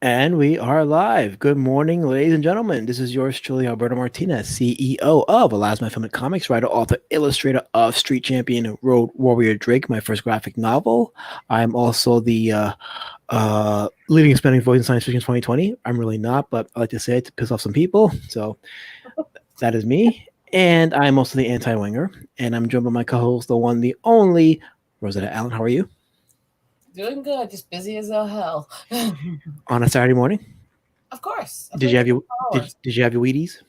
And we are live. Good morning, ladies and gentlemen. This is yours truly, Alberto Martinez, CEO of Elasma Film and Comics, writer, author, illustrator of Street Champion Road Warrior Drake, my first graphic novel. I'm also the leading expanding voice in science fiction 2020. I'm really not, but I like to say it to piss off some people. So that is me. And I'm also the anti-winger. And I'm joined by my co-host, the one, the only, Rosetta Allen. How are you? Doing good, just busy as all hell. On a Saturday morning? Of course. Did you have your Wheaties?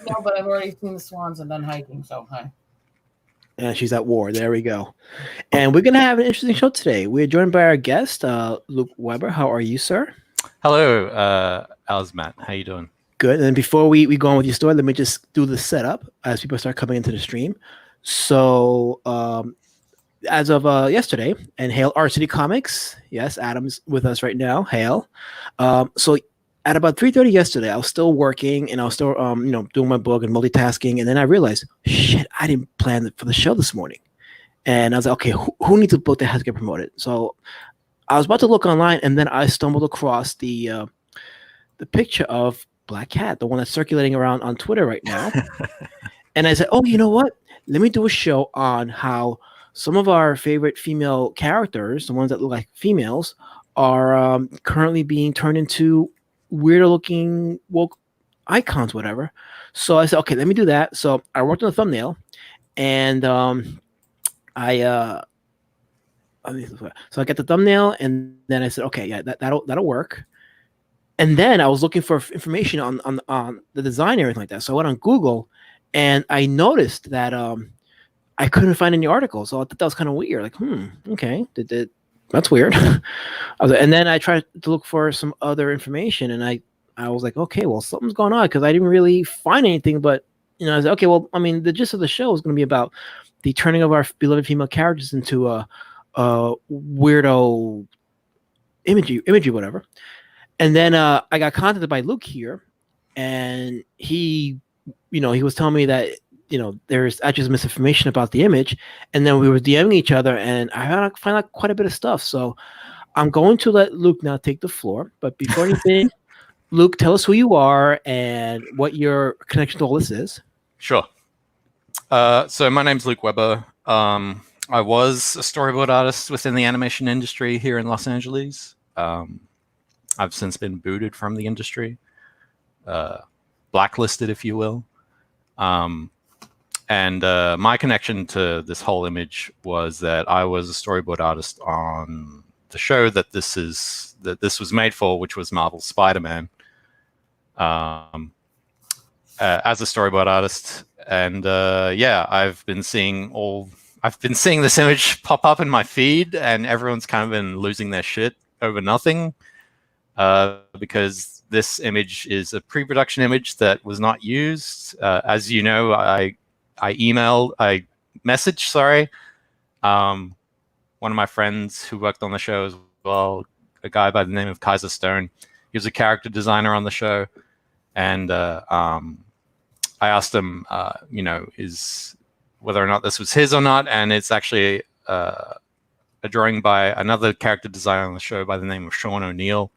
No, but I've already seen the swans and done hiking, so hi. And she's at war. There we go. And we're going to have an interesting show today. We're joined by our guest, Luke Weber. How are you, sir? Hello, how's Matt? How you doing? Good. And before we go on with your story, let me just do the setup as people start coming into the stream. So, as of yesterday, and hail Art City Comics. Yes, Adam's with us right now. Hail. So at about 3:30 yesterday, I was still working and I was still doing my book and multitasking, and then I realized, shit, I didn't plan for the show this morning. And I was like, okay, who needs a book that has to get promoted? So I was about to look online, and then I stumbled across the picture of Black Cat, the one that's circulating around on Twitter right now. And I said, oh, you know what? Let me do a show on how some of our favorite female characters, the ones that look like females, are currently being turned into weirder looking woke icons, whatever. So I said, okay, let me do that. So I worked on the thumbnail, and so I got the thumbnail, and then I said, okay, yeah, that'll work. And then I was looking for information on the design and everything like that. So I went on Google, and I noticed that I couldn't find any articles, so I thought that was kind of weird. Like, okay, that's weird. And then I tried to look for some other information, and I was like, okay, well, something's going on, because I didn't really find anything. But I was like, okay, well, I mean, the gist of the show is going to be about the turning of our beloved female characters into a weirdo imagery, whatever. And then I got contacted by Luke here, and he was telling me that there's actually some misinformation about the image, and then we were DMing each other, and I find out quite a bit of stuff. So I'm going to let Luke now take the floor. But before anything, Luke, tell us who you are and what your connection to all this is. Sure. So my name's Luke Weber. I was a storyboard artist within the animation industry here in Los Angeles. I've since been booted from the industry, blacklisted, if you will. And my connection to this whole image was that I was a storyboard artist on the show that this was made for, which was Marvel's Spider-Man, as a storyboard artist. And I've been seeing this image pop up in my feed, and everyone's kind of been losing their shit over nothing, because this image is a pre-production image that was not used. As you know, I messaged one of my friends who worked on the show as well, a guy by the name of Kaiser Stone. He was a character designer on the show, and I asked him, is whether or not this was his or not, and it's actually a drawing by another character designer on the show by the name of Sean O'Neill,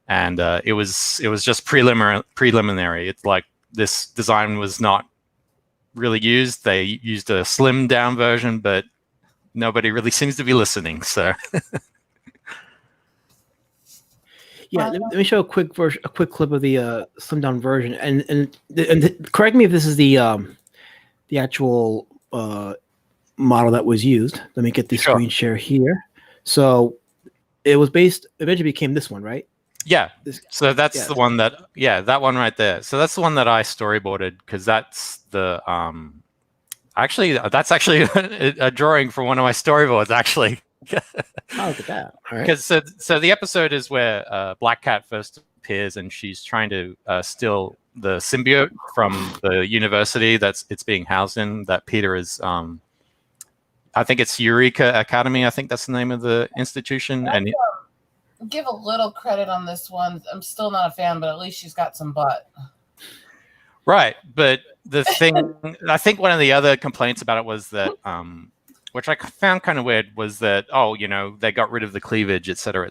and it was just preliminary. It's like this design was not really used. They used a slimmed down version, but nobody really seems to be listening. So yeah, let me show a quick clip of the slimmed down version, and correct me if this is the actual model that was used. Let me get the screen share here. So it was eventually became this one, right? Yeah. So that's the one that one right there. So that's the one that I storyboarded, because that's the that's actually a drawing for one of my storyboards, actually. Oh, look at that. All right. Because so the episode is where Black Cat first appears, and she's trying to steal the symbiote from the university it's being housed in, that Peter is I think it's Eureka Academy. I think that's the name of the institution. And give a little credit on this one. I'm still not a fan, but at least she's got some butt. Right, but the thing, I think one of the other complaints about it was that which I found kind of weird, was that they got rid of the cleavage, et cetera,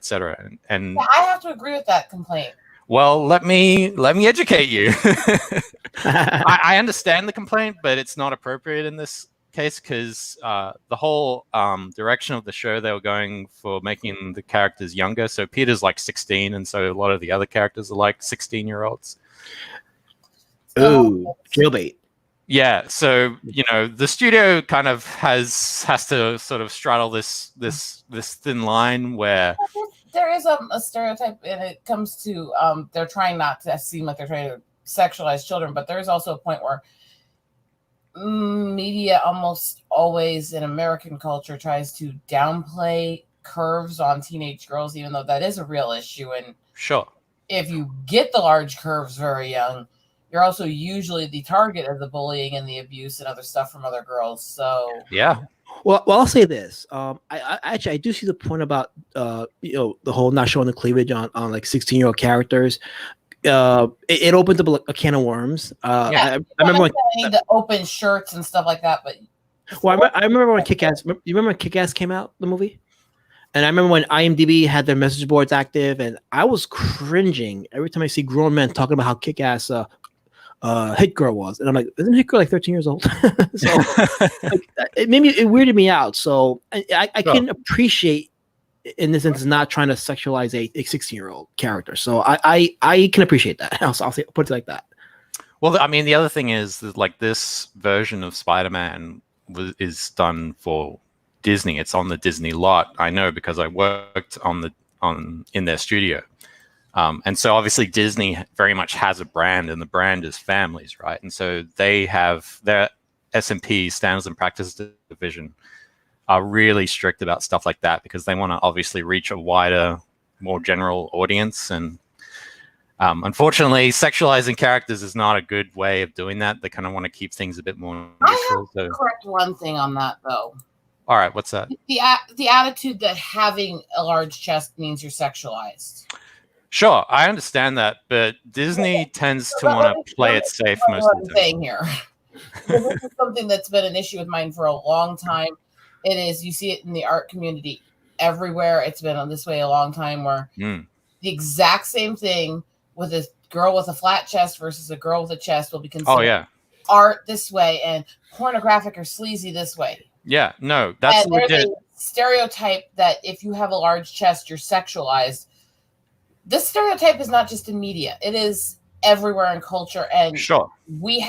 and Yeah, I have to agree with that complaint. well, let me educate you. I understand the complaint, but it's not appropriate in this case because the whole direction of the show, they were going for making the characters younger. So Peter's like 16, and so a lot of the other characters are like 16-year-olds. Ooh, jailbait. Yeah, so the studio kind of has to sort of straddle this thin line where there is a stereotype, and it comes to they're trying not to seem like they're trying to sexualize children, but there is also a point where media almost always in American culture tries to downplay curves on teenage girls, even though that is a real issue. And sure, if you get the large curves very young, you're also usually the target of the bullying and the abuse and other stuff from other girls. So yeah. Well, I'll say this. I do see the point about the whole not showing the cleavage on like 16-year-old characters. It opens up a can of worms. I remember when the open shirts and stuff like that. But I remember when Kick-Ass. You remember when Kick-Ass came out, the movie? And I remember when IMDb had their message boards active, and I was cringing every time I see grown men talking about how Kick-Ass Hit Girl was, and I'm like, isn't Hit Girl like 13 years old? So it weirded me out. So I can appreciate, in this instance, not trying to sexualize a 16-year-old character. So I can appreciate that. I'll put it like that. Well, I mean, the other thing is that like this version of Spider-Man is done for Disney. It's on the Disney lot. I know because I worked in their studio. And so obviously Disney very much has a brand, and the brand is families, right? And so they have their S&P, Standards and Practices Division, are really strict about stuff like that because they want to obviously reach a wider, more general audience. And unfortunately, sexualizing characters is not a good way of doing that. They kind of want to keep things a bit more neutral. I have to correct one thing on that, though. All right, what's that? The attitude that having a large chest means you're sexualized. Sure, I understand that, but Disney tends to want to play it safe most of the time. Here. This is something that's been an issue of mine for a long time. It is, you see it in the art community everywhere. It's been on this way a long time, where the exact same thing with a girl with a flat chest versus a girl with a chest will be considered art this way and pornographic or sleazy this way. Yeah, no, that's legit. There's a stereotype that if you have a large chest, you're sexualized. This stereotype is not just in media; it is everywhere in culture, and we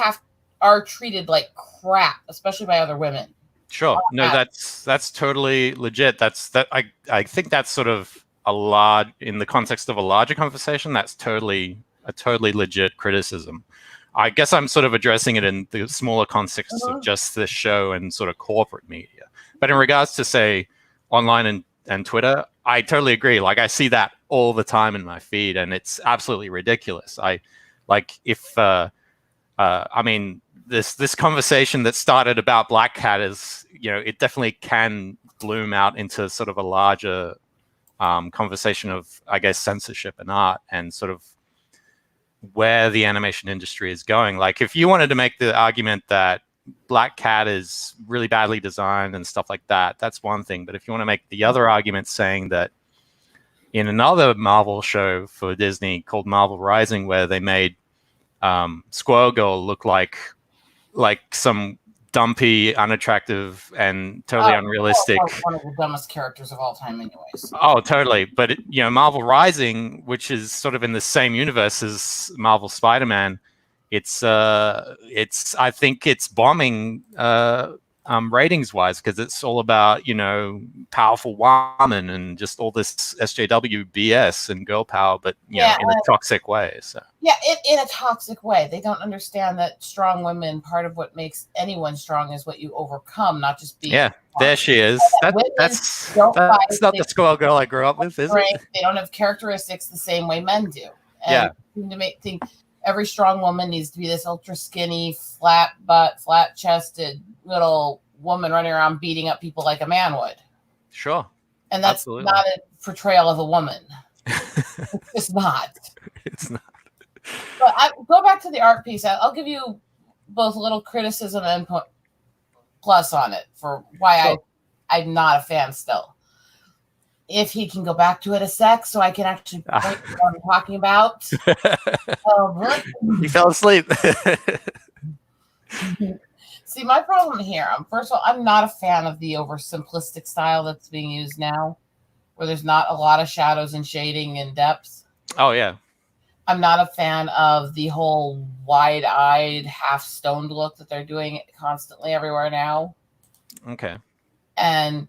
are treated like crap, especially by other women. Sure, no, that's totally legit. I think that's sort of in the context of a larger conversation. That's a totally legit criticism. I guess I'm sort of addressing it in the smaller context of just this show and sort of corporate media. But in regards to, say, online and Twitter, I totally agree. Like, I see that all the time in my feed, and it's absolutely ridiculous. I mean, this conversation that started about Black Cat is, it definitely can bloom out into sort of a larger conversation of, I guess, censorship and art and sort of where the animation industry is going. Like, if you wanted to make the argument that Black Cat is really badly designed and stuff like that, that's one thing. But if you want to make the other argument saying that in another Marvel show for Disney called Marvel Rising, where they made Squirrel Girl look like some dumpy, unattractive, and totally unrealistic. One of the dumbest characters of all time, anyways. Oh, totally. But Marvel Rising, which is sort of in the same universe as Marvel Spider-Man, I think it's bombing ratings wise because it's all about powerful woman and just all this SJW BS and girl power, but in a toxic way. So in a toxic way. They don't understand that strong women, part of what makes anyone strong is what you overcome, not just being strong. There she is. That's not the Squirrel Girl I grew up with, is it? They don't have characteristics the same way men do. And to think every strong woman needs to be this ultra skinny, flat butt, flat chested little woman running around beating up people like a man would. Sure. And that's not a portrayal of a woman. It's just not. It's not. But I go back to the art piece. I'll give you both a little criticism and plus on it for why I'm not a fan still. If he can go back to it a sec so I can actually point what I'm talking about. You fell asleep. See, my problem here, first of all, I'm not a fan of the oversimplistic style that's being used now, where there's not a lot of shadows and shading and depth. Oh, yeah. I'm not a fan of the whole wide-eyed, half-stoned look that they're doing constantly everywhere now. Okay. And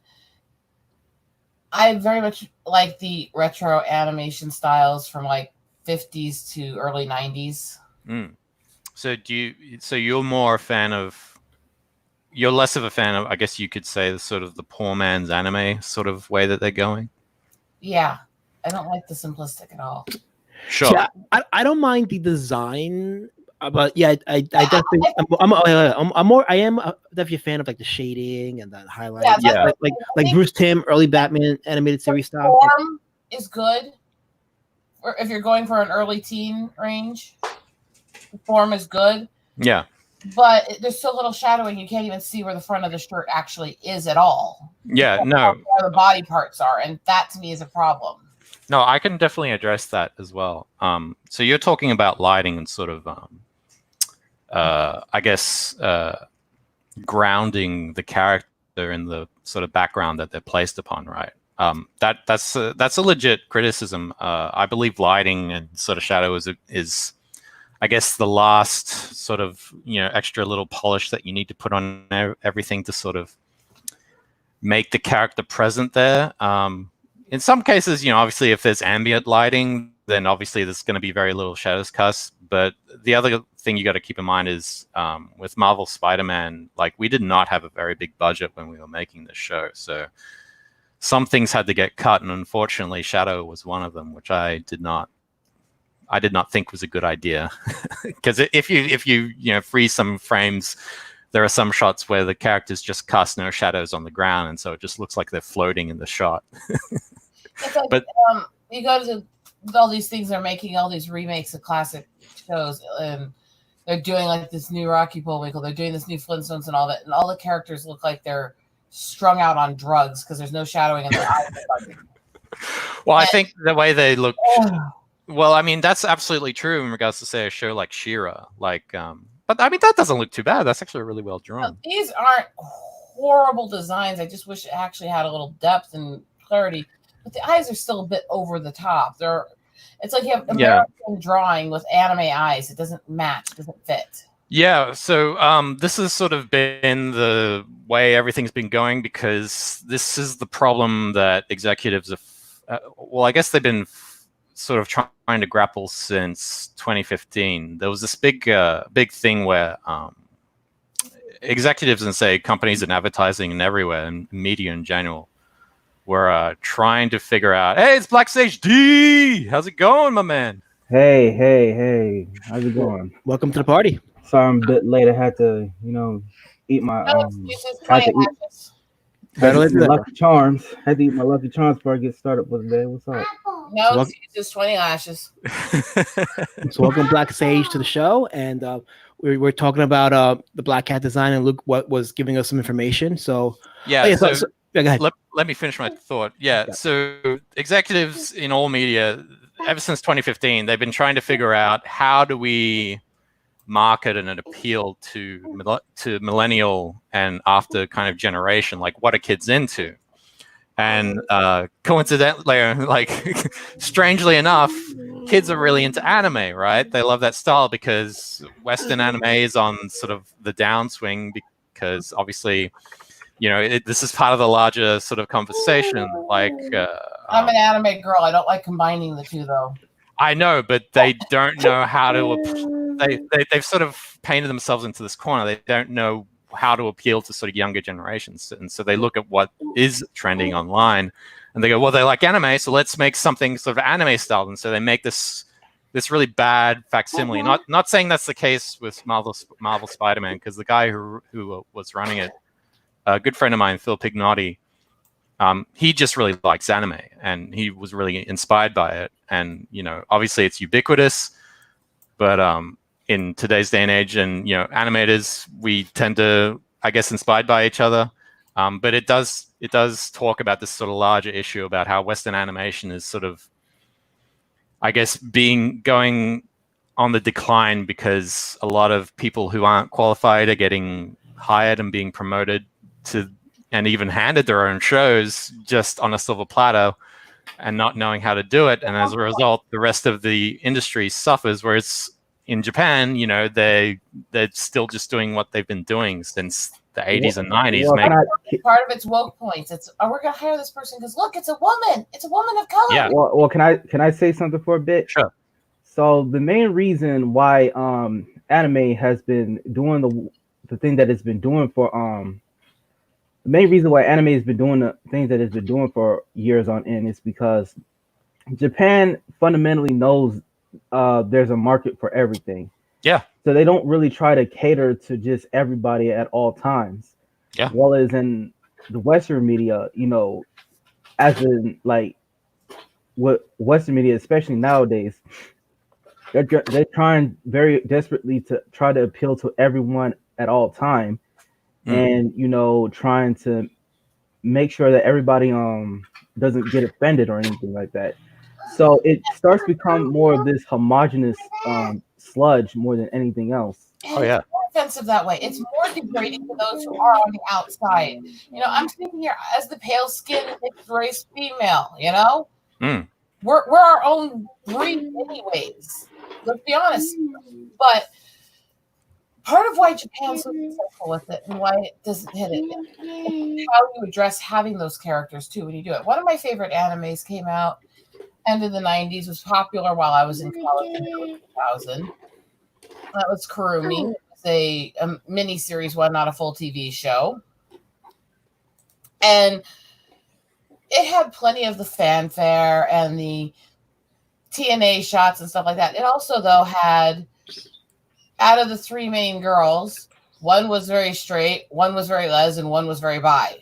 I very much like the retro animation styles from like 50s to early 90s. So you're more a fan of, you're less of a fan of, I guess you could say, the sort of the poor man's anime sort of way that they're going? Yeah. I don't like the simplistic at all. Sure. See, I don't mind the design, but yeah, I definitely I am definitely a fan of like the shading and the highlight. Yeah, like Bruce Timm early Batman animated series style. Form is good, or if you're going for an early teen range. The form is good. Yeah. But there's so little shadowing, you can't even see where the front of the shirt actually is at all. Yeah, no. Where the body parts are, and that to me is a problem. No, I can definitely address that as well. So you're talking about lighting and sort of, I guess, grounding the character in the sort of background that they're placed upon, right? That's a legit criticism. I believe lighting and sort of shadow is I guess the last sort of, extra little polish that you need to put on everything to sort of make the character present there. In some cases, obviously if there's ambient lighting, then obviously there's going to be very little shadows cast. But the other thing you got to keep in mind is with Marvel Spider-Man, like we did not have a very big budget when we were making this show. So some things had to get cut. And unfortunately, shadow was one of them, which I did not think was a good idea. Because if you freeze some frames, there are some shots where the characters just cast no shadows on the ground, and so it just looks like they're floating in the shot. It's like, but you go to all these things, they're making all these remakes of classic shows, and they're doing like this new Rocky Bullwinkle, they're doing this new Flintstones and all that, and all the characters look like they're strung out on drugs because there's no shadowing in their eyes. Well, I think the way they look... Well, I mean, that's absolutely true in regards to, say, a show like She-Ra. But, I mean, that doesn't look too bad. That's actually really well drawn. These aren't horrible designs. I just wish it actually had a little depth and clarity. But the eyes are still a bit over the top. It's like you have American drawing with anime eyes. It doesn't match. It doesn't fit. Yeah, so this has sort of been the way everything's been going, because this is the problem that executives have... I guess they've been... sort of trying to grapple since 2015. There was this big thing where executives and, say, companies in advertising and everywhere, and media in general, were trying to figure out, hey, it's Black Sage D! How's it going, my man? Hey. How's it going? Welcome to the party. Sorry I'm a bit late. I had to, eat my... Lucky Charms. Had to eat my Lucky Charms before I get started for the day. What's up? No, it's just 20 lashes. So welcome, Black Sage, to the show, and we're talking about the Black Cat design, and Luke was giving us some information. So yeah, go ahead. Let me finish my thought. Yeah, so executives in all media, ever since 2015, they've been trying to figure out how do we market and appeal to millennial and after kind of generation, like what are kids into? And coincidentally, like strangely enough, kids are really into anime, right? They love that style because Western anime is on sort of the downswing, because obviously, this is part of the larger sort of conversation. Like, I'm an anime girl. I don't like combining the two, though. I know, but they don't know how to. They've sort of painted themselves into this corner. They don't know how to appeal to sort of younger generations, and so they look at what is trending online, and they go, well, they like anime, so let's make something sort of anime style. And so they make this really bad facsimile. Not saying that's the case with Marvel Spider-Man, because the guy who was running it, a good friend of mine, Phil Pignotti, he just really likes anime, and he was really inspired by it. And obviously it's ubiquitous, but in today's day and age, and animators, we tend to, I guess, inspired by each other. But it does talk about this sort of larger issue about how Western animation is sort of, I guess, going on the decline because a lot of people who aren't qualified are getting hired and being promoted to, and even handed their own shows just on a silver platter and not knowing how to do it. And as a result, the rest of the industry suffers, whereas in Japan, you know, they're still just doing what they've been doing since the 80s and 90s. Part of it's woke points. It's, oh, we're gonna hire this person because look, it's a woman. It's a woman of color. Yeah. Well, can I say something for a bit? Sure. So the main reason why anime has been doing the thing that it's been doing for the main reason why anime has been doing the things that it's been doing for years on end is because Japan fundamentally knows there's a market for everything. Yeah. So they don't really try to cater to just everybody at all times. Yeah. Well, as in the Western media, you know, as in like what Western media, especially nowadays, they're trying very desperately to try to appeal to everyone at all time, and you know, trying to make sure that everybody doesn't get offended or anything like that. So it starts to become more of this homogenous sludge more than anything else. Oh yeah. It's more offensive that way. It's more degrading to those who are on the outside. You know, I'm sitting here as the pale skinned mixed race female, you know? We're our own breed anyways. Let's be honest. But part of why Japan's so successful with it and why it doesn't hit it is how you address having those characters too when you do it. One of my favorite animes came out end of the 90s, was popular while I was in college in 2000. That was Kurumi. It was a mini series one, not a full TV show. And it had plenty of the fanfare and the TNA shots and stuff like that. It also, though, had, out of the three main girls, one was very straight, one was very les, and one was very bi.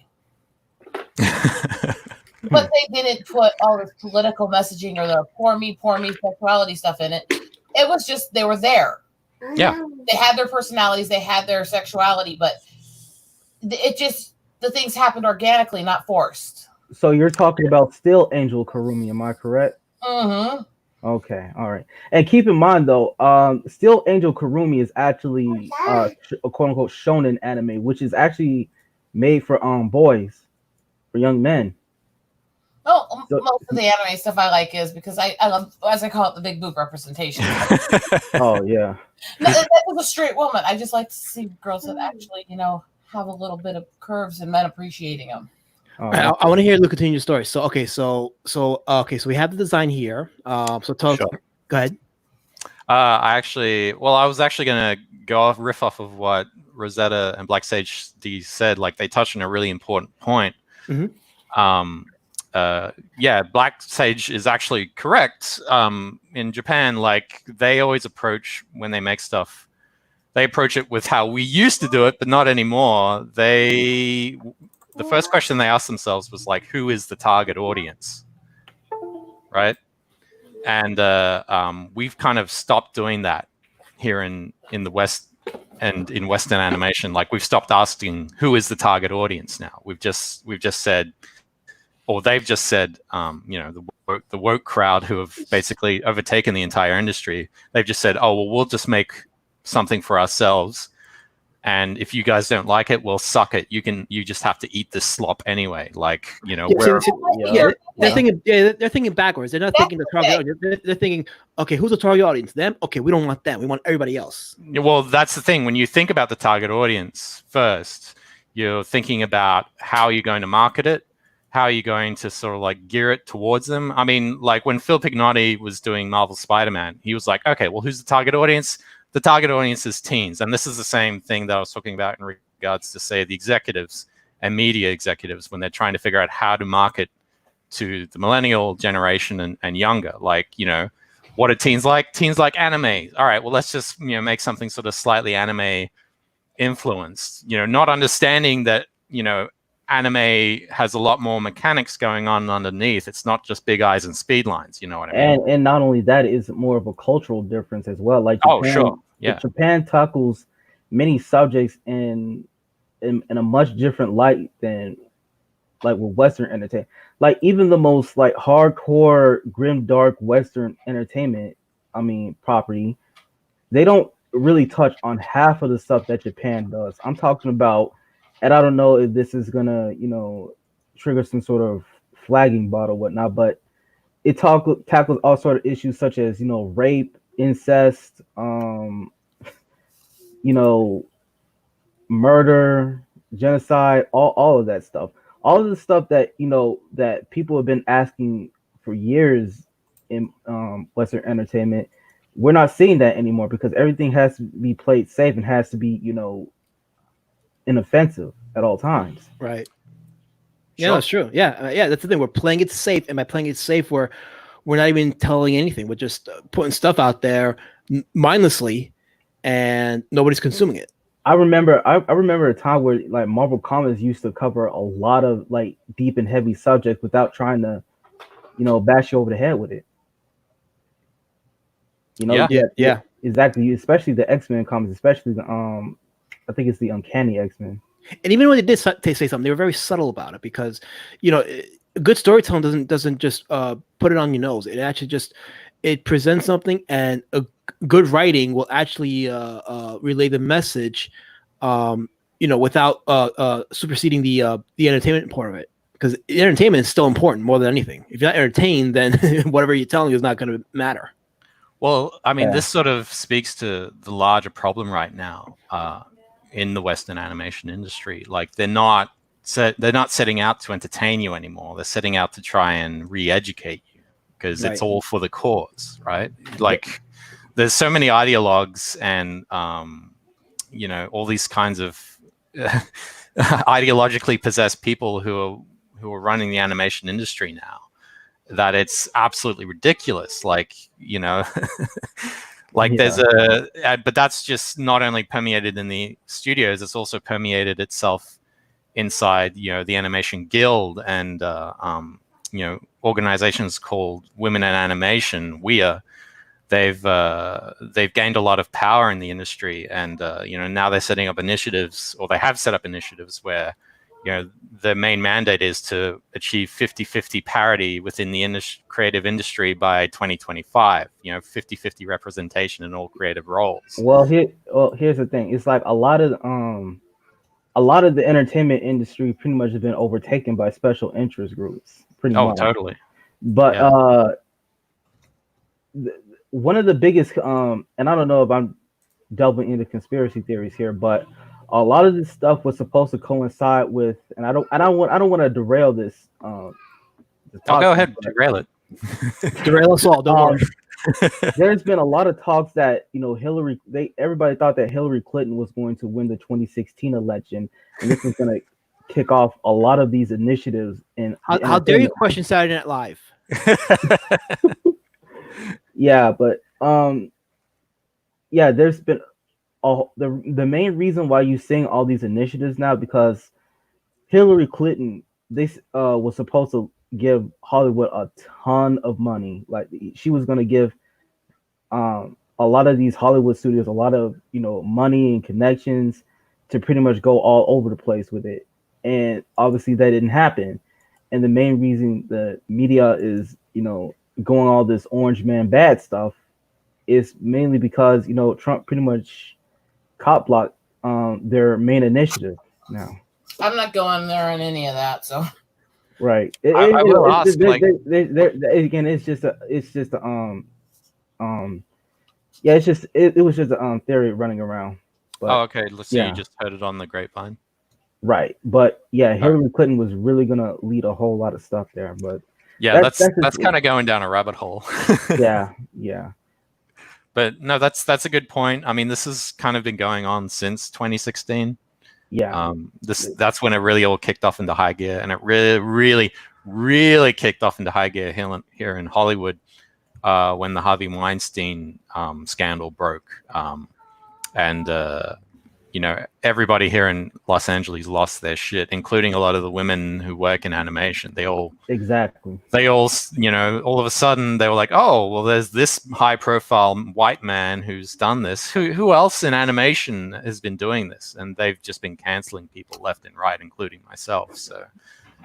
But they didn't put all this political messaging or the poor me sexuality stuff in it. It was just, they were there. Yeah. They had their personalities, they had their sexuality, but it just, the things happened organically, not forced. So you're talking about Still Angel Kurumi, am I correct? Mm-hmm. Okay, all right. And keep in mind though, Still Angel Kurumi is actually a quote unquote shonen anime, which is actually made for boys, for young men. Oh, so, most of the anime stuff I like is because I love, as I call it, the big boob representation. Oh yeah. No, that was a straight woman. I just like to see girls that actually, you know, have a little bit of curves and men appreciating them. I want to hear Luke continue your story. So so we have the design here. So tell us. Go ahead. I was actually gonna riff off of what Rosetta and Black Sage D said. Like they touched on a really important point. Mm-hmm. Black Sage is actually correct. In Japan, like they always approach when they make stuff, they approach it with how we used to do it, but not anymore. The first question they asked themselves was like, who is the target audience? Right? And we've kind of stopped doing that here in the West and in Western animation. Like we've stopped asking who is the target audience now. We've just said, or they've just said, the woke crowd who have basically overtaken the entire industry. They've just said, oh, well, we'll just make something for ourselves. And if you guys don't like it, well, suck it. You just have to eat this slop anyway. Like, you know, they're thinking backwards. They're not thinking the target audience. They're thinking, okay, who's the target audience? Them? Okay, we don't want them. We want everybody else. Well, that's the thing. When you think about the target audience first, you're thinking about how you're going to market it, how are you going to sort of like gear it towards them. I mean, like when Phil Pignotti was doing Marvel Spider-Man, he was like, okay, well, who's the target audience? The target audience is teens. And this is the same thing that I was talking about in regards to, say, the executives and media executives when they're trying to figure out how to market to the millennial generation and younger. Like, you know, what are teens like? Teens like anime. All right, well, let's just, you know, make something sort of slightly anime influenced, you know, not understanding that, you know, anime has a lot more mechanics going on underneath. It's not just big eyes and speed lines, you know what I mean? And not only that, it's more of a cultural difference as well. Like Japan, sure. Yeah. Japan tackles many subjects in in a much different light than like with Western entertainment. Like even the most like hardcore, grim, dark Western entertainment, property, they don't really touch on half of the stuff that Japan does. I'm talking about, and I don't know if this is gonna, trigger some sort of flagging bot or whatnot, but it tackles all sort of issues such as, rape, incest, murder, genocide, all of that stuff. All of the stuff that that people have been asking for years in Western entertainment. We're not seeing that anymore because everything has to be played safe and has to be, inoffensive at all times. Right. Yeah, that's true. Yeah, that's the thing. We're playing it safe, and by playing it safe, we're not even telling anything. We're just putting stuff out there mindlessly, and nobody's consuming it. I remember a time where like Marvel Comics used to cover a lot of like deep and heavy subjects without trying to, bash you over the head with it. Yeah, exactly. Especially the X-Men comics, especially the I think it's the Uncanny X-Men. And even when they did say something, they were very subtle about it because, good storytelling doesn't just put it on your nose. It actually it presents something, and a good writing will actually relay the message, without superseding the entertainment part of it. Because entertainment is still important more than anything. If you're not entertained, then whatever you're telling is not going to matter. Well, this sort of speaks to the larger problem right now in the Western animation industry. Like they're not setting out to entertain you anymore. They're setting out to try and re-educate you because it's all for the cause, right? Like there's so many ideologues and all these kinds of ideologically possessed people who are running the animation industry now, that it's absolutely ridiculous. Like, there's but that's just not only permeated in the studios, it's also permeated itself inside, the Animation Guild and, organizations called Women in Animation, WIA. They've gained a lot of power in the industry, and, now they're setting up initiatives, or they have set up initiatives where, the main mandate is to achieve 50-50 parity within the creative industry by 2025, 50-50 representation in all creative roles. Well, here's the thing. It's like a lot of the entertainment industry pretty much has been overtaken by special interest groups. Pretty much. Oh, totally. But one of the biggest, and I don't know if I'm delving into conspiracy theories here, but a lot of this stuff was supposed to coincide with, and I don't want to derail this. Go ahead, derail it. Derail us all. Don't worry. There's been a lot of talks that everybody thought that Hillary Clinton was going to win the 2016 election, and this was going to kick off a lot of these initiatives. And how dare you question Saturday Night Live? Yeah, but there's been the main reason why you're seeing all these initiatives now, because Hillary Clinton was supposed to give Hollywood a ton of money. Like she was going to give a lot of these Hollywood studios a lot of money and connections to pretty much go all over the place with it, and obviously that didn't happen. And the main reason the media is going all this orange man bad stuff is mainly because Trump pretty much cop blocked their main initiative now. I'm not going there on any of that, so. Right. I will ask, again, it was just a theory running around. But, okay. Let's see. You just heard it on the grapevine. Right. But yeah, Hillary Clinton was really gonna lead a whole lot of stuff there. But yeah, that's kind of going down a rabbit hole. Yeah. But no, that's a good point. This has kind of been going on since 2016. Yeah. That's when it really all kicked off into high gear, and it really kicked off into high gear here in Hollywood when the Harvey Weinstein scandal broke, and everybody here in Los Angeles lost their shit, including a lot of the women who work in animation. They all, all of a sudden they were like, oh, well, there's this high profile white man who's done this. Who else in animation has been doing this? And they've just been canceling people left and right, including myself. So,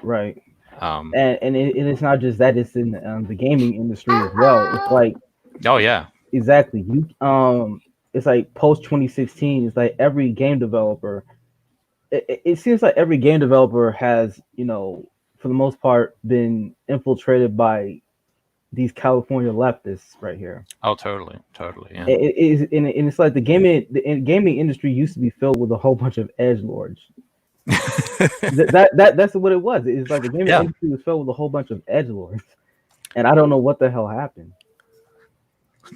right. And it's not just that; it's in the gaming industry as well. It's like, oh yeah, exactly. It's like post 2016. It's like every game developer. It seems like every game developer has, for the most part, been infiltrated by these California leftists right here. Oh, totally, yeah. And it's like the gaming industry used to be filled with a whole bunch of edgelords. That's what it was. It's like the gaming industry was filled with a whole bunch of edgelords, and I don't know what the hell happened.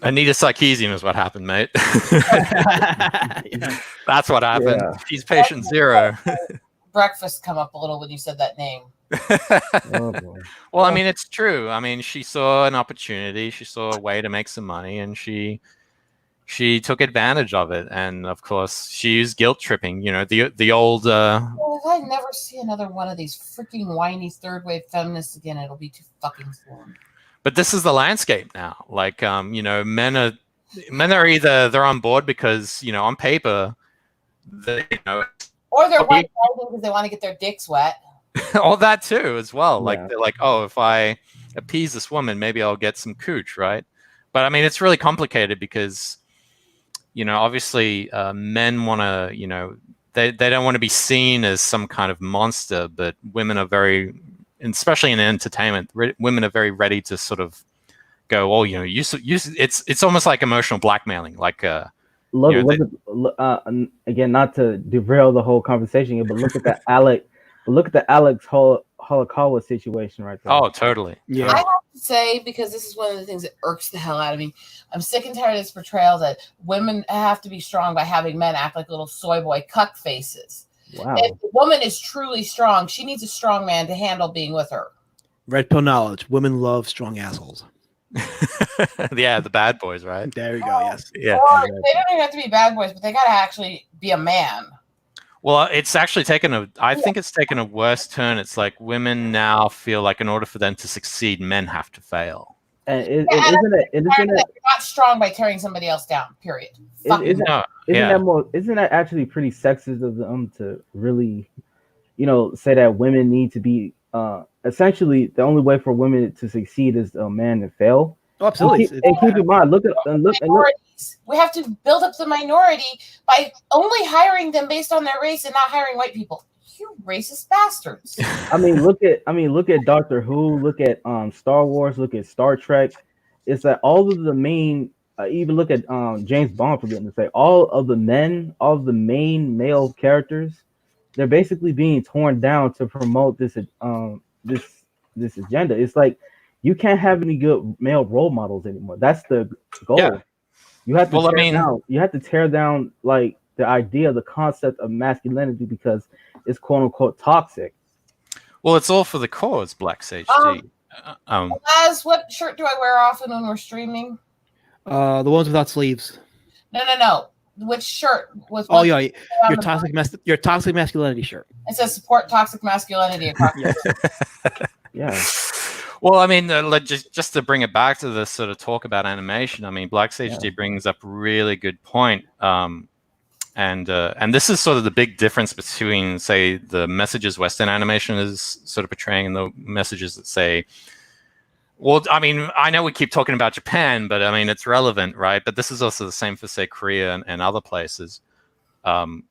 Anita Sarkeesian is what happened, mate. That's what happened. Yeah. She's patient zero. Breakfast come up a little when you said that name. Oh, boy. Well, I mean, it's true. I mean, she saw an opportunity. She saw a way to make some money, and she took advantage of it. And of course, she used guilt tripping. The old. Well, if I never see another one of these freaking whiny third wave feminists again, it'll be too fucking slow. But this is the landscape now. Like, men are either they're on board because on paper, or they're white because they want to get their dicks wet. All that too, as well. Yeah. Like they're like, oh, if I appease this woman, maybe I'll get some cooch, right? But I mean, it's really complicated because, obviously, men want to, they don't want to be seen as some kind of monster, but women are very. Especially in entertainment, women are very ready to sort of go, oh, it's almost like emotional blackmailing. Like, again, not to derail the whole conversation here, but look at the Alex Holikawa situation right there. Oh, totally. Yeah. I have to say, because this is one of the things that irks the hell out of me. I'm sick and tired of this portrayal that women have to be strong by having men act like little soy boy cuck faces. Wow. If the woman is truly strong, she needs a strong man to handle being with her. Red pill knowledge. Women love strong assholes. Yeah, the bad boys, right? There we go. Yes. Yeah. Or they don't even have to be bad boys, but they got to actually be a man. Well, it's actually I think it's taken a worse turn. It's like women now feel like in order for them to succeed, men have to fail. And isn't it? You're not strong by tearing somebody else down. Period. Isn't that actually pretty sexist of them to really, say that women need to be essentially the only way for women to succeed is a man to fail. Oh, absolutely. And keep in mind, look. We have to build up the minority by only hiring them based on their race and not hiring white people. You racist bastards. I mean, look at Doctor Who, look at Star Wars, look at Star Trek. It's that all of the main, even look at James Bond, for goodness sake, all of the main male characters, they're basically being torn down to promote this agenda. It's like you can't have any good male role models anymore. That's the goal. Yeah. You have to tear down like the idea, the concept of masculinity because it's quote unquote toxic. Well, it's all for the cause, Black Sage G. Laz, what shirt do I wear often when we're streaming? The ones without sleeves. No. Which shirt was? Oh yeah, your toxic masculinity shirt. It says support toxic masculinity across. Yeah. Well, I mean, just to bring it back to the sort of talk about animation, I mean, Black Sage D brings up a really good point. And this is sort of the big difference between, say, the messages Western animation is sort of portraying and the messages that say, well, I mean, I know we keep talking about Japan, but I mean, it's relevant, right? But this is also the same for, say, Korea and other places. In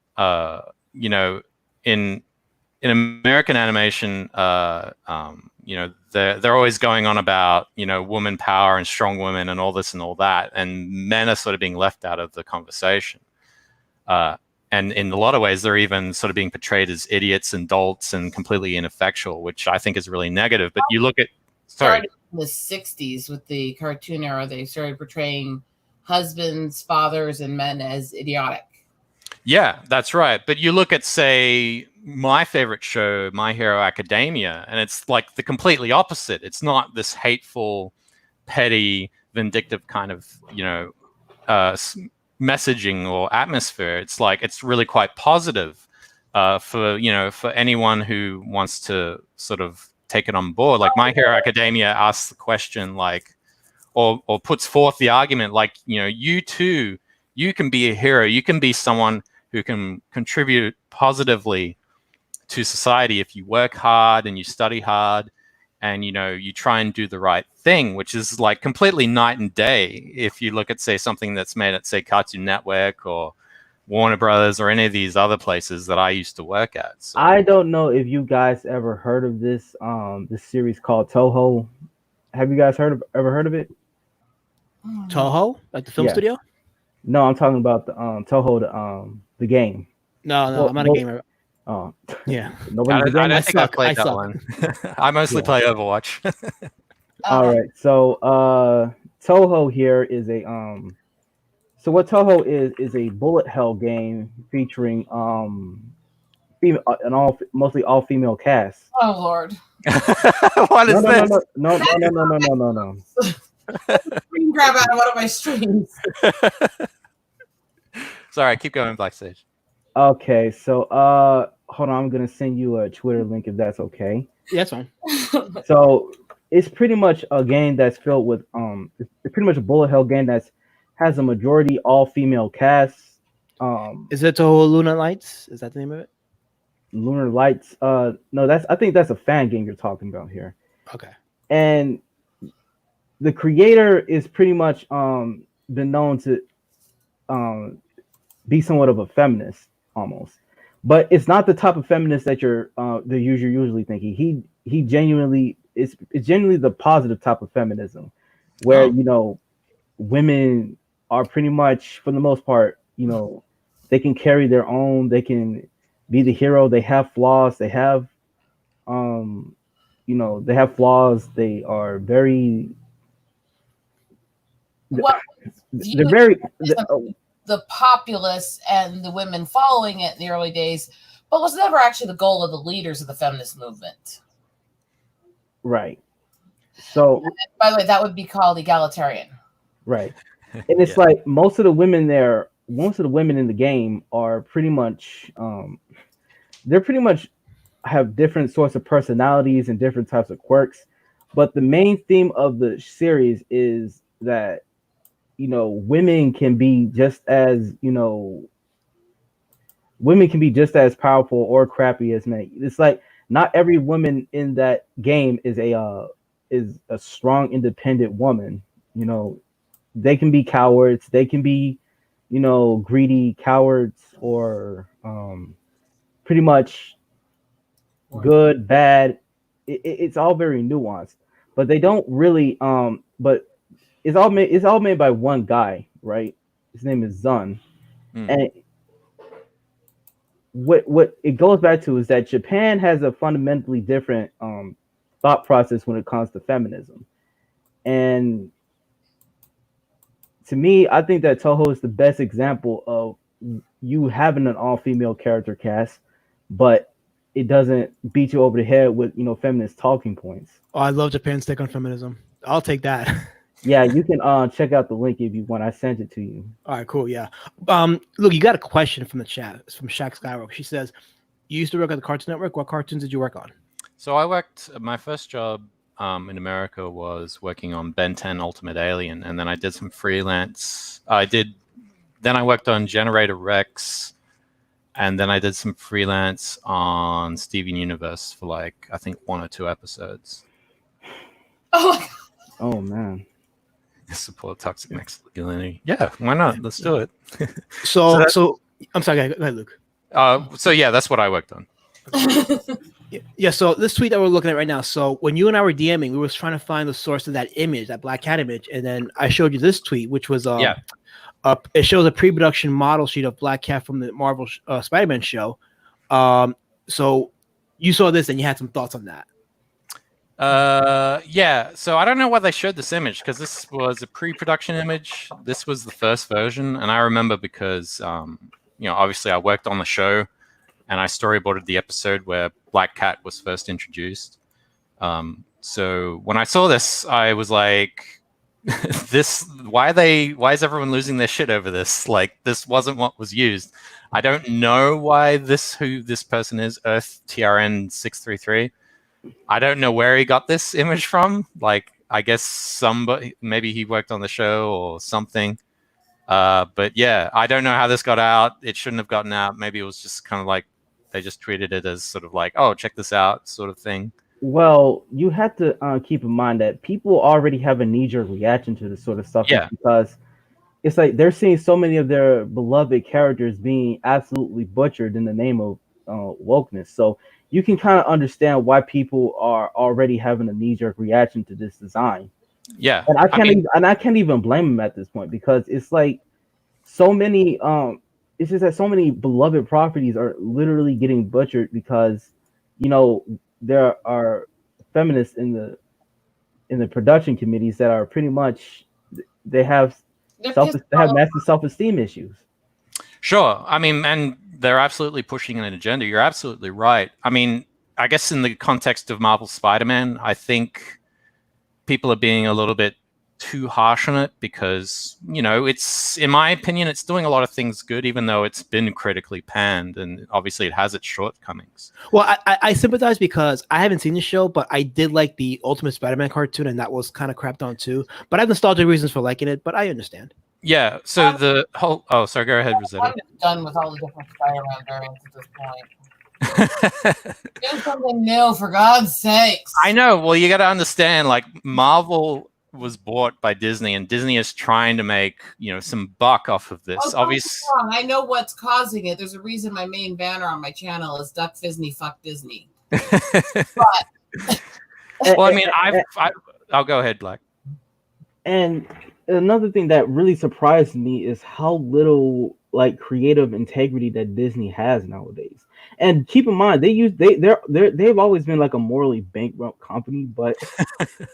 American animation, they're always going on about, woman power and strong women and all this and all that. And men are sort of being left out of the conversation. And in a lot of ways, they're even sort of being portrayed as idiots and dolts and completely ineffectual, which I think is really negative. But you look at, in the 60s with the cartoon era, they started portraying husbands, fathers, and men as idiotic. Yeah, that's right. But you look at, say, my favorite show, My Hero Academia, and it's like the completely opposite. It's not this hateful, petty, vindictive kind of, messaging or atmosphere. It's like it's really quite positive for anyone who wants to sort of take it on board. Like My Hero Academia asks the question, like, or puts forth the argument, like, you too, you can be a hero. You can be someone who can contribute positively to society if you work hard and you study hard and you try and do the right thing, which is like completely night and day if you look at, say, something that's made at, say, Cartoon Network or Warner Brothers or any of these other places that I used to work at. So. I don't know if you guys ever heard of this series called Toho. Have you guys ever heard of it? Toho, like the film studio? No, I'm talking about the Toho, the game. No, I'm not a gamer. Oh, yeah. I don't think I played that one. I mostly play Overwatch. All right, so Toho here is a So what Toho is a bullet hell game featuring mostly all female cast. Oh Lord! What is this? No. Screen grab out of one of my streams. Sorry, keep going, Blackstage. Okay, so hold on, I'm gonna send you a Twitter link if that's okay. Yeah, that's fine. So it's pretty much a game that's filled with it's pretty much a bullet hell game that has a majority all female cast. Is it Toho Luna Lights? Is that the name of it? Lunar Lights. No, I think that's a fan game you're talking about here. Okay. And the creator is pretty much been known to be somewhat of a feminist almost, but it's not the type of feminist that you're usually thinking. He genuinely it's genuinely the positive type of feminism, where women are pretty much, for the most part, they can carry their own, they can be the hero, they have flaws, they have they have flaws, they are very they're very the populace and the women following it in the early days, but was never actually the goal of the leaders of the feminist movement. Right. So, and by the way, that would be called egalitarian. Right. And it's like most of the women in the game are pretty much they're pretty much have different sorts of personalities and different types of quirks, but the main theme of the series is that women can be just as powerful or crappy as men. It's like not every woman in that game is a strong, independent woman. They can be cowards. They can be, greedy cowards, or pretty much good, bad. It's all very nuanced, but they don't really. But it's all made by one guy, right? His name is Zun, and what it goes back to is that Japan has a fundamentally different thought process when it comes to feminism, and to me, I think that Toho is the best example of you having an all-female character cast, but it doesn't beat you over the head with feminist talking points. Oh, I love Japan's take on feminism. I'll take that. Yeah, you can check out the link if you want. I sent it to you. All right, cool. Yeah. Look, you got a question from the chat. It's from Shaq Skyrock. She says, "You used to work at the Cartoon Network. What cartoons did you work on?" So I worked. My first job in America was working on Ben 10 Ultimate Alien, and then I did some freelance. Then I worked on Generator Rex, and then I did some freelance on Steven Universe for I think 1 or 2 episodes. Oh my God. Oh man. Support toxic masculinity. Yeah, why not? Let's do it. So I'm sorry, go ahead, Luke. So yeah, that's what I worked on. Yeah, so this tweet that we're looking at right now. So when you and I were DMing, we were trying to find the source of that image, that Black Cat image, and then I showed you this tweet, which was it shows a pre-production model sheet of Black Cat from the Marvel Spider-Man show. So you saw this and you had some thoughts on that. Yeah, so I don't know why they showed this image, because this was a pre-production image. This was the first version, and I remember because obviously I worked on the show and I storyboarded the episode where Black Cat was first introduced. So when I saw this, I was like, why is everyone losing their shit over this? Like, this wasn't what was used. I don't know who this person is, Earth TRN 633. I don't know where he got this image from. Like, I guess somebody, maybe he worked on the show or something. But yeah, I don't know how this got out. It shouldn't have gotten out. Maybe it was just kind of like they just treated it as sort of like, oh, check this out sort of thing. Well, you have to keep in mind that people already have a knee-jerk reaction to this sort of stuff, because it's like they're seeing so many of their beloved characters being absolutely butchered in the name of wokeness. So you can kind of understand why people are already having a knee-jerk reaction to this design. Yeah, and I can't even blame them at this point, because it's like so many. It's just that so many beloved properties are literally getting butchered because, you know, there are feminists in the production committees that are pretty much they have massive self-esteem issues. Sure. I mean, and they're absolutely pushing an agenda. You're absolutely right. I mean, I guess in the context of Marvel Spider-Man, I think people are being a little bit too harsh on it because, you know, it's, in my opinion, it's doing a lot of things good, even though it's been critically panned, and obviously it has its shortcomings. Well, I sympathize because I haven't seen the show, but I did like the Ultimate Spider-Man cartoon, and that was kind of crapped on too. But I have nostalgic reasons for liking it, but I understand. Yeah, so the whole... Oh, sorry, go ahead, Rosetta. I'm done with all the different Spider-Man variants at this point. Do something new, for God's sakes. I know. Well, you got to understand, like, Marvel was bought by Disney, and Disney is trying to make, you know, some buck off of this. Obviously, I know what's causing it. There's a reason my main banner on my channel is Duck Disney, fuck Disney. But well, I mean, I'll go ahead, Black. And another thing that really surprised me is how little like creative integrity that Disney has nowadays. And keep in mind, they've always been like a morally bankrupt company, but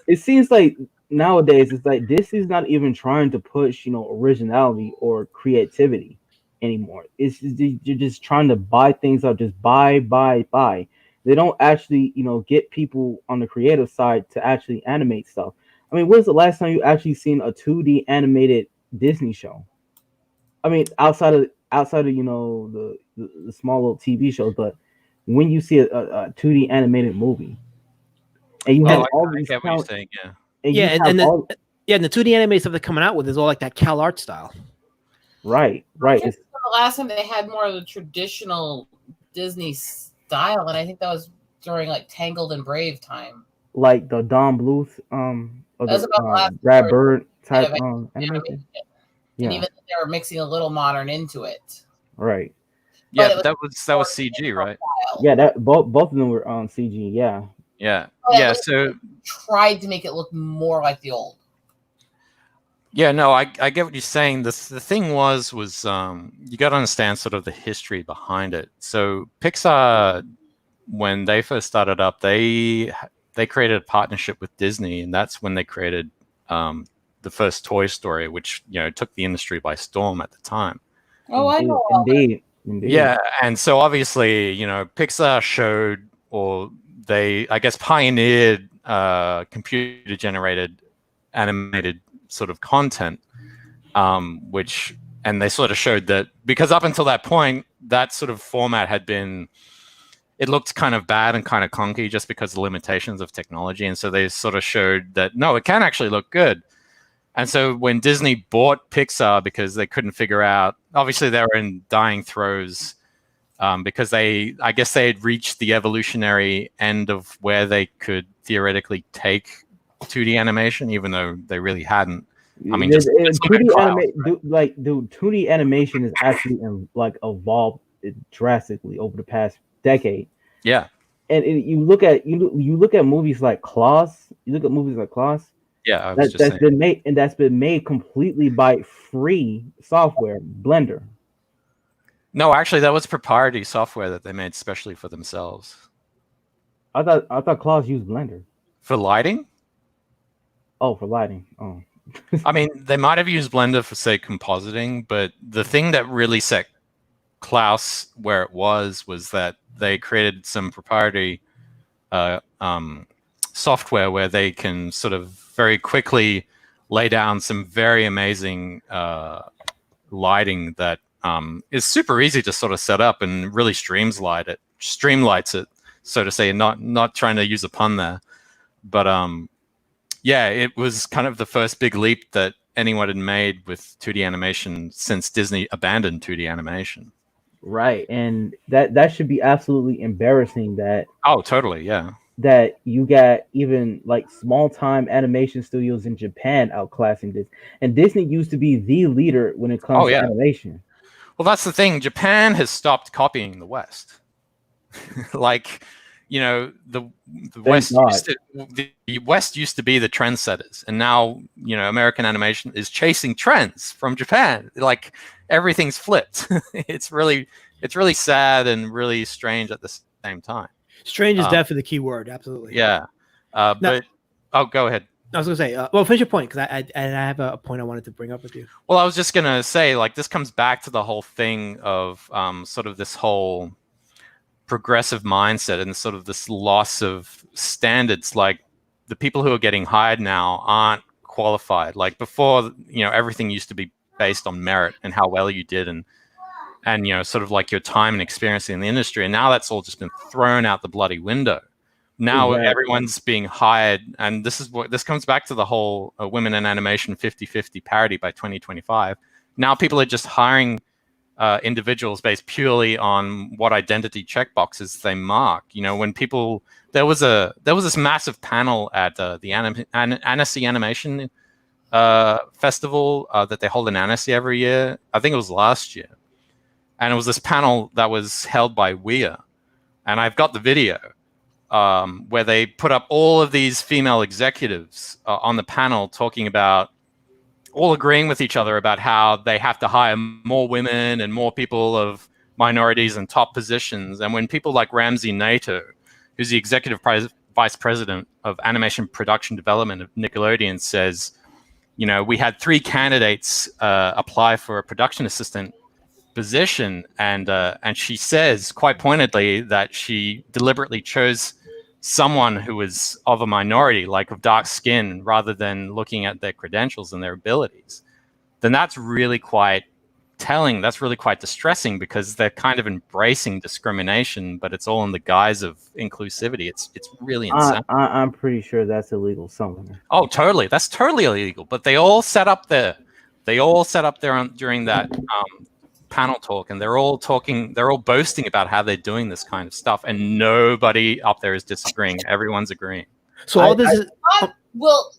it seems like nowadays it's like Disney's not even trying to push, you know, originality or creativity anymore. It's just, you're just trying to buy things up, just buy. They don't actually, you know, get people on the creative side to actually animate stuff. I mean, when's the last time you actually seen a 2D animated Disney show? I mean, outside of you know the small little TV shows, but when you see a 2D animated movie, and you have all these, what you're saying, and the 2D anime stuff they're coming out with is all like that Cal art style. Right. It's the last time they had more of the traditional Disney style, and I think that was during like Tangled and Brave time, like the Don Bluth, or the Brad Bird type animation. Yeah. And even they were mixing a little modern into it. Right. Yeah, but that was CG, right? Yeah, that both of them were on CG. Yeah. Yeah. So tried to make it look more like the old. Yeah, no, I get what you're saying. The thing was you got to understand sort of the history behind it. So Pixar, when they first started up, they created a partnership with Disney, and that's when they created the first Toy Story, which, you know, took the industry by storm at the time. Oh, I know. Indeed. Yeah, and so obviously, you know, Pixar showed, or they, I guess, pioneered computer-generated animated sort of content, and they sort of showed that, because up until that point, that sort of format had been, it looked kind of bad and kind of clunky just because of the limitations of technology. And so they sort of showed that, no, it can actually look good. And so when Disney bought Pixar, because they couldn't figure out, obviously they were in dying throes, because I guess they had reached the evolutionary end of where they could theoretically take 2D animation, even though they really hadn't. I mean, 2D animation has actually evolved drastically over the past decade. Yeah. And you look at movies like Klaus. Yeah, that's been made completely by free software, Blender. No, actually, that was proprietary software that they made specially for themselves. I thought Klaus used Blender for lighting. Oh, for lighting. Oh, I mean, they might have used Blender for, say, compositing, but the thing that really set Klaus where it was that they created some proprietary software where they can sort of very quickly lay down some very amazing lighting that is super easy to sort of set up and really streamlights it, so to say, not trying to use a pun there. But yeah, it was kind of the first big leap that anyone had made with 2D animation since Disney abandoned 2D animation. Right, and that should be absolutely embarrassing that Oh, totally, yeah. that you got even like small time animation studios in Japan outclassing this. And Disney used to be the leader when it comes to animation. Well, that's the thing. Japan has stopped copying the West. Like, you know, the West used to be the trendsetters, and now, you know, American animation is chasing trends from Japan. Like, everything's flipped. It's really sad and really strange at the same time. Strange is definitely the key word. Absolutely. Yeah. But go ahead. I was going to say, well, finish your point, because I have a point I wanted to bring up with you. Well, I was just going to say, like, this comes back to the whole thing of sort of this whole progressive mindset and sort of this loss of standards. Like, the people who are getting hired now aren't qualified. Like, before, you know, everything used to be based on merit and how well you did, and you know, sort of like your time and experience in the industry. And now that's all just been thrown out the bloody window. Now everyone's being hired, and this comes back to the whole women in animation 50-50 parity by 2025. Now people are just hiring individuals based purely on what identity checkboxes they mark. You know, when people there was this massive panel at the Annecy Animation Festival that they hold in Annecy every year. I think it was last year. And it was this panel that was held by Weir. And I've got the video where they put up all of these female executives on the panel talking about, all agreeing with each other about how they have to hire more women and more people of minorities in top positions. And when people like Ramsey Nato, who's the executive vice president of animation production development of Nickelodeon, says, you know, we had 3 candidates apply for a production assistant position, and she says quite pointedly that she deliberately chose someone who was of a minority, like of dark skin, rather than looking at their credentials and their abilities. Then that's really quite telling. That's really quite distressing, because they're kind of embracing discrimination, but it's all in the guise of inclusivity. It's really insane. I'm pretty sure that's illegal somewhere. Oh, totally. That's totally illegal. But they all sat up there. During that panel talk, and they're all boasting about how they're doing this kind of stuff, and nobody up there is disagreeing. Everyone's agreeing. So I will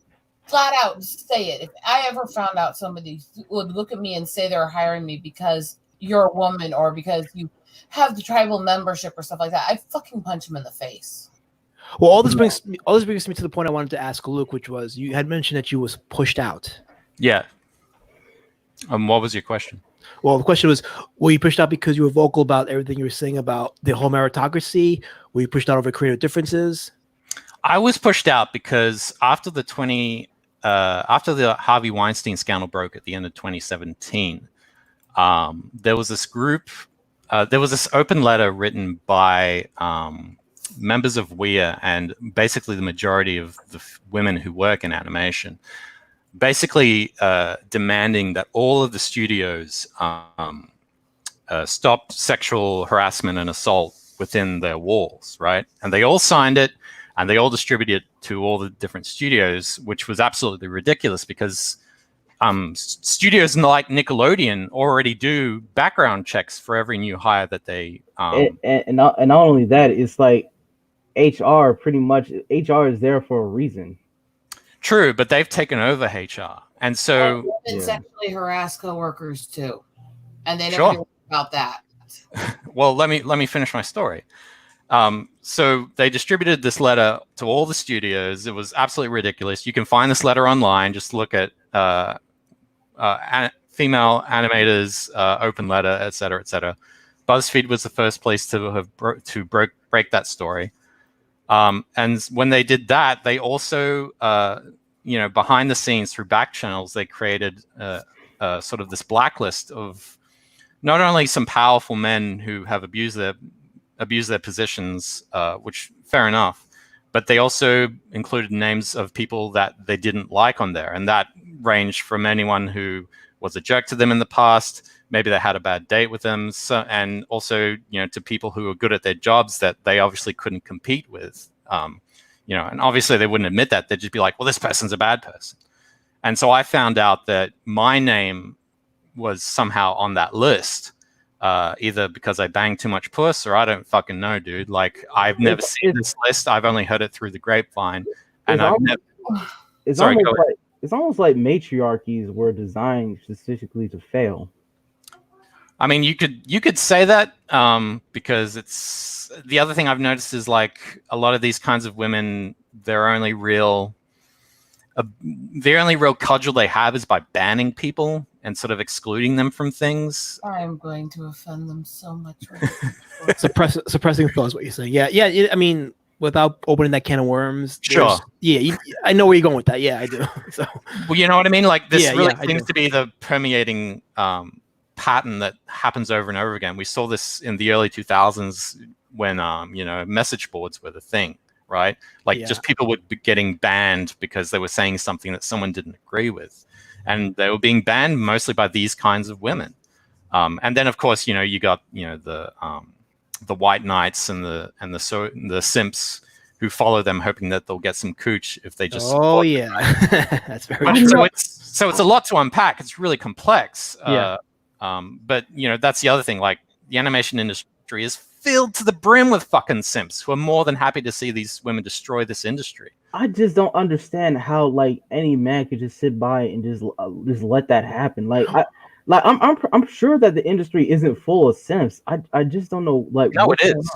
flat out say it. If I ever found out somebody would look at me and say they're hiring me because you're a woman or because you have the tribal membership or stuff like that, I fucking punch them in the face. Well, all this brings me to the point I wanted to ask Luke, which was, you had mentioned that you was pushed out. Yeah. What was your question? Well, the question was, were you pushed out because you were vocal about everything you were saying about the whole meritocracy? Were you pushed out over creative differences? I was pushed out because after the Harvey Weinstein scandal broke at the end of 2017, there was this group, there was this open letter written by members of Weir and basically the majority of the women who work in animation, basically demanding that all of the studios stop sexual harassment and assault within their walls, right? And they all signed it, and they all distributed it to all the different studios, which was absolutely ridiculous, because studios like Nickelodeon already do background checks for every new hire that they... And not only that, it's like HR, pretty much, HR is there for a reason. True, but they've taken over HR, and so women sexually harass coworkers too, and they never hear about that. Well, let me finish my story. So they distributed this letter to all the studios. It was absolutely ridiculous. You can find this letter online. Just look at female animators open letter, et cetera, et cetera. BuzzFeed was the first place to break that story. And when they did that, they also, behind the scenes through back channels, they created sort of this blacklist of not only some powerful men who have abused their positions, which fair enough, but they also included names of people that they didn't like on there, and that range from anyone who was a jerk to them in the past, maybe they had a bad date with them, and also to people who are good at their jobs that they obviously couldn't compete with. And obviously they wouldn't admit that. They'd just be like, well, this person's a bad person. And so I found out that my name was somehow on that list, either because I banged too much puss or I don't fucking know, dude. Like, I've never seen this list. I've only heard it through the grapevine. And it's almost like matriarchies were designed specifically to fail. I mean, you could say that, because it's the other thing I've noticed is like a lot of these kinds of women, their only real cudgel they have is by banning people and sort of excluding them from things. I'm going to offend them so much. Suppressing thoughts, what you're saying. Yeah. I mean, without opening that can of worms. Sure. Yeah, I know where you're going with that. Yeah, I do. So. Well, you know what I mean? Like, this really I seems do. to be the permeating pattern that happens over and over again. We saw this in the early 2000s when message boards were the thing, right? Like, just people would be getting banned because they were saying something that someone didn't agree with, and they were being banned mostly by these kinds of women. And then of course you got the white knights and the simps who follow them, hoping that they'll get some cooch if they just support them. That's very true. So it's a lot to unpack. It's really complex. But that's the other thing. Like, the animation industry is filled to the brim with fucking simps who are more than happy to see these women destroy this industry. I just don't understand how like any man could just sit by and just let that happen. I'm sure that the industry isn't full of simps. I just don't know. Like, no, it is.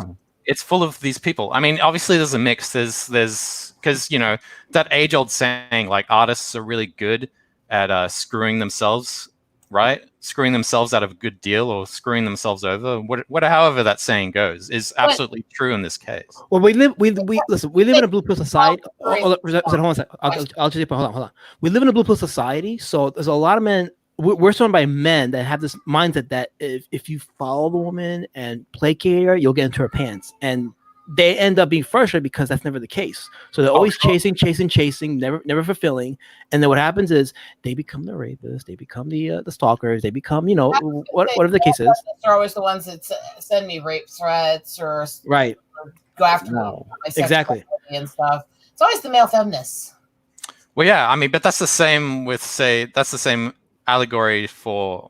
It's full of these people. I mean, obviously there's a mix. There's because that age-old saying, like, artists are really good at screwing themselves, right? Screwing themselves out of a good deal or screwing themselves over. However that saying goes is absolutely true in this case. Well, we live in a blue pill society. Hold on a second. I'll just hold on. We live in a blue pill society, so there's a lot of men. We're surrounded by men that have this mindset that if you follow the woman and placate her, you'll get into her pants, and they end up being frustrated because that's never the case. So they're always chasing, never fulfilling. And then what happens is they become the rapists, they become the stalkers, they become whatever the case is. They're always the ones that send me rape threats or go after me exactly and stuff. It's always the male feminists. Well, yeah, I mean, but that's the same with that's the same allegory for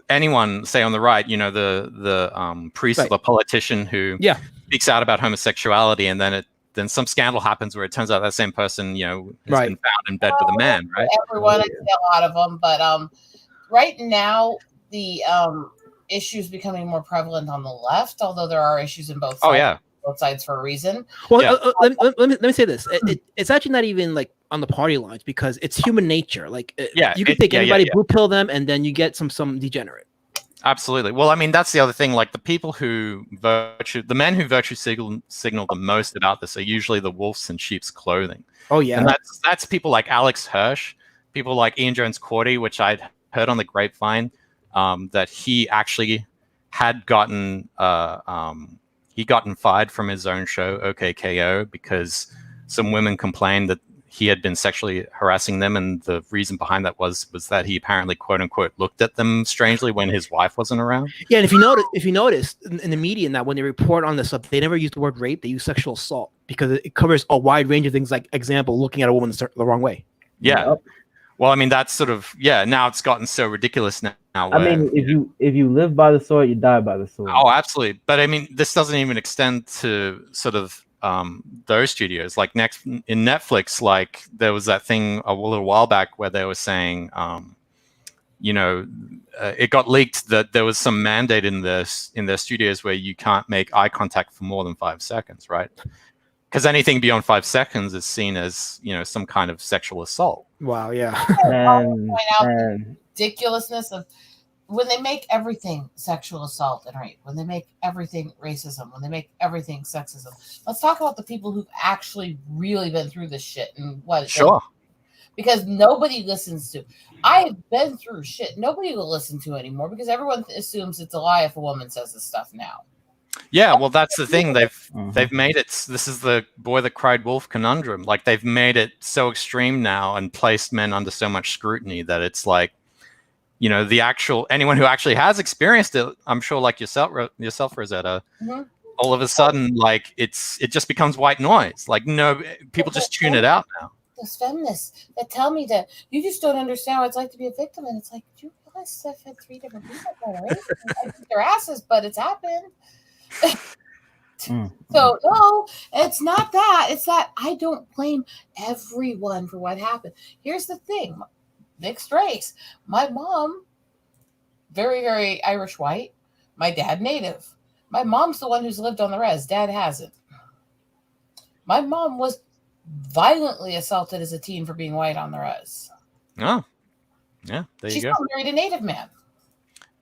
anyone, say, on the right. The priest or the politician who speaks out about homosexuality, and then some scandal happens where it turns out that same person has been found in bed with a man, right? Everyone, I see a lot of them, but right now the issue is becoming more prevalent on the left, although there are issues in both sides. Both sides for a reason. Well, let me say this. It's actually not even like on the party lines, because it's human nature. Like, you can take anybody, blue pill them, and then you get some degenerate. Absolutely. Well, I mean, that's the other thing. Like, the men who virtue signal the most about this are usually the wolves in sheep's clothing. Oh yeah, and that's people like Alex Hirsch, people like Ian Jones-Cordy, which I'd heard on the grapevine that he actually had gotten fired from his own show, OKKO, because some women complained that he had been sexually harassing them, and the reason behind that was that he apparently, quote unquote, looked at them strangely when his wife wasn't around. Yeah, and if you notice in the media, and that when they report on this stuff, they never use the word rape; they use sexual assault, because it covers a wide range of things. Like, example, looking at a woman the wrong way. Yeah. Well, I mean, that's sort of now it's gotten so ridiculous now. I mean, if you live by the sword, you die by the sword. Oh, absolutely. But I mean, this doesn't even extend to sort of those studios. Like, in Netflix, like, there was that thing a little while back where they were saying, it got leaked that there was some mandate in their studios where you can't make eye contact for more than 5 seconds, right? Because anything beyond 5 seconds is seen as some kind of sexual assault. Wow, yeah. Point out the ridiculousness of when they make everything sexual assault and rape, when they make everything racism, when they make everything sexism. Let's talk about the people who've actually really been through this shit and what. Sure. Because nobody listens to. I have been through shit nobody will listen to anymore, because everyone assumes it's a lie if a woman says this stuff now. Yeah, well, that's the thing. They've made it. This is the boy that cried wolf conundrum. Like they've made it so extreme now and placed men under so much scrutiny that it's like, the actual anyone who actually has experienced it, I'm sure, like yourself, Rosetta. Mm-hmm. All of a sudden, like it just becomes white noise. Like no, people just tune it out now. Those feminists that tell me that you just don't understand what it's like to be a victim, and it's like, do you realize I've had 3 different people that right? I beat their asses, but it's happened. So no, it's not that. It's that I don't blame everyone for what happened. Here's the thing: mixed race. My mom, very, very Irish white. My dad, Native. My mom's the one who's lived on the res. Dad hasn't. My mom was violently assaulted as a teen for being white on the res. Oh, yeah, there you go. She's married a Native man.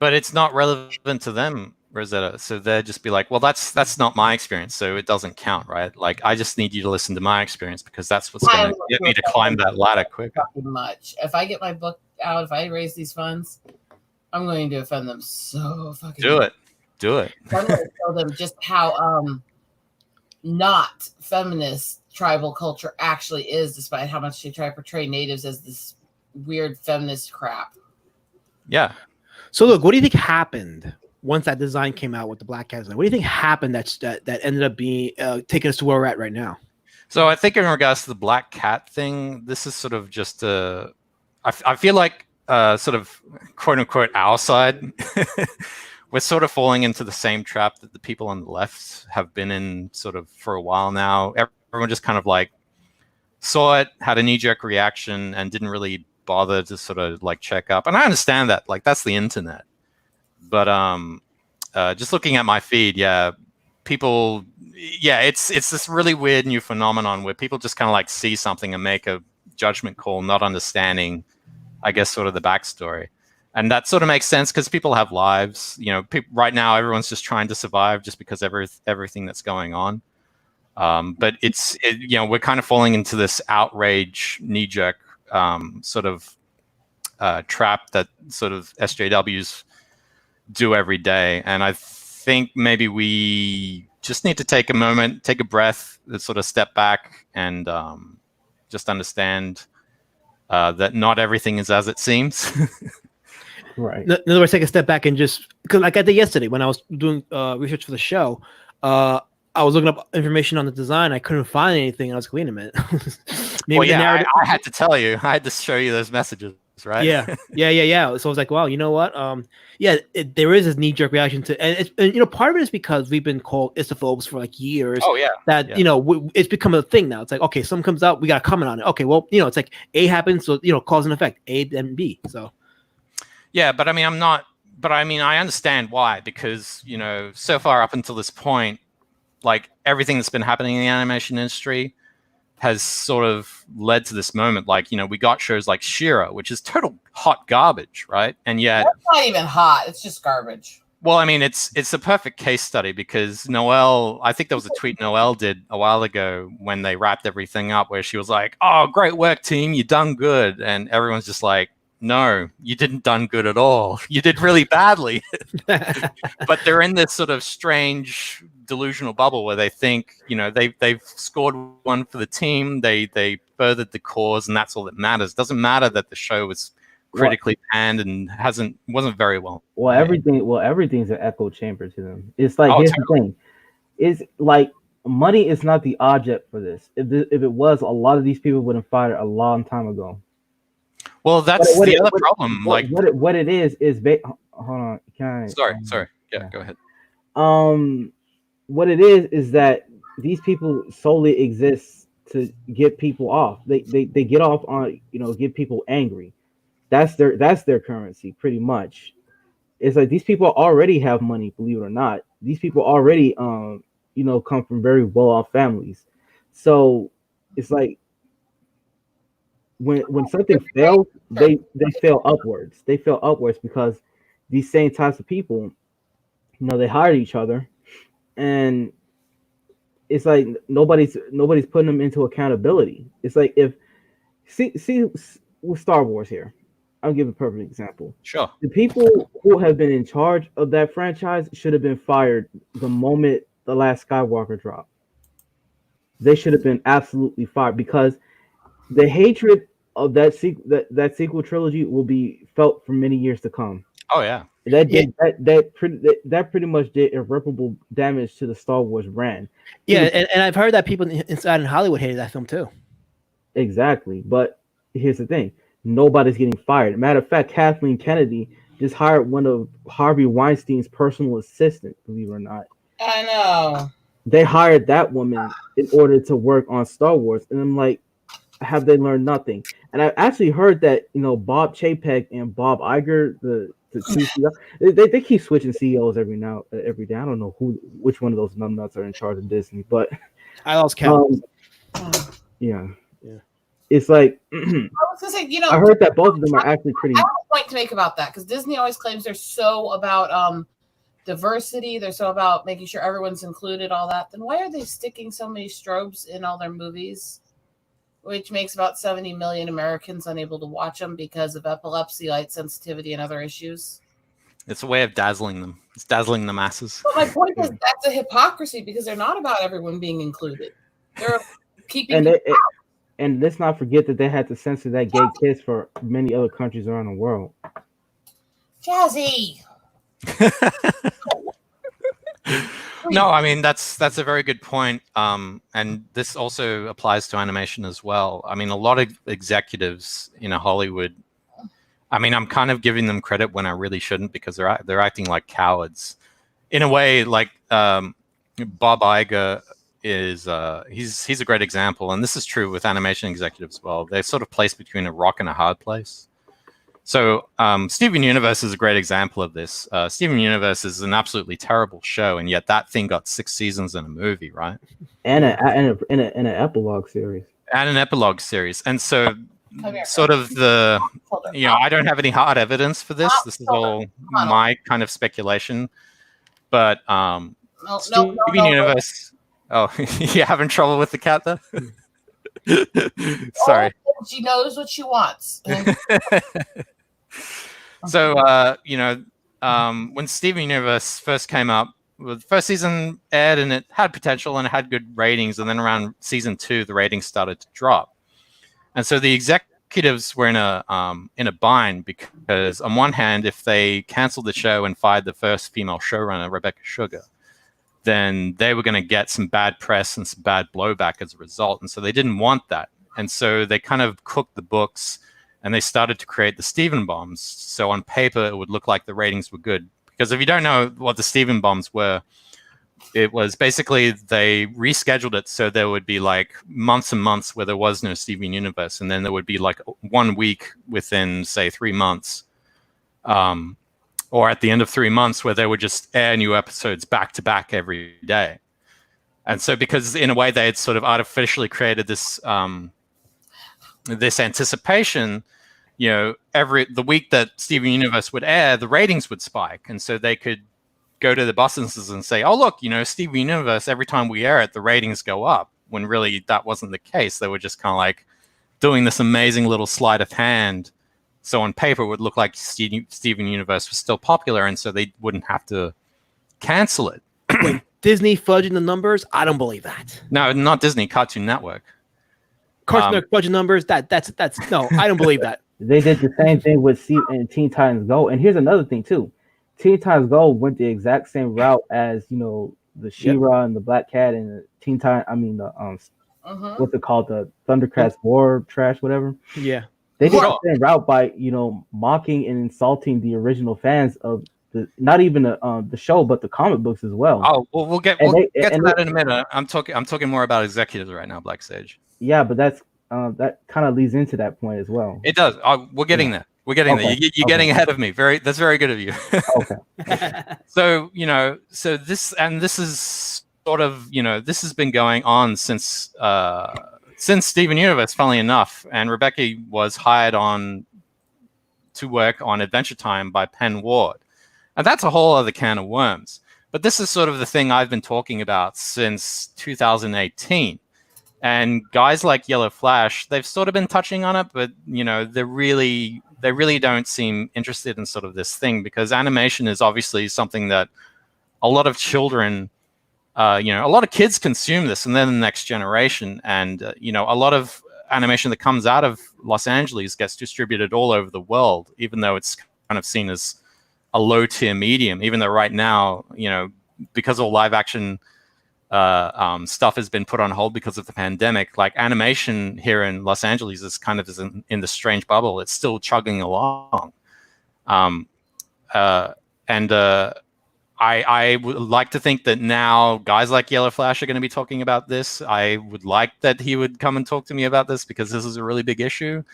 But it's not relevant to them, Rosetta. So they'd just be like, well, that's not my experience, so it doesn't count, right? Like, I just need you to listen to my experience because that's what's going to get me to climb that ladder quicker. Much. If I get my book out, if I raise these funds, I'm going to defend them so fucking Do it. I'm going to tell them just how not feminist tribal culture actually is, despite how much they try to portray natives as this weird feminist crap. Yeah. So look, what do you think happened once that design came out with the black cat design? What do you think happened that ended up being taking us to where we're at right now? So I think in regards to the black cat thing, this is sort of just I feel like sort of quote unquote our side. We're sort of falling into the same trap that the people on the left have been in sort of for a while now. Everyone just kind of like saw it, had a knee-jerk reaction, and didn't really bother to sort of like check up. And I understand that, like that's the internet. But just looking at my feed, people, it's this really weird new phenomenon where people just kind of like see something and make a judgment call, not understanding, I guess, sort of the backstory. And that sort of makes sense because people have lives. Right now, everyone's just trying to survive just because everything that's going on. But we're kind of falling into this outrage, knee-jerk sort of trap that sort of SJWs do every day. And I think maybe we just need to take a moment, take a breath, sort of step back and just understand that not everything is as it seems. Right. In other words, take a step back and just because, like I did yesterday when I was doing research for the show, I was looking up information on the design. I couldn't find anything. And I was like, wait a minute. Maybe I had to tell you. I had to show you those messages, right? Yeah. So I was like, wow, you know what? There is this knee-jerk reaction to, and part of it is because we've been called isophobes for like years. Oh yeah. That it's become a thing now. It's like, okay, something comes out, we got to comment on it. Okay, well, it's like A happens, so cause and effect, A then B. So. Yeah, but I mean, I understand why, because, so far up until this point, like everything that's been happening in the animation industry has sort of led to this moment. Like, we got shows like She-Ra, which is total hot garbage, right? And yet it's not even hot. It's just garbage. Well, I mean, it's a perfect case study because Noelle, I think there was a tweet Noelle did a while ago when they wrapped everything up where she was like, oh, great work, team. You done good. And everyone's just like, no, you didn't done good at all. You did really badly. But they're in this sort of strange delusional bubble where they think, they've scored one for the team. They furthered the cause, and that's all that matters. Doesn't matter that the show was critically panned and wasn't very well. Well, everything's an echo chamber to them. It's like here's the thing. It's like money is not the object for this. If it was, a lot of these people would have fired a long time ago. Well, that's the other problem. What it is hold on. Sorry. Yeah, go ahead. What it is that these people solely exist to get people off. They get off on get people angry. That's their currency, pretty much. It's like these people already have money, believe it or not. These people already come from very well off families. So it's like when something fails, they fail upwards. They fail upwards because these same types of people, they hire each other, and it's like nobody's putting them into accountability. It's like see with Star Wars here, I'll give a perfect example. Sure. The people who have been in charge of that franchise should have been fired the moment the last Skywalker dropped. They should have been absolutely fired because the hatred of that sequel trilogy will be felt for many years to come. Oh yeah. That pretty much did irreparable damage to the Star Wars brand. Yeah, and I've heard that people inside in Hollywood hated that film too. Exactly, but here's the thing: nobody's getting fired. Matter of fact, Kathleen Kennedy just hired one of Harvey Weinstein's personal assistants. Believe it or not, I know. They hired that woman in order to work on Star Wars, and I'm like, have they learned nothing? And I actually heard that Bob Chapek and Bob Iger, the two CEOs, they keep switching CEOs every day. I don't know which one of those numbnuts are in charge of Disney, but I lost count. Yeah. It's like I was gonna say, I heard that both of them are actually pretty. I have a point to make about that because Disney always claims they're so about diversity, they're so about making sure everyone's included, all that. Then why are they sticking so many strobes in all their movies, which makes about 70 million Americans unable to watch them because of epilepsy, light sensitivity, and other issues? It's a way of dazzling them. It's dazzling the masses. But my point is that's a hypocrisy because they're not about everyone being included. They're keeping and let's not forget that they had to censor that gay kiss for many other countries around the world. Jazzy. No, I mean that's a very good point. And this also applies to animation as well. I mean, a lot of executives in Hollywood. I mean, I'm kind of giving them credit when I really shouldn't because they're acting like cowards. In a way, like Bob Iger is he's a great example, and this is true with animation executives as well. They're sort of placed between a rock and a hard place. So Steven Universe is a great example of this. Steven Universe is an absolutely terrible show, and yet that thing got 6 seasons and a movie, right? And an epilogue series. And an epilogue series. And so sort of I don't have any hard evidence for this. This is all my kind of speculation. But Steven Universe... Oh, you having trouble with the cat, though? Sorry. She knows what she wants. So, when Steven Universe first came up, the first season aired and it had potential and it had good ratings. And then around season 2, the ratings started to drop. And so the executives were in a bind because, on one hand, if they canceled the show and fired the first female showrunner, Rebecca Sugar, then they were going to get some bad press and some bad blowback as a result. And so they didn't want that. And so they kind of cooked the books and they started to create the Steven bombs. So on paper, it would look like the ratings were good. Because if you don't know what the Steven bombs were, it was basically they rescheduled it so there would be like months and months where there was no Steven Universe. And then there would be like 1 week within, say, 3 months. Or at the end of 3 months where they would just air new episodes back to back every day. And so because in a way they had sort of artificially created this this anticipation, the week that Steven Universe would air, the ratings would spike. And so they could go to the bosses and say, oh, look, Steven Universe, every time we air it, the ratings go up. When really that wasn't the case. They were just kind of like doing this amazing little sleight of hand. So on paper, it would look like Steven Universe was still popular, and so they wouldn't have to cancel it. Wait, Disney fudging the numbers? I don't believe that. No, not Disney, Cartoon Network. Cartoon Network fudging numbers? That's no, I don't believe that. They did the same thing with Teen Titans Go. And here's another thing, too. Teen Titans Go went the exact same route as, the She-Ra and the Black Cat and the Teen Titans, what's it called? The Thundercats War Trash, whatever. Yeah. They did the same route by, mocking and insulting the original fans of not even the show, but the comic books as well. Oh, well, we'll get to that in a minute. I'm talking more about executives right now, Black Sage. Yeah, but that's that kind of leads into that point as well. It does. We're getting there. We're getting there. You're getting ahead of me. That's very good of you. Okay. So this is sort of this has been going on since Steven Universe, funnily enough, and Rebecca was hired on to work on Adventure Time by Penn Ward. And that's a whole other can of worms. But this is sort of the thing I've been talking about since 2018. And guys like Yellow Flash, they've sort of been touching on it, but they're really they really don't seem interested in sort of this thing, because animation is obviously something that a lot of children, a lot of kids consume this, and then the next generation, and a lot of animation that comes out of Los Angeles gets distributed all over the world, even though it's kind of seen as a low tier medium, even though right now, because all live action stuff has been put on hold because of the pandemic, like animation here in Los Angeles is kind of in the strange bubble. It's still chugging along. I would like to think that now guys like Yellow Flash are going to be talking about this. I would like that he would come and talk to me about this, because this is a really big issue.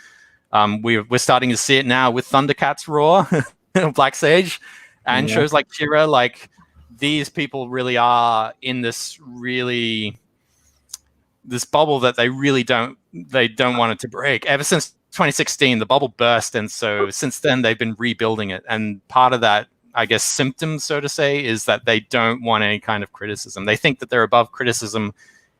We're starting to see it now with Thundercats Raw, Black Sage, and shows like Cheetara. Like, these people really are in this bubble that they don't want it to break. Ever since 2016, the bubble burst, and so since then they've been rebuilding it. And part of that, I guess, symptom, so to say, is that they don't want any kind of criticism. They think that they're above criticism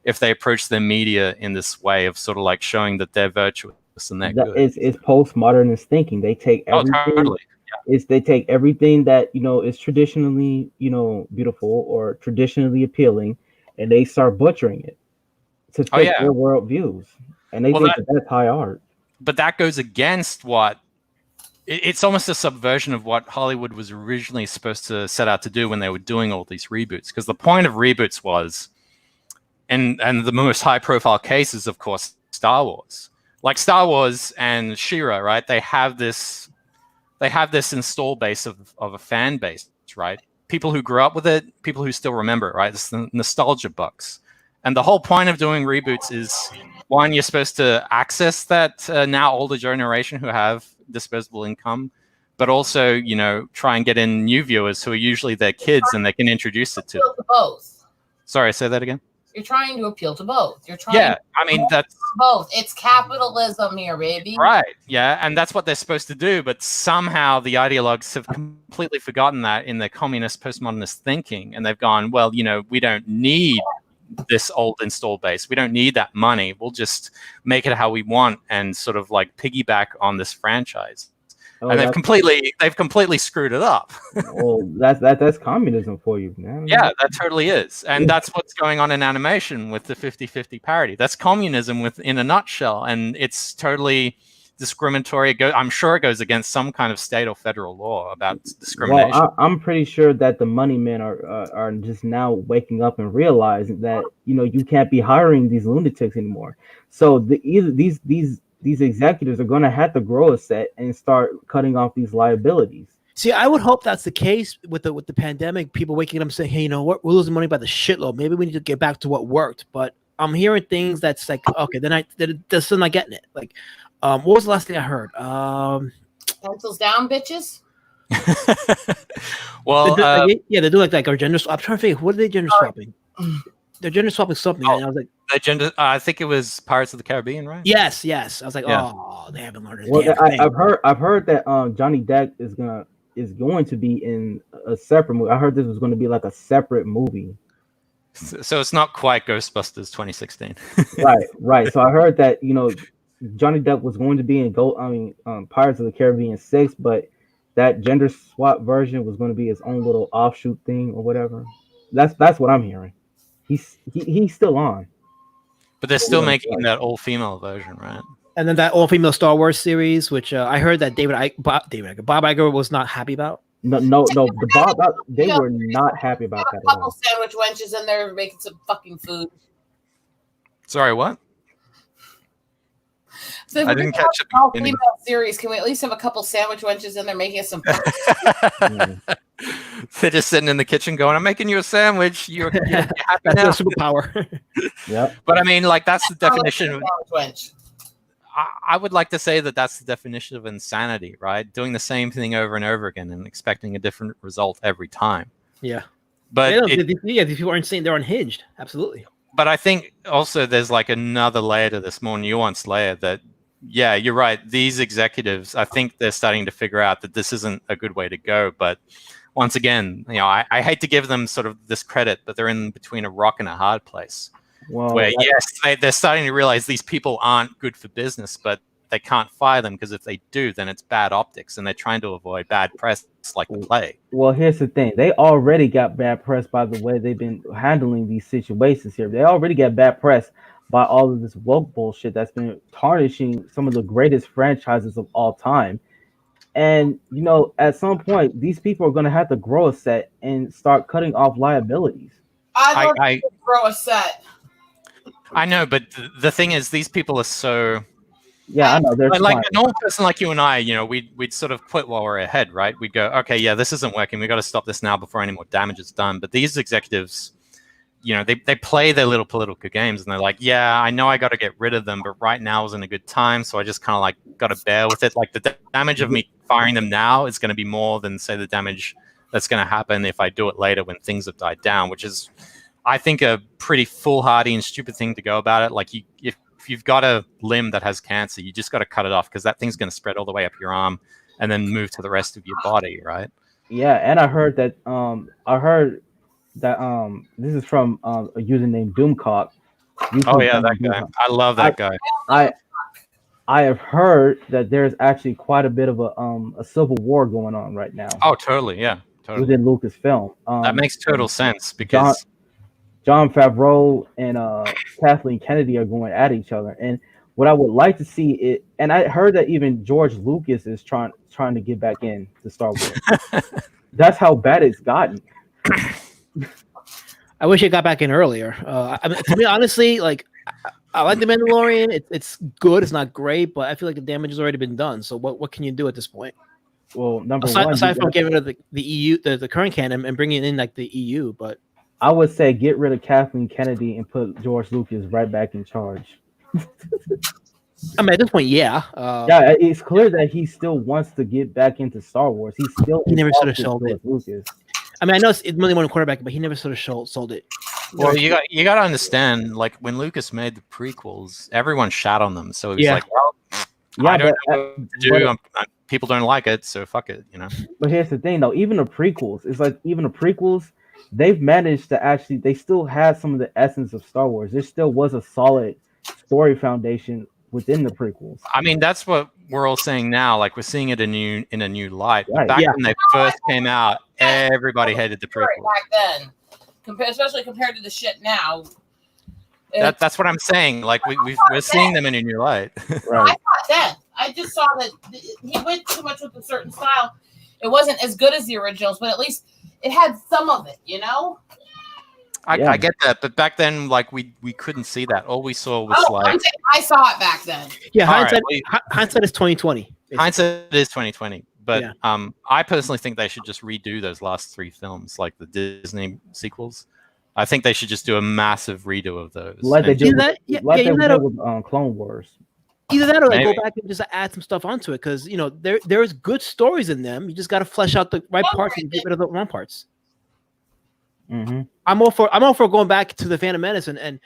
if they approach their media in this way of sort of like showing that they're virtuous and they're good. It's postmodernist thinking. They take everything. Oh, totally. Yeah. They take everything that is traditionally beautiful or traditionally appealing, and they start butchering it to fit their world views, and they think that's high art. But that goes against what. It's almost a subversion of what Hollywood was originally supposed to set out to do when they were doing all these reboots. Because the point of reboots was, and the most high-profile case is, of course, Star Wars. Like Star Wars and She-Ra, right? They have this install base of a fan base, right? People who grew up with it, people who still remember it, right? It's the nostalgia bucks. And the whole point of doing reboots is, one, you're supposed to access that now older generation who have disposable income, but also try and get in new viewers who are usually their kids, and they can introduce it to both. Sorry, say that again. You're trying to appeal to both. That's both. It's capitalism here, baby. Right. Yeah, and that's what they're supposed to do, but somehow the ideologues have completely forgotten that in their communist postmodernist thinking, and they've gone, well, we don't need this old install base. We don't need that money. We'll just make it how we want and sort of like piggyback on this franchise. And they've completely screwed it up. Well, that's communism for you, man. Yeah, that totally is. And that's what's going on in animation with the 50-50 parity. That's communism in a nutshell, and it's totally discriminatory. I'm sure it goes against some kind of state or federal law about discrimination. Well, I'm pretty sure that the money men are just now waking up and realizing that you can't be hiring these lunatics anymore. So these executives are going to have to grow a set and start cutting off these liabilities. See, I would hope that's the case with the pandemic. People waking up and saying, "Hey, you know what? We're losing money by the shitload. Maybe we need to get back to what worked." But I'm hearing things that's like, okay, they're still not getting it. Like, what was the last thing I heard? Pencils down, bitches. Well, they're doing like our gender. I'm trying to figure, what are they gender swapping? They're gender swapping something. And I was like, I think it was Pirates of the Caribbean, right? Yes. I was like, oh, they haven't learned it. Well, I've heard that Johnny Depp is going to be in a separate movie. I heard this was going to be like a separate movie. So it's not quite Ghostbusters 2016. Right. So I heard that Johnny Depp was going to be in Pirates of the Caribbean 6, but that gender swap version was going to be his own little offshoot thing or whatever. That's what I'm hearing. He's still on. But they're still making that all-female version, right? And then that all-female Star Wars series, which I heard that Bob Iger was not happy about. No, they were not happy about that. A couple sandwich wenches in there making some fucking food. Sorry, what? So I didn't catch it. All female series. Can we at least have a couple sandwich wenches in there making us some food? They're just sitting in the kitchen going, "I'm making you a sandwich. You're happy that's now." That's a superpower. Yeah. But I mean, like, that's the definition. I would like to say that that's the definition of insanity, right? Doing the same thing over and over again and expecting a different result every time. Yeah. But these people aren't saying they're unhinged. Absolutely. But I think also there's like another layer to this, more nuanced layer that, yeah, you're right. These executives, I think they're starting to figure out that this isn't a good way to go. But once again, I hate to give them sort of this credit, but they're in between a rock and a hard place. Well, where, yes, they're starting to realize these people aren't good for business, but they can't fire them because if they do, then it's bad optics, and they're trying to avoid bad press like the play. Well, here's the thing: they already got bad press by the way they've been handling these situations here. They already got bad press by all of this woke bullshit that's been tarnishing some of the greatest franchises of all time. And at some point, these people are going to have to grow a set and start cutting off liabilities. I grow a set. I know, but the thing is, these people are so. Yeah, I know. They're like a normal person like you and I, we'd sort of quit while we're ahead, right? We'd go, okay, yeah, this isn't working. We got to stop this now before any more damage is done. But these executives, they play their little political games, and they're like, yeah, I know I got to get rid of them, but right now isn't a good time, so I just kind of like got to bear with it. Like the damage of me firing them now is going to be more than say the damage that's going to happen if I do it later when things have died down, which is, I think, a pretty foolhardy and stupid thing to go about it. Like if you've got a limb that has cancer, you just got to cut it off because that thing's going to spread all the way up your arm and then move to the rest of your body, right? Yeah, and I heard that this is from a user named Doomcock. Oh yeah, that guy. I love that guy. I have heard that there's actually quite a bit of a civil war going on right now. Oh, totally, yeah, totally. Within Lucasfilm. That makes total sense because Jon Favreau and Kathleen Kennedy are going at each other. And what I would like to see it, and I heard that even George Lucas is trying to get back in to Star Wars. That's how bad it's gotten. I wish it got back in earlier. I mean, to be honestly, like I like the Mandalorian. It's good. It's not great, but I feel like the damage has already been done. So what can you do at this point? Well, aside from getting rid of the EU, the current canon, and bringing in like the EU, but I would say get rid of Kathleen Kennedy and put George Lucas right back in charge. I mean, at this point, yeah. Yeah, it's clear that he still wants to get back into Star Wars. He never sort of sold it. Lucas. I mean, I know it's really one quarterback, but he never sort of sold it. Well, you got to understand, like when Lucas made the prequels, everyone shat on them. So he was like, well, I don't know what to do. People don't like it, so fuck it, But here's the thing, though. Even the prequels, they've managed to actually, they still have some of the essence of Star Wars. There still was a solid story foundation within the prequels. I mean, that's what we're all saying now. Like, we're seeing it in a new light. Right. Back when they first came out, everybody hated the prequels. Back then, especially compared to the shit now. That's what I'm saying. Like, we're seeing them in a new light. Right. I thought then. I just saw that he went too much with a certain style. It wasn't as good as the originals, but at least it had some of it, I get that, but back then, like we couldn't see that. All we saw was I saw it back then. Yeah, hindsight is 2020. Hindsight is 2020. But I personally think they should just redo those last 3 films, like the Disney sequels. I think they should just do a massive redo of those. Like they did with Clone Wars. Either that or like go back and just add some stuff onto it, because there's good stories in them. You just got to flesh out the right parts and get rid of the wrong parts. Mm-hmm. I'm all for going back to the Phantom Menace and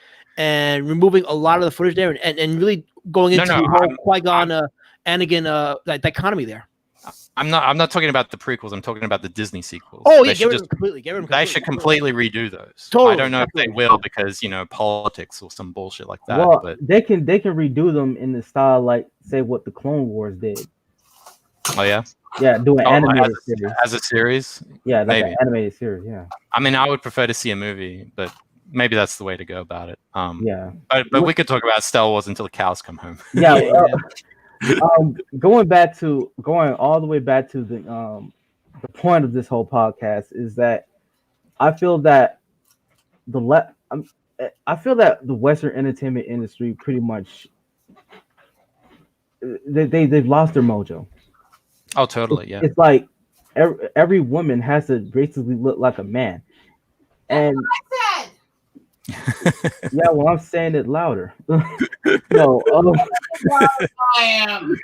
removing a lot of the footage there and really going into the whole Qui-Gon Anakin dichotomy there. I'm not talking about the prequels. I'm talking about the Disney sequels. Oh yeah, get rid of them completely. They should completely redo those. Totally, I don't know if they will because politics or some bullshit like that. Well, but they can redo them in the style like say what the Clone Wars did. Oh yeah. Yeah, do an animated series as a series. Yeah, like an animated series. Yeah. I mean, I would prefer to see a movie, but maybe that's the way to go about it. Yeah. But we could talk about Star Wars until the cows come home. Yeah. Going all the way back to the point of this whole podcast is that I feel that the Western entertainment industry pretty much they've lost their mojo. Oh, totally. Yeah. It's like every woman has to basically look like a man, and yeah, well, I'm saying it louder. No, I am.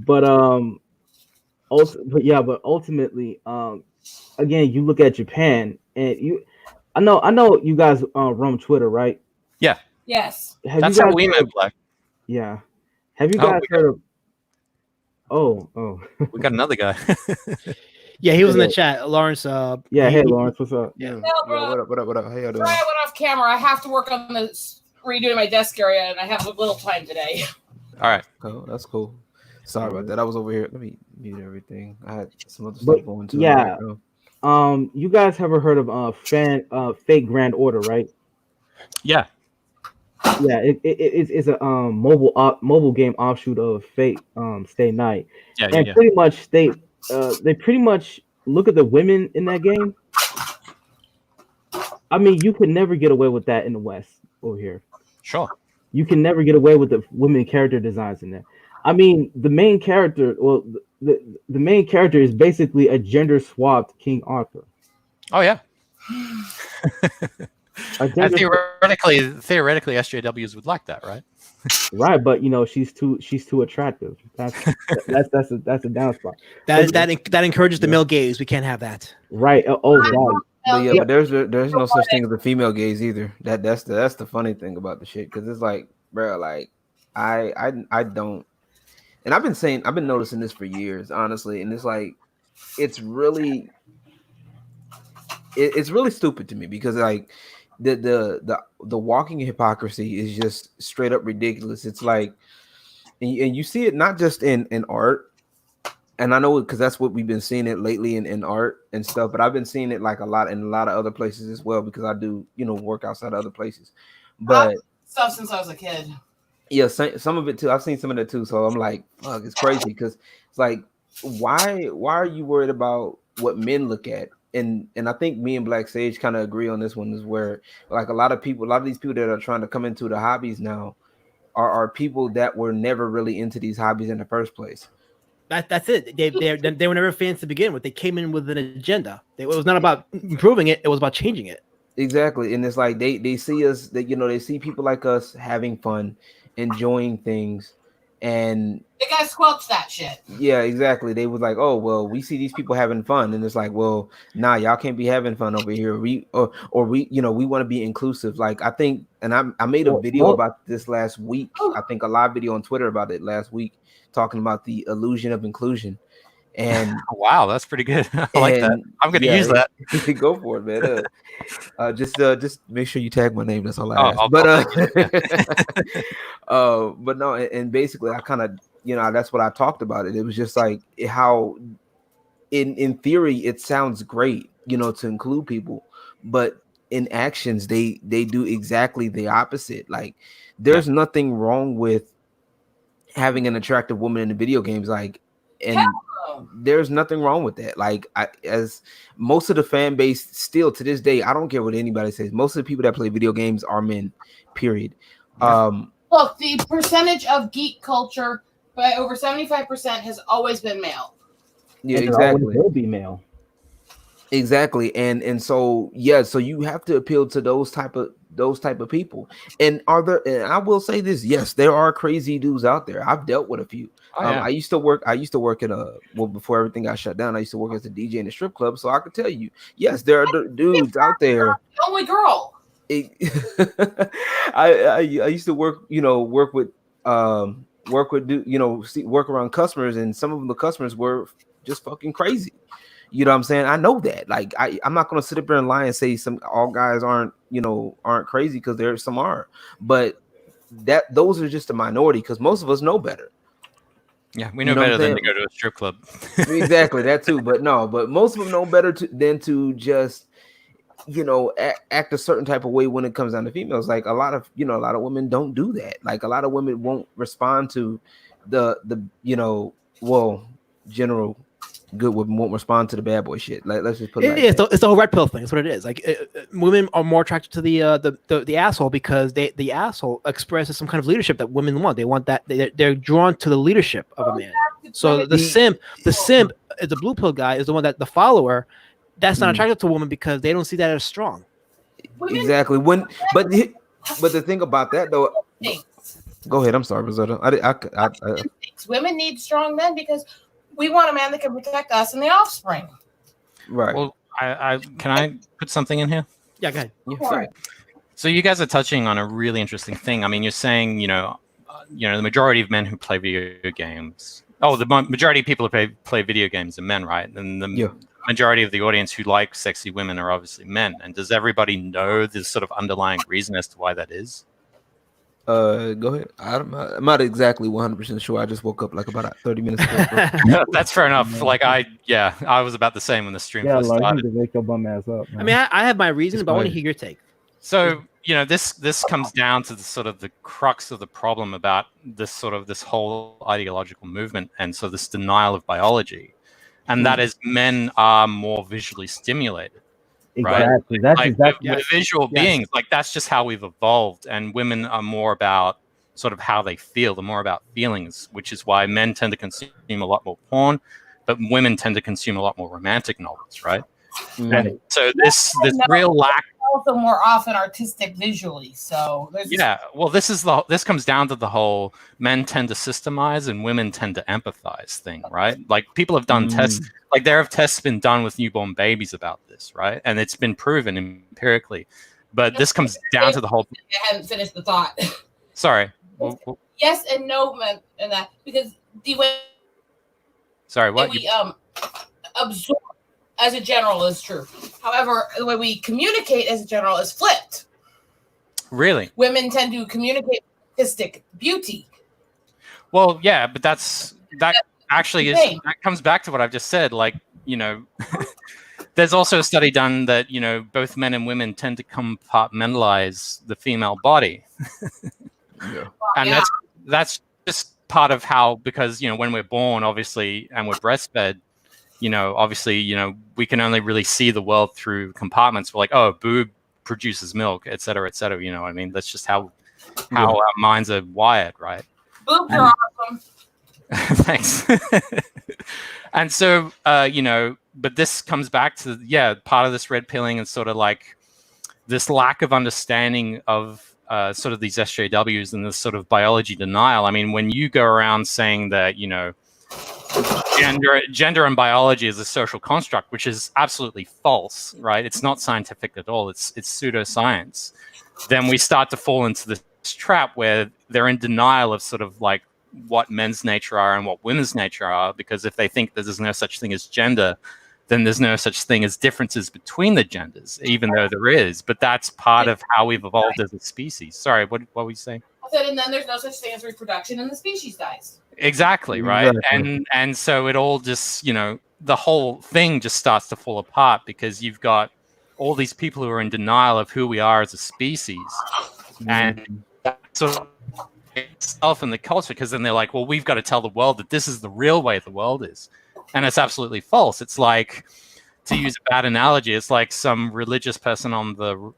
But ultimately, again, you look at Japan, and I know you guys roam Twitter, right? Yeah. Yes. That's how we met, Black. Yeah. Have you guys heard of? Oh. We got another guy. Yeah, he was in the chat, Lawrence. Hey, Lawrence, what's up? Yeah. No, bro. What up? How y'all doing? Sorry, I went off camera. I have to work on this redoing my desk area, and I have a little time today. All right. Cool. That's cool. Sorry about that. I was over here. Let me mute everything. I had some other But stuff going too in the yeah, background. you guys ever heard of Fake Grand Order, right? Yeah. Yeah, it's a mobile game offshoot of Fate Stay Night, and Yeah. pretty much they pretty much look at the women in that game. I mean, you could never get away with that in the West over here. Sure. You can never get away with the women character designs in there. I mean, the main character, well, the main character is basically a gender swapped King Arthur. Oh yeah. A And gender theoretically, SJWs would like that, right? right, but you know she's too attractive. That's a downside. That encourages the male gaze. We can't have that. Right. Oh God. But yeah, but there's no such thing as a female gaze either. That's the funny thing about the shit, because it's like, bro, like I don't, and I've been noticing this for years, honestly, and it's like it's really stupid to me, because like the walking hypocrisy is just straight up ridiculous. It's like, and you see it not just in art. And I know, because that's what we've been seeing it lately in art and stuff, but I've been seeing it like a lot in a lot of other places as well, because I do, work outside of other places. But stuff since I was a kid. Yeah, some of it too. I've seen some of that too. So I'm like, fuck, it's crazy, because it's like, why are you worried about what men look at? And I think me and Black Sage kind of agree on this one, is where like a lot of these people that are trying to come into the hobbies now are people that were never really into these hobbies in the first place. That's it. They were never fans to begin with. They came in with an agenda. It was not about improving it. It was about changing it. Exactly. And it's like they see us, that they see people like us having fun, enjoying things, and they gotta squelch that shit. Yeah, exactly. They was like, oh well, we see these people having fun, and it's like, well, nah, y'all can't be having fun over here. We want to be inclusive. Like, I think, and I made a video about this last week. I think a live video on Twitter about it last week, talking about the illusion of inclusion. And wow, that's pretty good. I like that. I'm going to use that. Go for it, man. Just make sure you tag my name. That's all I ask. But no, and basically, I kind of, that's what I talked about it. It was just like how, in theory, it sounds great, to include people, but in actions, they do exactly the opposite. Like, there's nothing wrong with having an attractive woman in the video games, like, and there's nothing wrong with that. Like, as most of the fan base still to this day, I don't care what anybody says, most of the people that play video games are men, period. Look, the percentage of geek culture by over 75% has always been male. Yeah, exactly. Will be male. Exactly. And so so you have to appeal to those type of people. And and I will say this, yes, there are crazy dudes out there. I've dealt with a few. I used to work at before everything got shut down, I used to work as a DJ in a strip club, so I could tell you, yes, there are dudes out there. The only girl. I used to work around customers, and some of the customers were just fucking crazy. You know what I'm saying? I know that. Like, I'm not gonna sit up there and lie and say all guys aren't crazy, because there some are, but those are just a minority, because most of us know better. Yeah, we know better than to go to a strip club. Exactly, that too. But most of them know better than to just act a certain type of way when it comes down to females. Like, a lot of women don't do that. Like, a lot of women won't respond to the general good women won't respond to the bad boy shit. Like, let's just put it. It's the whole red pill thing. That's what it is. Like, women are more attracted to the asshole, because the asshole expresses some kind of leadership that women want. They want that. They're drawn to the leadership of a man. So the simp is the blue pill guy, is the one that the follower that's not attracted to a woman, because they don't see that as strong. Exactly. But the thing about that though. Go ahead. I'm sorry, Rosetta. Women need strong men, because we want a man that can protect us and the offspring. Right. Well, can I put something in here? Yeah, go ahead. Yeah, so you guys are touching on a really interesting thing. I mean, you're saying, the majority of men who play video games. Oh, the majority of people who play video games are men, right? And the majority of the audience who like sexy women are obviously men. And does everybody know this sort of underlying reason as to why that is? Go ahead. I'm not exactly 100% sure. I just woke up like about 30 minutes ago. That's fair enough. Like I was about the same when the stream first started. You need to wake your bum ass up. Man. I mean, I have my reasons, but I want to hear your take. So, this comes down to the sort of the crux of the problem about this whole ideological movement and so this denial of biology. And that is men are more visually stimulated. Exactly. Right? That's like exactly we're visual beings. Like that's just how we've evolved. And women are more about sort of how they feel. They're more about feelings, which is why men tend to consume a lot more porn, but women tend to consume a lot more romantic novels, right? And so this real lack. Also more often artistic visually. So this comes down to the whole men tend to systemize and women tend to empathize thing, right? Like people have done tests, like there have tests been done with newborn babies about this, right? And it's been proven empirically. But this comes down to the whole. I hadn't finished the thought. Sorry. Yes and no, man, and that because the way. Sorry, what? We absorb as a general is true. However, the way we communicate as a general is flipped. Really? Women tend to communicate artistic beauty. Well, yeah, but that comes back to what I've just said. Like, there's also a study done that, both men and women tend to compartmentalize the female body. And that's just part of how, because, when we're born, obviously, and we're breastfed, obviously, we can only really see the world through compartments. We're like, oh, a boob produces milk, et cetera, et cetera. You know what I mean? That's just how our minds are wired, right? Boobs are awesome. Thanks. And so, but this comes back to, part of this red pilling and sort of like this lack of understanding of sort of these SJWs and this sort of biology denial. I mean, when you go around saying that, gender and biology is a social construct, which is absolutely false, right? It's not scientific at all. It's pseudoscience. Then we start to fall into this trap where they're in denial of sort of like what men's nature are and what women's nature are, because if they think that there's no such thing as gender, then there's no such thing as differences between the genders, even though there is. But that's part of how we've evolved as a species. Sorry, what were you saying? I said, and then there's no such thing as reproduction and the species dies. Exactly, right? And so it all just, the whole thing just starts to fall apart because you've got all these people who are in denial of who we are as a species. And sort of itself in the culture, because then they're like, well, we've got to tell the world that this is the real way the world is. And it's absolutely false. It's like, to use a bad analogy, it's like some religious person on the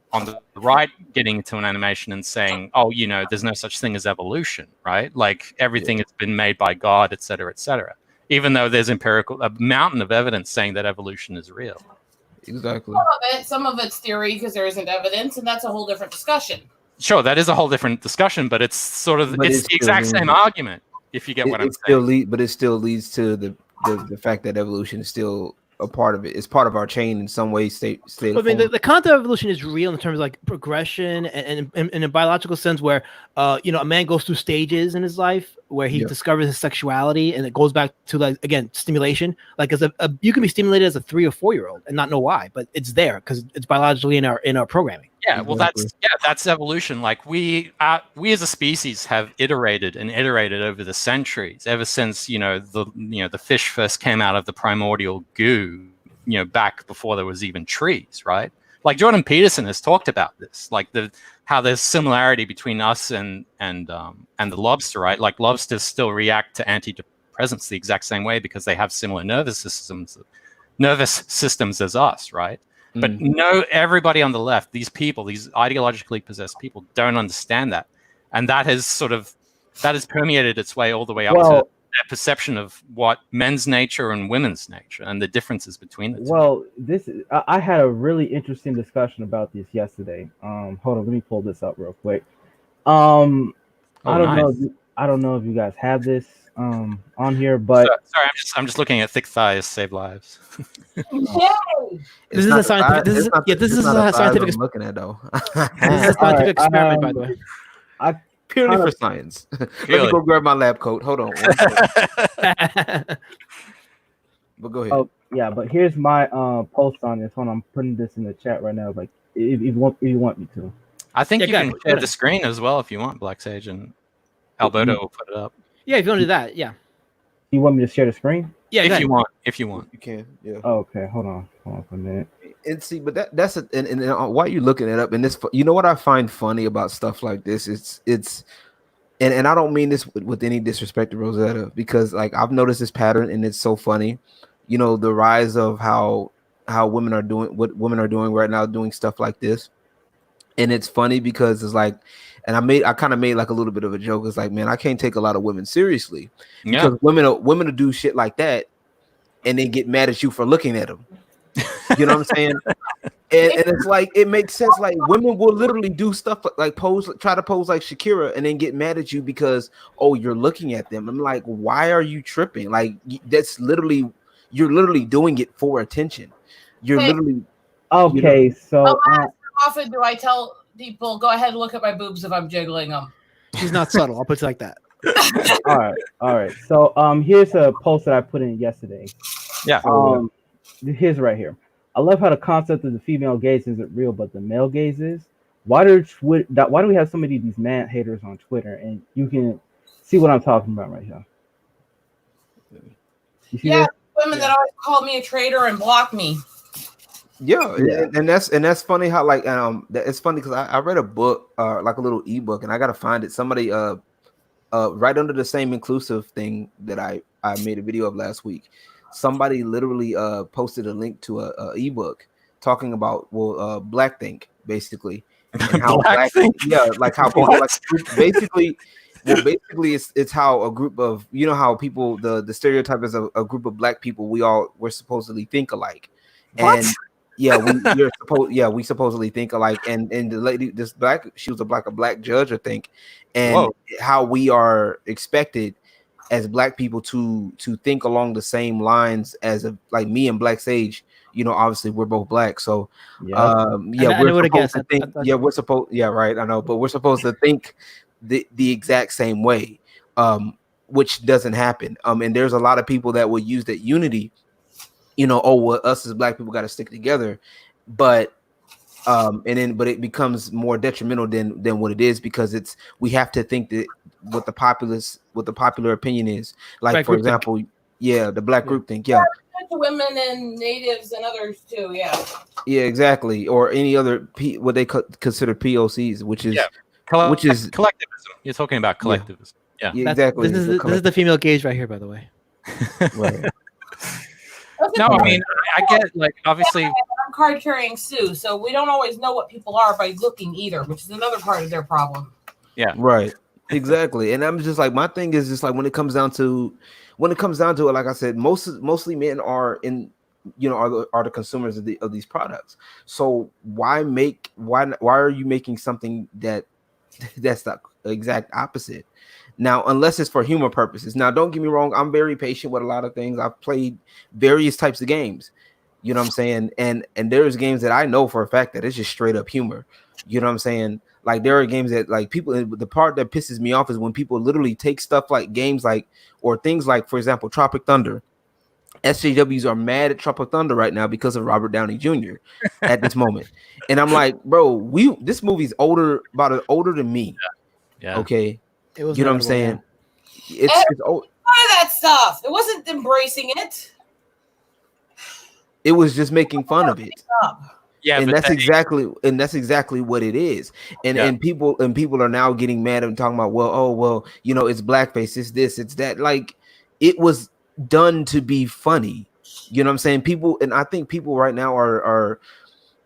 right getting into an animation and saying, oh, there's no such thing as evolution, right? Like everything has been made by God, et cetera, even though there's a mountain of evidence saying that evolution is real. Exactly. Some of it's theory because there isn't evidence, and that's a whole different discussion. Sure, that is a whole different discussion, but it's sort of it's the exact same argument, if you get what I'm saying. But it still leads to the fact that evolution is still a part of it. It's part of our chain in some way. I mean, the concept of evolution is real in terms of like progression and in a biological sense, where a man goes through stages in his life where he discovers his sexuality, and it goes back to like again stimulation. Like as you can be stimulated as a 3 or 4 year old and not know why, but it's there because it's biologically in our programming. Yeah, well, that's evolution. Like we as a species have iterated over the centuries, ever since the fish first came out of the primordial goo, back before there was even trees, right? Like Jordan Peterson has talked about this, like how there's similarity between us and the lobster, right? Like lobsters still react to antidepressants the exact same way because they have similar nervous systems as us, right? But everybody on the left, these ideologically possessed people, don't understand that, and that has permeated its way all the way up to their perception of what men's nature and women's nature and the differences between the two. Well, I had a really interesting discussion about this yesterday. Hold on, let me pull this up real quick. I don't know if you guys have this on here, but sorry, I'm just looking at thick thighs save lives. This is a scientific. This is a scientific. I'm looking at though. This is a scientific experiment, by the way. Purely for science. Let me go grab my lab coat. Hold on. But go ahead. Oh yeah, but here's my post on this one. I'm putting this in the chat right now. Like if you want me to. I think Yeah, you go can ahead, share go the ahead. screen as well if you want, Black Sage, and Alberto will put it up. Yeah, if you want to do that, yeah. You want me to share the screen? Yeah, If you want. If you want. You can, yeah. Oh, okay, hold on for a minute. And see, but that's why you looking it up. And this, you know what I find funny about stuff like this? And I don't mean this with any disrespect to Rosetta, because like I've noticed this pattern and it's so funny. You know, the rise of how women are doing what women are doing right now, doing stuff like this. And it's funny because it's like, and I kind of made like a little bit of a joke. It's like, man, I can't take a lot of women seriously because women will do shit like that and then get mad at you for looking at them. You know what I'm saying? And it's like, it makes sense. Like women will literally do stuff like try to pose like Shakira and then get mad at you because, oh, you're looking at them. I'm like, why are you tripping? Like you're literally doing it for attention. You're literally. Okay, so how often do I tell people, go ahead and look at my boobs if I'm jiggling them? She's not subtle. I'll put it like that. all right. So here's a post that I put in yesterday. Yeah. Here's right here. I love how the concept of the female gaze isn't real, but the male gaze is. Why do we have so many of these man haters on Twitter? And you can see what I'm talking about right here. You see that? Women that always call me a traitor and block me. Yeah. And that's funny how like it's funny because I read a book like a little ebook, and I gotta find it. Somebody right under the same inclusive thing that I made a video of last week. Somebody literally posted a link to a ebook talking about Black think basically, and how like how people like basically it's how a group of, you know, how people the stereotype is a group of Black people we're supposedly think alike. And we supposedly think alike, and the lady, she was a black judge, I think, and how we are expected as Black people to think along the same lines as like me and Black Sage. You know, obviously we're both Black, so we're supposed to think. I know, but we're supposed to think the exact same way, which doesn't happen. And there's a lot of people that will use that unity. You know, us as Black people got to stick together, but it becomes more detrimental than what it is, because we have to think that what the popular opinion is. Like Black for example, the Black group think, the women and natives and others too, yeah, exactly, or any other what they consider POCs, which is collectivism. You're talking about collectivism, exactly. This is the female gaze right here, by the way. Right. No, I mean, I get, like, obviously I'm card carrying Sue, so we don't always know what people are by looking either, which is another part of their problem. Yeah, right, exactly. And I'm just like, my thing is just like, when it comes down to it, like I said, mostly men are in, you know, are the consumers of these products. So why are you making something that's the exact opposite? Now, unless it's for humor purposes. Now, don't get me wrong, I'm very patient with a lot of things. I've played various types of games, you know what I'm saying? And there's games that I know for a fact that it's just straight up humor. You know what I'm saying? Like, there are games that, like, people, the part that pisses me off is when people literally take stuff like games like, or things like, for example, Tropic Thunder. SJWs are mad at Tropic Thunder right now because of Robert Downey Jr. at this moment. And I'm like, bro, this movie's older than me. Yeah. Okay. It was, you know what I'm saying? Yeah. It's old. None of that stuff. It wasn't embracing it. It was just making fun of it. Yeah, and that's exactly what it is. And people are now getting mad and talking about, well, you know, it's blackface, it's this, it's that. Like, it was done to be funny. You know what I'm saying? People, and I think people right now are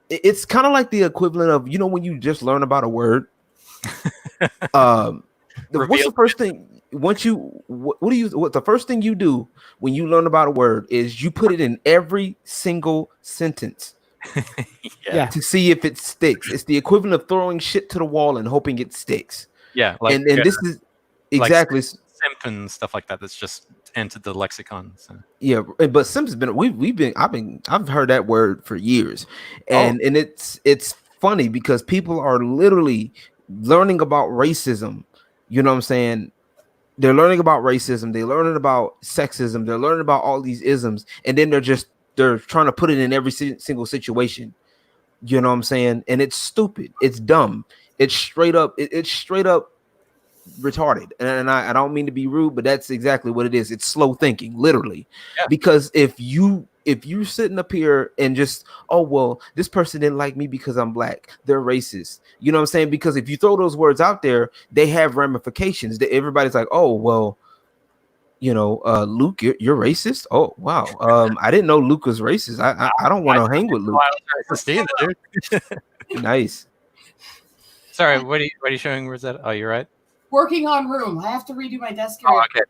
it's kind of like the equivalent of, you know, when you just learn about a word. What's the first thing the first thing you do when you learn about a word is you put it in every single sentence to see if it sticks. It's the equivalent of throwing shit to the wall and hoping it sticks. Yeah, like, and this is exactly like simp and stuff like that. That's just entered the lexicon. So. Yeah, but simp has been I've heard that word for years, and it's funny because people are literally learning about racism. You know what I'm saying? They're learning about racism. They're learning about sexism. They're learning about all these isms. And then they're trying to put it in every single situation. You know what I'm saying? And it's stupid. It's dumb. it's straight up retarded, and I don't mean to be rude, but that's exactly what it is. It's slow thinking, literally. Because if you're sitting up here and just, oh well, this person didn't like me because I'm black, they're racist, you know what I'm saying? Because if you throw those words out there, they have ramifications. Everybody's like, oh well, you know, Luke, you're racist. Oh wow, I didn't know Luke was racist. I don't want to hang with Luke. Nice. Sorry, what are you showing? Where's that? Oh, you're right. Working on room. I have to redo my desk area. Oh, okay.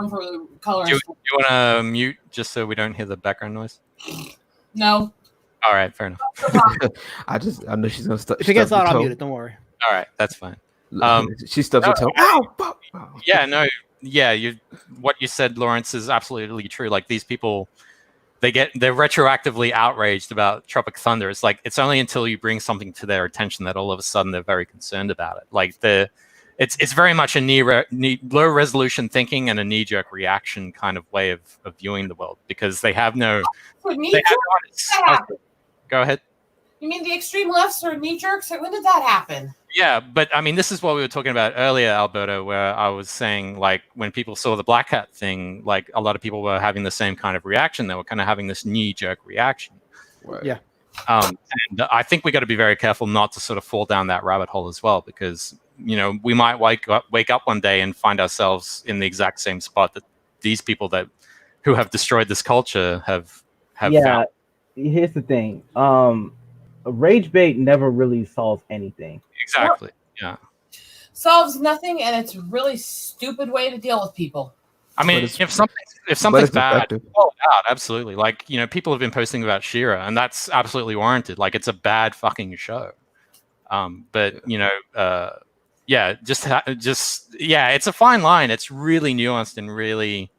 For the color. Do you want to mute just so we don't hear the background noise? No. All right, fair enough. I know she's gonna stop. If it gets out, I'll mute it. Don't worry. All right, that's fine. She stubs her toe. Ow! Fuck. Yeah, no, yeah. What you said, Lawrence, is absolutely true. Like these people, they're retroactively outraged about Tropic Thunder. It's like it's only until you bring something to their attention that all of a sudden they're very concerned about it. Like it's very much a low resolution thinking and a knee jerk reaction kind of way of viewing the world, because they have no. Go ahead. You mean the extreme lefts are knee jerks? When did that happen? Yeah, but I mean, this is what we were talking about earlier, Alberto, where I was saying, like, when people saw the black hat thing, like a lot of people were having the same kind of reaction. They were kind of having this knee jerk reaction. Right. Yeah. And I think we got to be very careful not to sort of fall down that rabbit hole as well, because, you know, we might wake up one day and find ourselves in the exact same spot that these people who have destroyed this culture have found. Here's the thing. Rage bait never really solves anything. Exactly. Yeah. Solves nothing, and it's a really stupid way to deal with people. I mean, if something's bad, call it out. Absolutely. Like, you know, people have been posting about She-Ra, and that's absolutely warranted. Like, it's a bad fucking show. But you know, it's a fine line. It's really nuanced and really,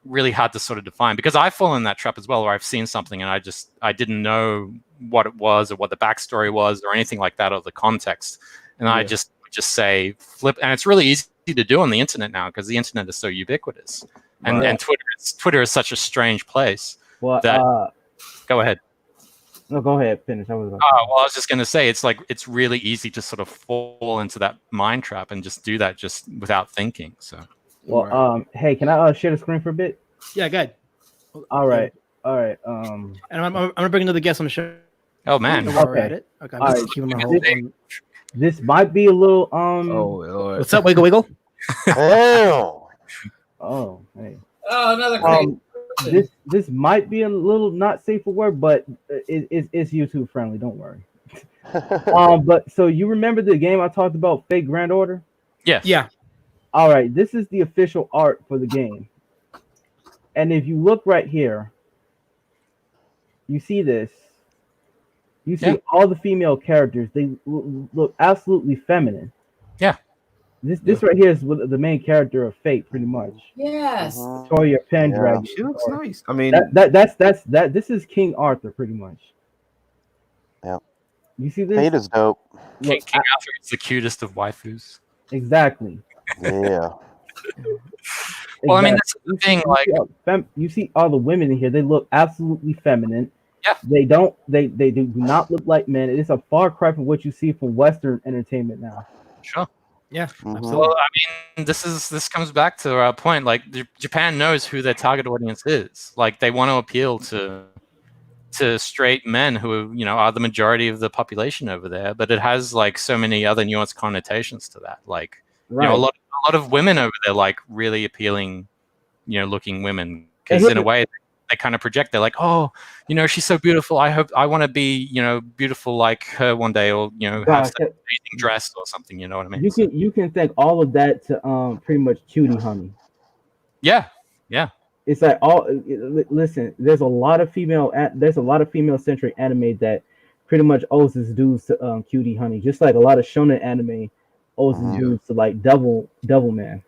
really hard to sort of define, because I've fallen in that trap as well, where I've seen something and I didn't know what it was or what the backstory was or anything like that, or the context, and I just say flip. And it's really easy to do on the internet now, because the internet is so ubiquitous, and Twitter is such a strange place. Well, go ahead. No, go ahead. Finish. I was just going to say, it's like it's really easy to sort of fall into that mind trap and just do that just without thinking. So. Well, hey, can I share the screen for a bit? Yeah, good. All right. And I'm gonna bring another guest on the show. Oh man. Okay. Okay. All right. This might be a little Oh Lord. What's up, Wiggle Wiggle? Oh, hey. Oh, another crazy. This might be a little not safe for work, but it's YouTube friendly. Don't worry. But so you remember the game I talked about, Fake Grand Order? Yes. Yeah. All right. This is the official art for the game, and if you look right here, you see this. You see all the female characters. They look absolutely feminine. Yeah. This right here is the main character of Fate, pretty much. Yes. Toya Pendragon. She looks nice. I mean, that's this is King Arthur, pretty much. Yeah. You see this? Fate is dope. King Arthur is the cutest of waifus. Exactly. Yeah. Well, I mean, that's the thing. Like, you see all the women in here. They look absolutely feminine. Yeah. They do not look like men. It is a far cry from what you see from Western entertainment now. Sure. Yeah. Absolutely. Well, I mean, this comes back to our point. Like, Japan knows who their target audience is. Like, they want to appeal to straight men who, you know, are the majority of the population over there. But it has like so many other nuanced connotations to that. Like, you know, a lot of women over there, like really appealing, you know, looking women, because in a way they kind of project. They're like, oh, you know, she's so beautiful. I want to be, you know, beautiful like her one day, or, you know, have that amazing dress or something. You know what I mean? You can think all of that to pretty much Cutie Honey. Yeah. Yeah. It's like listen. There's a lot of female centric anime that pretty much owes its dues to Cutie Honey, just like a lot of shonen anime owes its dues to like Devil Man.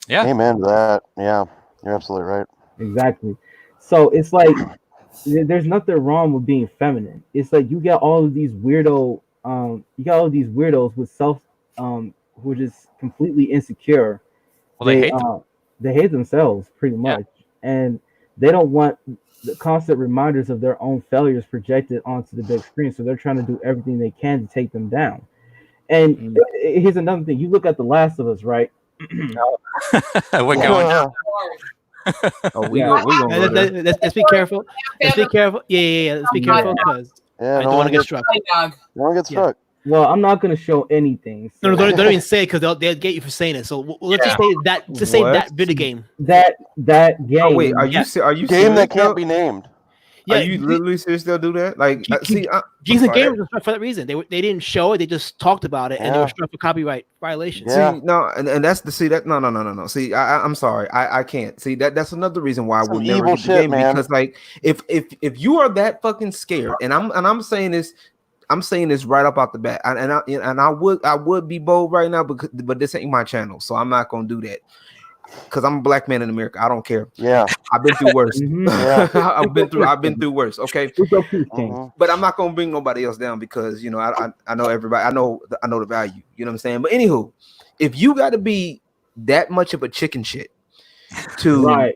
Yeah. Amen to that. Yeah, you're absolutely right. Exactly. So it's like there's nothing wrong with being feminine. It's like you got all of these weirdos with self who are just completely insecure. Well, they hate themselves pretty much, and they don't want the constant reminders of their own failures projected onto the big screen. So they're trying to do everything they can to take them down. And here's another thing: you look at The Last of Us, right? We're going. Oh, we gonna go there. Let's be careful. Let's be careful. Yeah. Let's be careful because I don't want to get struck. Don't want to get struck. Well, I'm not going to show anything. So. No, don't even say it because they'll get you for saying it. So let's just say that. Just say that video game. That game. Oh, wait, are you game that can't be named? Yeah, are you literally serious? They'll do that? Like, Decent Gamers was struck for that reason. They didn't show it. They just talked about it, and they were struck for copyright violations. Yeah. See, no, and that's the no. See, I'm sorry, I can't. See, that's another reason why we'll never get the game, man. Because like, if you are that fucking scared, and I'm saying this. I'm saying this right up out the bat, and I would be bold right now, but this ain't my channel, so I'm not gonna do that. Because I'm a black man in America, I don't care. Yeah, I've been through worse. Yeah. I've been through worse. Okay, but I'm not gonna bring nobody else down because I know everybody. I know the value. You know what I'm saying? But anywho, if you got to be that much of a chicken shit to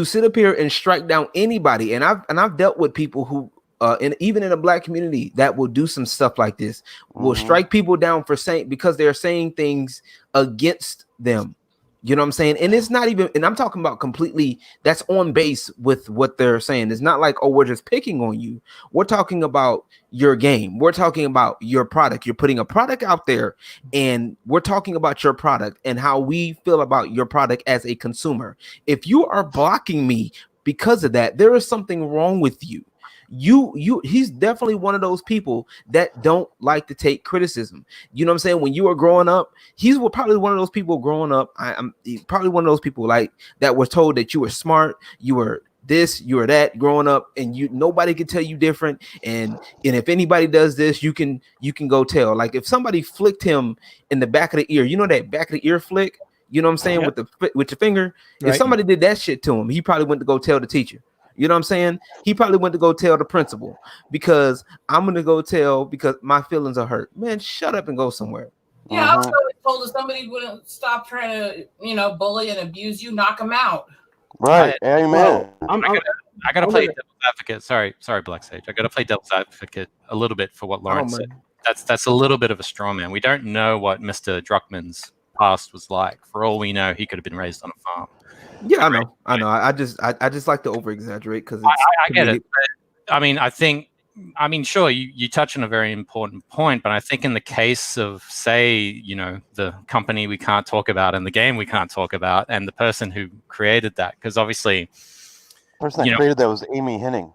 sit up here and strike down anybody, and I've dealt with people who. And even in the black community that will do some stuff like this, will strike people down for because they're saying things against them. You know what I'm saying? And it's not even, and I'm talking about completely, that's on base with what they're saying. It's not like, oh, we're just picking on you. We're talking about your game. We're talking about your product. You're putting a product out there, and we're talking about your product and how we feel about your product as a consumer. If you are blocking me because of that, there is something wrong with you. He's definitely one of those people that don't like to take criticism. You know what I'm saying? When you were growing up, he's probably one of those people growing up. I'm probably one of those people like that was told that you were smart, you were this, you were that growing up, and nobody could tell you different. And if anybody does this, you can go tell. Like if somebody flicked him in the back of the ear, you know that back of the ear flick. You know what I'm saying? Yep. with your finger. Right. If somebody did that shit to him, he probably went to go tell the teacher. You know what I'm saying? He probably went to go tell the principal because I'm going to go tell because my feelings are hurt. Man, shut up and go somewhere. Yeah, I was always told if somebody wouldn't stop trying to, bully and abuse you, knock them out. Right. Amen. Well, I gotta play devil's advocate. Sorry, Black Sage. I gotta play devil's advocate a little bit for what Lawrence said. That's a little bit of a straw man. We don't know what Mr. Druckmann's past was like. For all we know, he could have been raised on a farm. Yeah, I know. I just like to over exaggerate because I get it. But, sure, you touch on a very important point, but I think in the case of, say, the company we can't talk about and the game we can't talk about and the person who created that, because obviously the person that created that was Amy Hennig.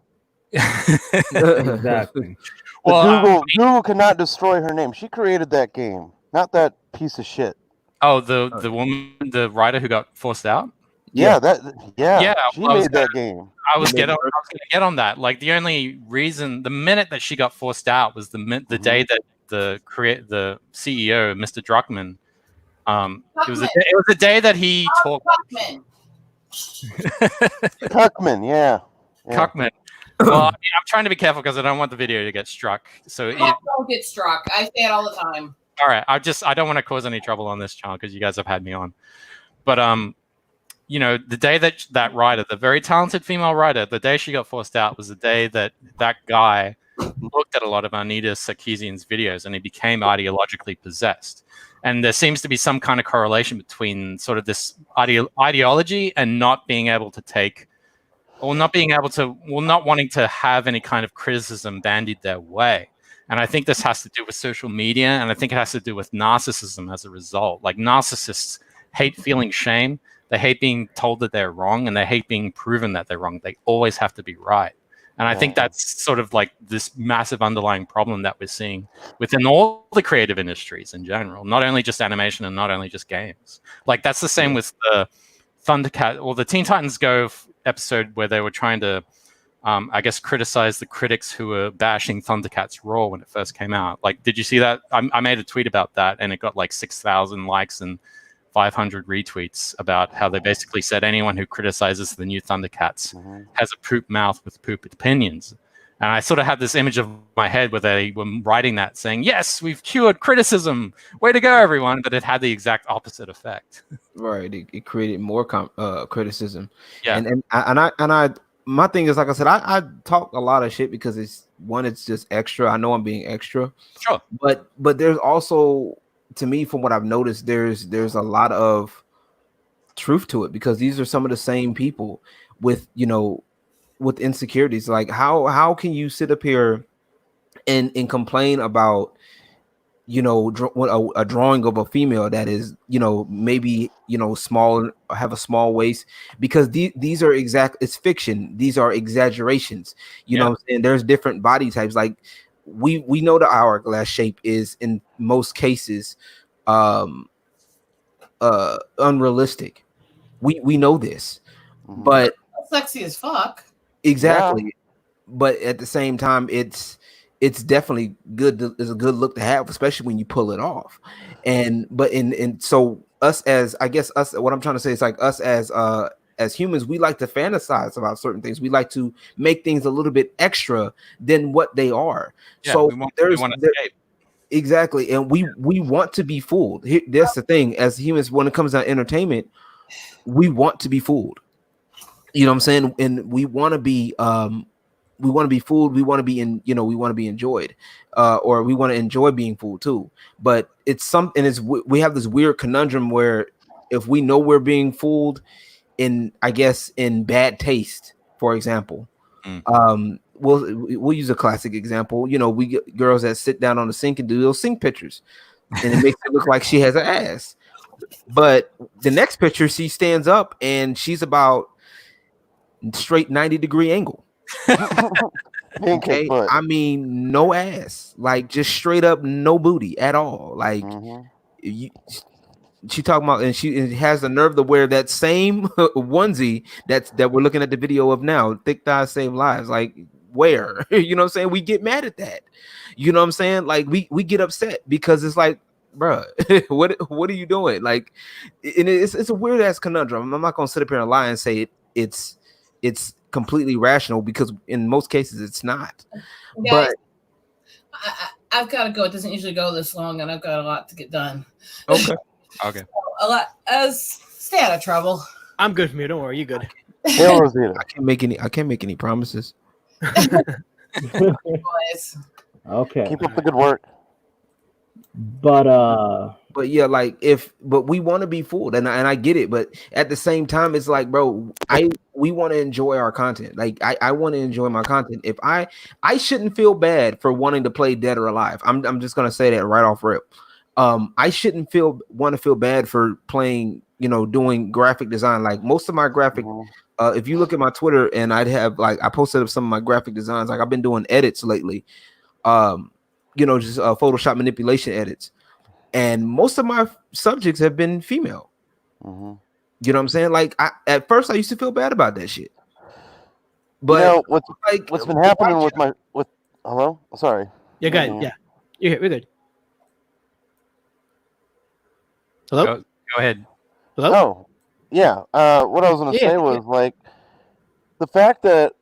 Exactly. Well, Google cannot destroy her name. She created that game, not that piece of shit. Oh, the woman, the writer who got forced out. Yeah. She made that game. I was gonna get on that. Like the only reason, the minute that she got forced out was the day that the CEO, Mr. Druckmann, it was the day that he talked. Cuckman, yeah. Cuckman. Well, I'm trying to be careful because I don't want the video to get struck. So don't get struck. I say it all the time. All right, I don't want to cause any trouble on this channel because you guys have had me on, but the day that writer, the very talented female writer, the day she got forced out was the day that guy looked at a lot of Anita Sarkeesian's videos and he became ideologically possessed. And there seems to be some kind of correlation between sort of this ideology and not being able to take, or not wanting to have any kind of criticism bandied their way. And I think this has to do with social media, and I think it has to do with narcissism as a result. Like narcissists hate feeling shame. They hate being told that they're wrong, and they hate being proven that they're wrong. They always have to be right. And I think that's sort of like this massive underlying problem that we're seeing within all the creative industries in general, not only just animation and not only just games. Like that's the same with the Thundercat or the Teen Titans Go episode where they were trying to, criticize the critics who were bashing Thundercats Raw when it first came out. Like, did you see that? I made a tweet about that, and it got like 6,000 likes and 500 retweets about how they basically said anyone who criticizes the new Thundercats has a poop mouth with poop opinions. And I sort of had this image of my head where they were writing that saying, yes, we've cured criticism. Way to go, everyone. But it had the exact opposite effect. Right. It created more criticism. Yeah. And I my thing is, like I said, I talk a lot of shit because one, it's just extra. I know I'm being extra, Sure. but there's also, to me, from what I've noticed, there's a lot of truth to it, because these are some of the same people with, you know, with insecurities. Like how can you sit up here and complain about, you know, a drawing of a female that is, you know, maybe, you know, small, have a small waist, because these are it's fiction. These are exaggerations. You know what I'm saying? There's different body types. Like we know the hourglass shape is in most cases unrealistic. We know this, but sexy as fuck. Exactly. Yeah. But at the same time, it's definitely good. It's a good look to have, especially when you pull it off. And so us as, I guess us, what I'm trying to say is like us as humans, we like to fantasize about certain things. We like to make things a little bit extra than what they are. Yeah, so exactly, and we want to be fooled. That's the thing. As humans, when it comes to entertainment, we want to be fooled. You know what I'm saying? And we want to be fooled. We want to be we want to be enjoyed, or we want to enjoy being fooled too. But it's something. We have this weird conundrum where if we know we're being fooled in bad taste, for example, we'll use a classic example. You know, we get girls that sit down on the sink and do those sink pictures, and it makes it look like she has an ass. But the next picture, she stands up and she's about straight 90-degree angle. Okay, I mean, no ass, like just straight up no booty at all. Like she talking about, and she has the nerve to wear that same onesie that we're looking at the video of now. Thick thighs save lives. Like where? You know what I'm saying? We get mad at that. You know what I'm saying? Like we get upset because it's like, bruh, what are you doing? Like, and it's a weird ass conundrum. I'm not gonna sit up here and lie and say it's completely rational, because in most cases it's not. Guys, but I've got to go. It doesn't usually go this long, and I've got a lot to get done. Okay. Okay. So, a lot. Stay out of trouble. I'm good from here. Don't worry. You good? I can't make any promises. Boys. Okay. Keep up the good work. But yeah, like but we want to be fooled, and I get it, but at the same time, it's like, bro, we want to enjoy our content. Like I want to enjoy my content. If I shouldn't feel bad for wanting to play Dead or Alive. I'm just gonna say that right off rip. I shouldn't want to feel bad for playing, doing graphic design. Like most of my graphic, if you look at my Twitter, and I posted up some of my graphic designs. Like I've been doing edits lately. Just Photoshop manipulation edits. And most of my subjects have been female. You know what I'm saying? Like at first I used to feel bad about that shit. But what's been happening with hello? Sorry. You're good. Yeah. We're good. Hello? Go ahead. Hello? Oh, yeah. What I was going to say was like the fact that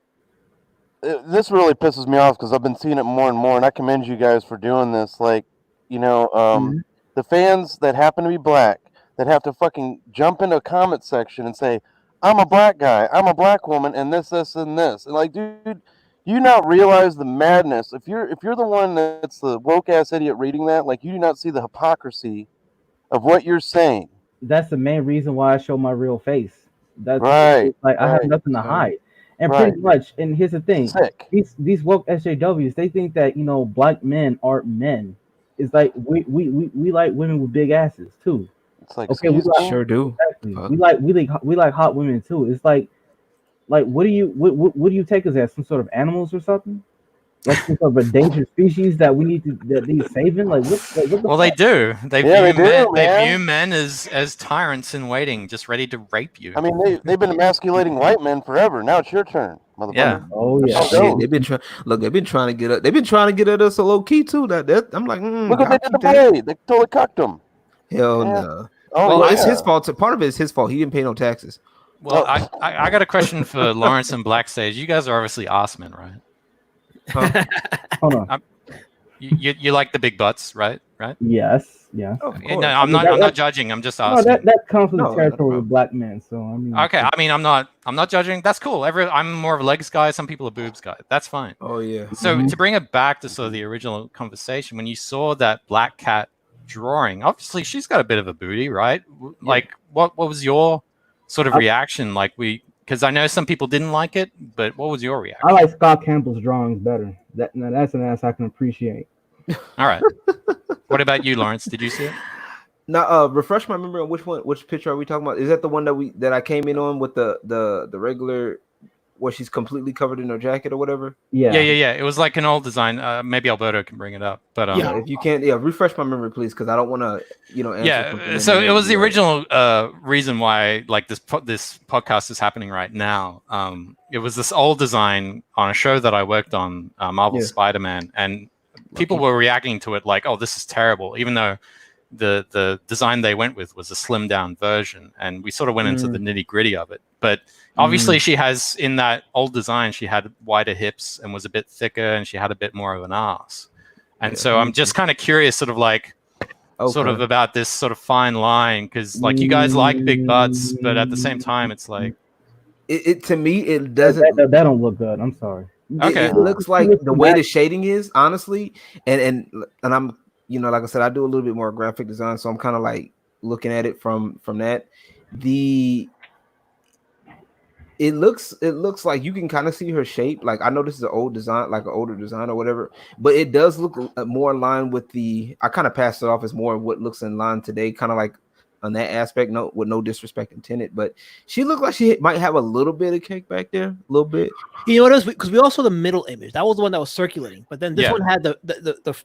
this really pisses me off, because I've been seeing it more and more, and I commend you guys for doing this. Like, the fans that happen to be black that have to fucking jump into a comment section and say, I'm a black guy, I'm a black woman, and this, and this. And like, dude, you not realize the madness. If you're the one that's the woke ass idiot reading that, like, you do not see the hypocrisy of what you're saying. That's the main reason why I show my real face. That's right. I have nothing to hide. And pretty much, and here's the thing: these woke SJWs, they think that black men aren't men. It's like we like women with big asses too. It's like, okay, we sure do. Exactly. We like hot women too. It's like what do you take us as, some sort of animals or something? Like some sort of endangered species that we need saving? Like what well, they do. They view men as tyrants in waiting, just ready to rape you. I mean, they've been emasculating white men forever. Now it's your turn, motherfucker. Yeah. Oh yeah. They've been trying to get up. They've been trying to get at us a low key too. That I'm like, look what they did to Blade. They totally cucked him. Hell no. Oh, well, it's his fault. Part of it is his fault. He didn't pay no taxes. Well, I got a question for Lawrence and Blackstage. You guys are obviously ass men, right? Huh? Hold on. You like the big butts, right? Yes. Yeah. Oh, No, I'm not judging. I'm just asking. No, that comes from the territory of black men. So I mean. Okay, I mean, I'm not judging. That's cool. I'm more of a legs guy. Some people are boobs guy. That's fine. Oh yeah. So to bring it back to sort of the original conversation, when you saw that black cat drawing, obviously she's got a bit of a booty, right? Like, what was your sort of reaction? Like, because I know some people didn't like it, but what was your reaction? I like Scott Campbell's drawings better. That's an ass I can appreciate. All right. What about you, Lawrence? Did you see it? Now, refresh my memory on which picture are we talking about? Is that the one that I came in on with the regular, where she's completely covered in her jacket or whatever? Yeah. It was like an old design. Maybe Alberto can bring it up, but if you can't, refresh my memory, please, because I don't want to, answer so it was the original reason why like this podcast is happening right now. It was this old design on a show that I worked on, Marvel Spider-Man, and people were reacting to it like, "Oh, this is terrible," even though the design they went with was a slimmed down version, and we sort of went into the nitty gritty of it. But obviously she has, in that old design, she had wider hips and was a bit thicker, and she had a bit more of an ass. And so I'm just kind of curious sort of like sort of about this sort of fine line, because like you guys like big butts, but at the same time it's like it to me it doesn't that don't look good. I'm sorry. Okay. It looks like the way the shading is, honestly, and I'm, like I said, I do a little bit more graphic design, so I'm kind of like looking at it from that. It looks like you can kind of see her shape. Like, I know this is an old design, like an older design or whatever, but it does look more in line with I kind of passed it off as more of what looks in line today, kind of like on that aspect, with no disrespect intended, but she looked like she might have a little bit of cake back there, a little bit. You know what it is? Because we also saw the middle image. That was the one that was circulating, but then this one had the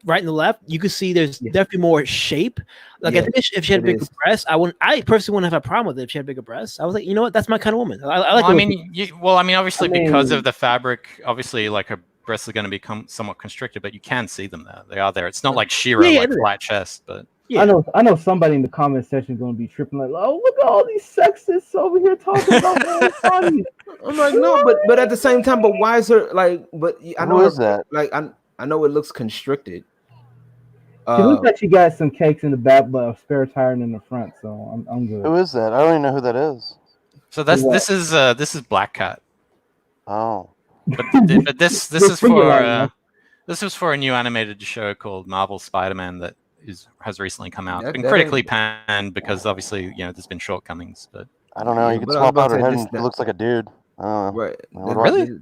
right and the left. You could see there's definitely more shape. Like, I think if she had bigger breasts, I personally wouldn't have a problem with it if she had bigger breasts. I was like, you know what? That's my kind of woman. I like. Obviously, because of the fabric, obviously, like her breasts are going to become somewhat constricted, but you can see them there. They are there. It's not like She-Ra, like flat chest, but. Yeah. I know somebody in the comment section is going to be tripping like, oh, look at all these sexists over here talking about that. I'm like, no, but at the same time, but why is her like? But I know that. Like, I know it looks constricted. She looks like she got some cakes in the back, but a spare tire in the front. So I'm good. Who is that? I don't even know who that is. So this is Black Cat. Oh, but this is for this was for a new animated show called Marvel Spider-Man that has recently come out. It's been critically panned because obviously, there's been shortcomings, but I don't know. You can swap out her head and it looks like a dude. Right. Really?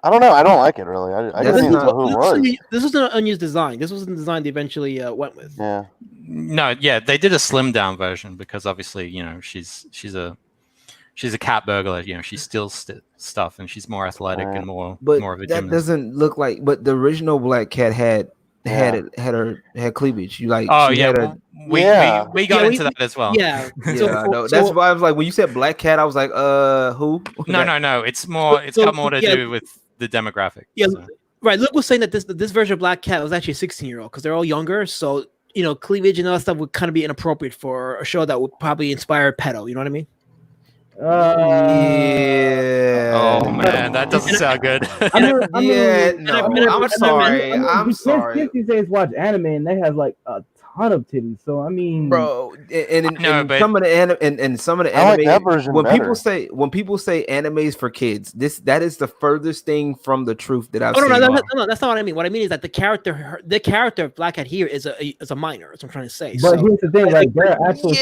I don't know. I don't like it really. I didn't even know who it was. This was an unused design. This wasn't the design they eventually went with. Yeah. No, they did a slimmed down version because obviously, she's a cat burglar. She steals stuff and she's more athletic and more of a gymnast. That doesn't look like. But the original Black Cat had cleavage. You like? Oh yeah, we got into that as well. Yeah, that's why I was like, when you said Black Cat, I was like, who? No. It's got more to do with the demographic. Yeah, right. Luke was saying that this version of Black Cat was actually a 16-year-old because they're all younger. So cleavage and all that stuff would kind of be inappropriate for a show that would probably inspire pedo. You know what I mean? Yeah. Oh man, that doesn't sound good. I'm sorry. I'm sorry. Kids these days watch anime and they have like a ton of titties. So I mean, bro, some of the anime. Like when people say animes for kids, that is the furthest thing from the truth that I've seen. No, that's not what I mean. What I mean is that the character of Black Cat here is a minor. That's what I'm trying to say. But here's the thing, like they're actually.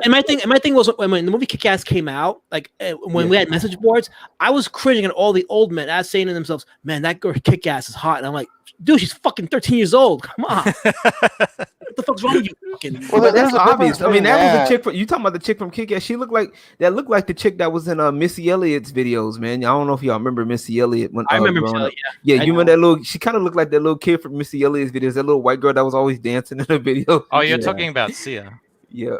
And my thing was when the movie Kick-Ass came out, like when we had message boards, I was cringing at all the old men as saying to themselves, "Man, that girl Kick-Ass is hot," and I'm like, dude, she's fucking 13 years old. Come on. What the fuck's wrong with you? Well, that's obvious. I mean, that was the chick. You talking about the chick from Kick-Ass? She looked like the chick that was in Missy Elliott's videos, man. I don't know if y'all remember Missy Elliott. When I remember Missy Elliott. Yeah, you remember that little? She kind of looked like that little kid from Missy Elliott's videos. That little white girl that was always dancing in the video. Oh, you're talking about Sia. Yeah.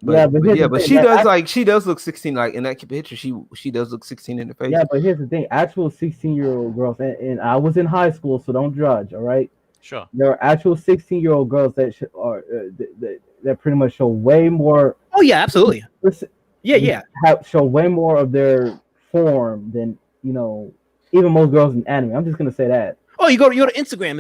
But she does look 16. Like in that picture, she does look 16 in the face. Yeah, but here's the thing: actual 16-year-old girls, and I was in high school, so don't judge. All right. Sure. There are actual 16-year-old girls that that pretty much show way more. Oh yeah, absolutely. Yeah. Show way more of their form than even most girls in anime. I'm just gonna say that. Oh, you go to Instagram.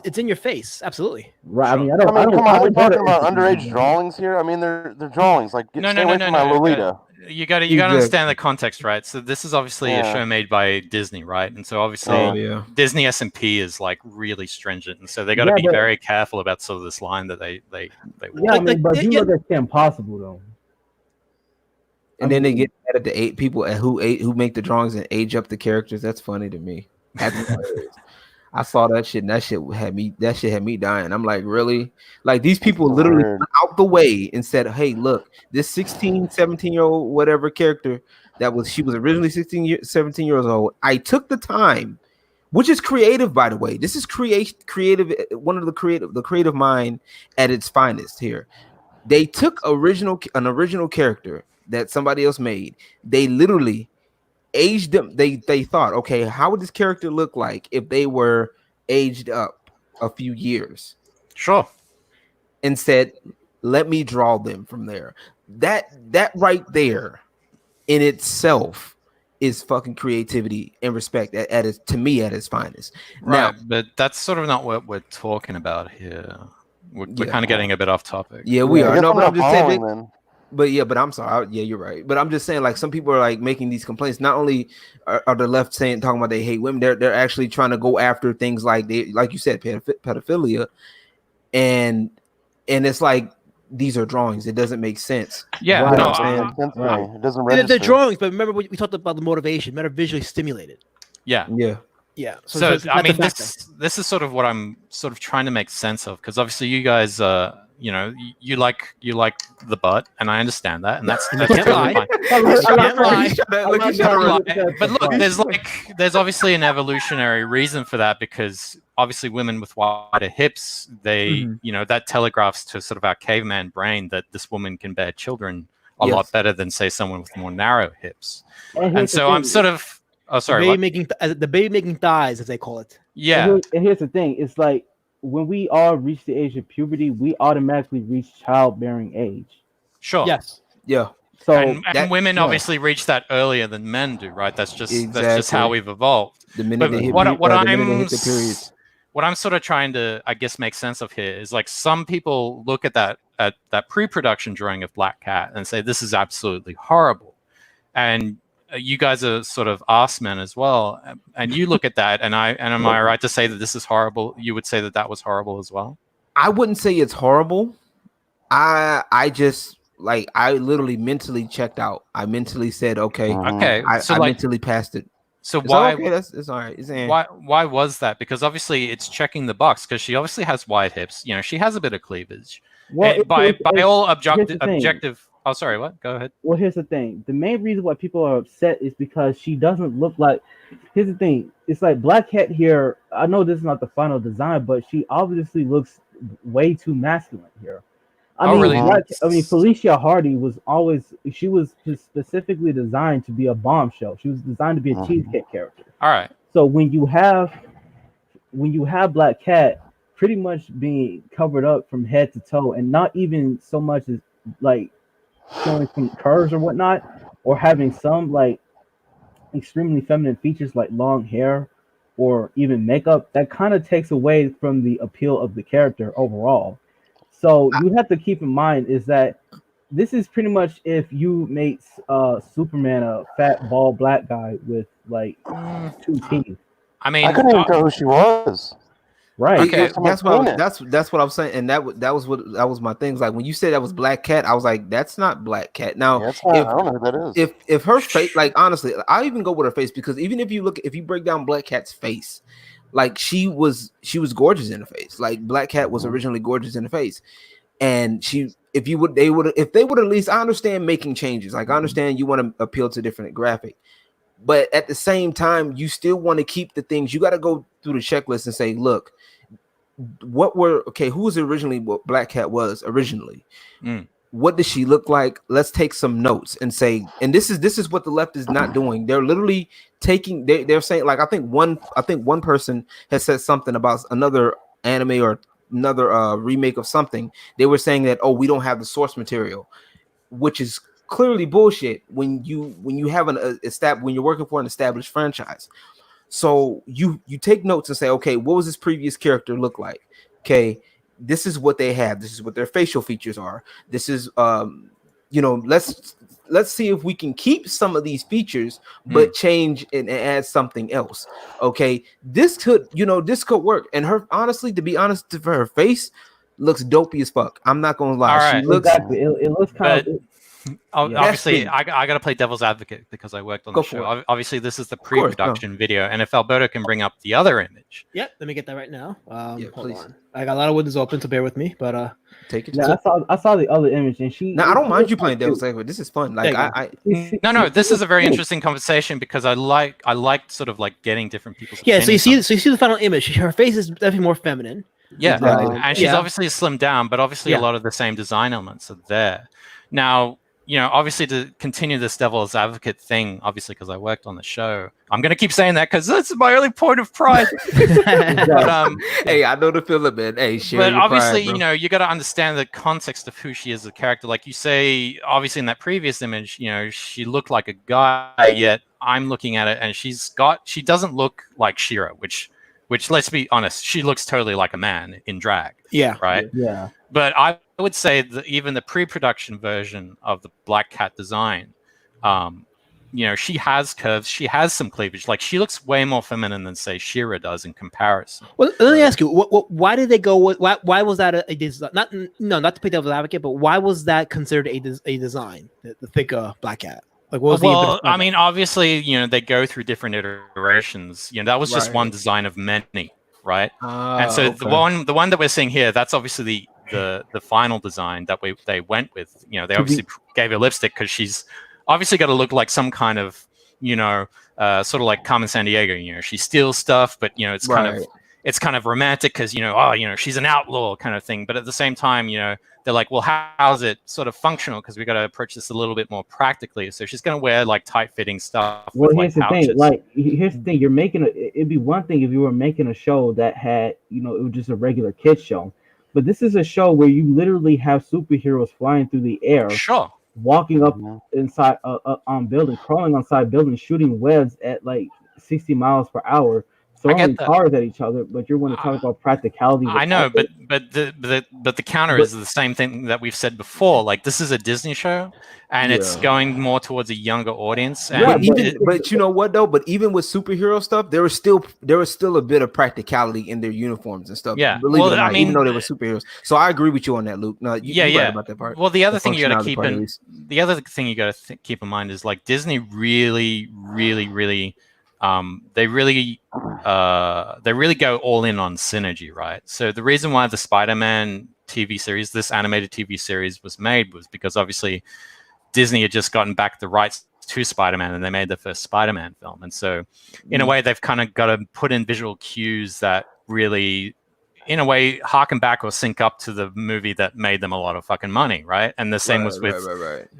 It's in your face. Absolutely. Right. Sure. I mean, come on. We're talking about Instagram. underage drawings here. I mean, they're drawings. Like, No. stay away from my Lolita. You got to understand the context, right? So this is obviously a show made by Disney, right? And so obviously Disney S&P is like really stringent, and so they got to be very careful about sort of this line that they Yeah, I mean, but you know that's impossible though. And then they get mad at the 8 people who make the drawings and age up the characters. That's funny to me. I saw that shit, and that shit had me dying. I'm like, really? Like, these people literally went out the way and said, hey, look, this 16, 17-year-old whatever character she was originally 17 years old. I took the time, which is creative, by the way. This is creative, one of the creative mind at its finest here. They took an original character that somebody else made. They literally aged them. They thought, okay, how would this character look like if they were aged up a few years? Sure. And said, let me draw them from there. That right there in itself is fucking creativity and respect at its finest. Right, Now, but that's sort of not what we're talking about here. We're kind of getting a bit off topic. Yeah, we are. No, but I'm just saying. But I'm sorry. You're right. But I'm just saying, like, some people are like making these complaints. Not only are the left talking about they hate women, they're actually trying to go after things like you said, pedophilia, and it's like these are drawings. It doesn't make sense. Yeah, right. It doesn't register. They're drawings, but remember we talked about the motivation. Men are visually stimulated. Yeah. So I mean, this is sort of what I'm sort of trying to make sense of, because obviously you guys, you like the butt, and I understand that, and that's totally fine. But look, there's obviously an evolutionary reason for that, because obviously women with wider hips, they that telegraphs to sort of our caveman brain that this woman can bear children a lot better than, say, someone with more narrow hips. And so I'm sort of the baby making thighs, as they call it. Yeah. And here's the thing: it's like when we all reach the age of puberty, we automatically reach childbearing age. Sure. Yes. Yeah. So and women obviously reach that earlier than men do, right? That's just how we've evolved. The minute they hit the period. What I'm sort of trying to, I guess, make sense of here is, like, some people look at that pre-production drawing of Black Cat and say this is absolutely horrible, and you guys are sort of arse men as well, and you look at that, and am I right to say that this is horrible? You would say that was horrible as well? I wouldn't say it's horrible. I just, like, I literally mentally checked out. I mentally said, okay. I mentally passed it. So it's why? Okay, it's all right. Why was that? Because obviously it's checking the box, because she obviously has wide hips. She has a bit of cleavage. Well, by all objective. Oh, sorry. What? Go ahead. Well, here's the thing. The main reason why people are upset is because she doesn't look like. Here's the thing. It's like Black Cat here. I know this is not the final design, but she obviously looks way too masculine here. I mean, Felicia Hardy was specifically designed to be a bombshell. She was designed to be a cheesecake character. All right. So when you have Black Cat pretty much being covered up from head to toe, and not even so much as like showing some curves or whatnot, or having some like extremely feminine features like long hair or even makeup, that kind of takes away from the appeal of the character overall. So you have to keep in mind is that this is pretty much if you make Superman a fat, bald black guy with like 2 teeth. I mean, I couldn't even tell who she was. Right. Okay, that's what I'm saying, and that was my thing. Like, when you said that was Black Cat, I was like, that's not Black Cat. Now, I don't know who that is. If her face, like, honestly, I even go with her face, because even if you break down Black Cat's face, like, she was gorgeous in the face. Like, Black Cat was originally gorgeous in the face, and if they would at least, I understand making changes. Like, I understand you want to appeal to different graphic, but at the same time, you still want to keep the things. You got to go through the checklist and say, look, who was originally what Black Cat was originally? What does she look like? Let's take some notes and say, and this is what the left is not doing. They're literally taking, they're saying, like, I think one person has said something about another anime or another remake of something. They were saying that, we don't have the source material, which is clearly bullshit when you have when you're working for an established franchise. So you take notes and say, okay, what was this previous character look like? Okay, this is what they have. This is what their facial features are. This is let's see if we can keep some of these features but change and add something else. Okay, this could work. And her, honestly, to be honest, for her face looks dopey as fuck. I'm not gonna lie. Right. She looks exactly. It looks kind of. Obviously, I got to play devil's advocate because I worked on the show. Obviously, this is the pre-production video, and if Alberto can bring up the other image. Yep, let me get that right now. Hold on. I got a lot of windows open, so bear with me. But take it. Yeah, I saw the other image, and I don't mind you playing devil's advocate. This is fun. Like no, this is a very interesting conversation because I like sort of like getting different people's. Yeah, so you see the final image. Her face is definitely more feminine. Yeah, and she's obviously slimmed down, but obviously a lot of the same design elements are there. Now, obviously to continue this devil's advocate thing, obviously because I worked on the show, I'm going to keep saying that because that's my only point of pride. But, hey, I know the feeling, man. Hey, but obviously, pride, you got to understand the context of who she is as a character. Like you say, obviously in that previous image, she looked like a guy, yet I'm looking at it and she doesn't look like She-Ra, which let's be honest, she looks totally like a man in drag. Yeah. Right? Yeah. But I would say that even the pre-production version of the Black Cat design, she has curves, she has some cleavage. Like she looks way more feminine than say She-Ra does in comparison. Well, let me ask you, why did they go with why was that a design? Not to play devil's advocate, but why was that considered a design? The thicker Black Cat. Like, what was I mean, obviously, they go through different iterations. That was just one design of many, right? And so the one that we're seeing here, that's obviously the final design that they went with. They obviously gave her lipstick because she's obviously got to look like some kind of sort of like Carmen Sandiego. She steals stuff, but it's kind of romantic because she's an outlaw kind of thing. But at the same time, they're like, well, how's it sort of functional? Because we got to approach this a little bit more practically. So she's going to wear like tight-fitting stuff. Well, here's the thing. Like, here's the thing. It'd be one thing if you were making a show that had, it was just a regular kids show. But this is a show where you literally have superheroes flying through the air, walking up inside on buildings, crawling outside buildings, shooting webs at like 60 miles per hour. Throwing cars at each other, but you want to talk about practicality. I know, but the counter is the same thing that we've said before. Like this is a Disney show, and it's going more towards a younger audience. And but you know what though? But even with superhero stuff, there was still a bit of practicality in their uniforms and stuff. Yeah, believe it or not, even though they were superheroes. So I agree with you on that, Luke. No, right about that part. Well, the other thing you got to keep in mind is like Disney really they really go all in on synergy, right? So the reason why the Spider-Man TV series, this animated TV series, was made was because obviously Disney had just gotten back the rights to Spider-Man and they made the first Spider-Man film. And so in a way, they've kind of got to put in visual cues that really, in a way, harken back or sync up to the movie that made them a lot of fucking money, right? And the same was with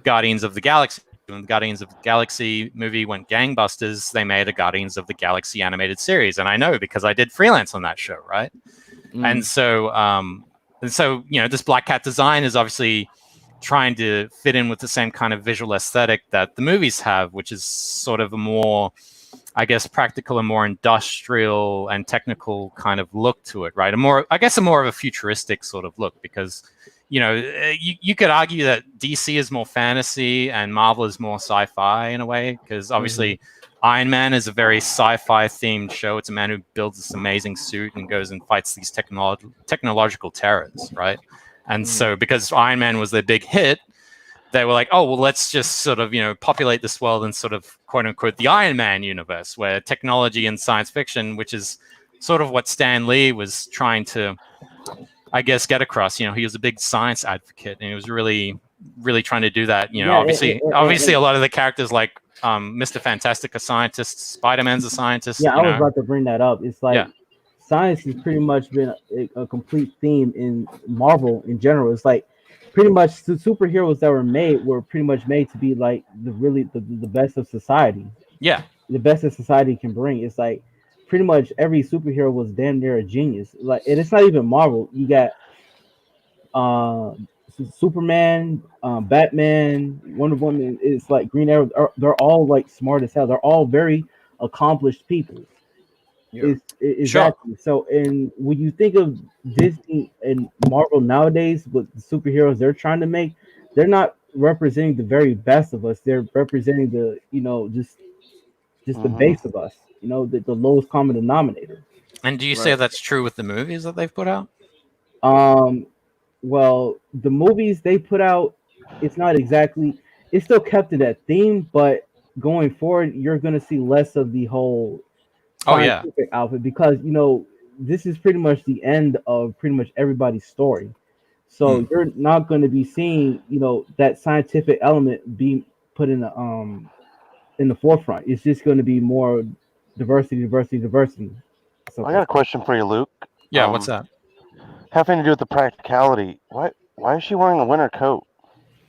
Guardians of the Galaxy. When the Guardians of the Galaxy movie went gangbusters, they made a Guardians of the Galaxy animated series, and I know because I did freelance on that show, right? And so this Black Cat design is obviously trying to fit in with the same kind of visual aesthetic that the movies have, which is sort of a more, I guess, practical and more industrial and technical kind of look to it, right? A more of a futuristic sort of look because. You could argue that DC is more fantasy and Marvel is more sci-fi in a way, because obviously Iron Man is a very sci-fi themed show. It's a man who builds this amazing suit and goes and fights these technological terrors, right? And so because Iron Man was their big hit, they were like, oh, well, let's just sort of, populate this world in sort of quote unquote the Iron Man universe where technology and science fiction, which is sort of what Stan Lee was trying to, I guess, get across. He was a big science advocate, and he was really, really trying to do that. Obviously, a lot of the characters like Mr. Fantastic are scientists, Spider-Man's a scientist. Yeah, I was about to bring that up. It's like science has pretty much been a complete theme in Marvel in general. It's like pretty much the superheroes that were pretty much made to be like the best of society. Yeah, the best that society can bring. It's like. Pretty much every superhero was damn near a genius. Like, and it's not even Marvel. You got Superman, Batman, Wonder Woman. It's like Green Arrow. They're all like smart as hell. They're all very accomplished people. Exactly. So, and when you think of Disney and Marvel nowadays, with the superheroes they're trying to make, they're not representing the very best of us. They're representing the, just the base of us. The lowest common denominator. And do you say that's true with the movies that they've put out? Well, the movies they put out, it's not exactly. It's still kept to that theme, but going forward, you're going to see less of the whole scientific outfit because this is pretty much the end of pretty much everybody's story. So you're not going to be seeing that scientific element being put in the forefront. It's just going to be more diversity. So I got a question for you, Luke. Yeah, what's that? Having to do with the practicality. Why is she wearing a winter coat?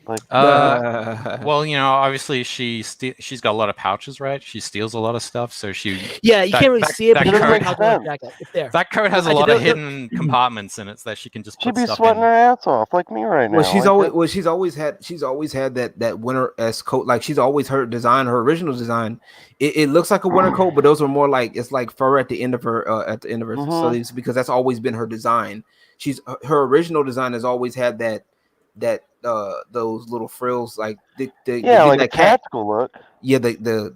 Like, well, obviously she's got a lot of pouches, right? She steals a lot of stuff, so she. Yeah, you can't really see it. That coat has a lot of hidden compartments in it that she can just. She'd be sweating her ass off like me right now. Well, she's always had that winter-esque coat. Like she's always her original design. It looks like a winter coat, but those are more like it's like fur at the end of her sleeves because that's always been her design. Her original design has always had that those little frills like like a tactical look. Yeah, the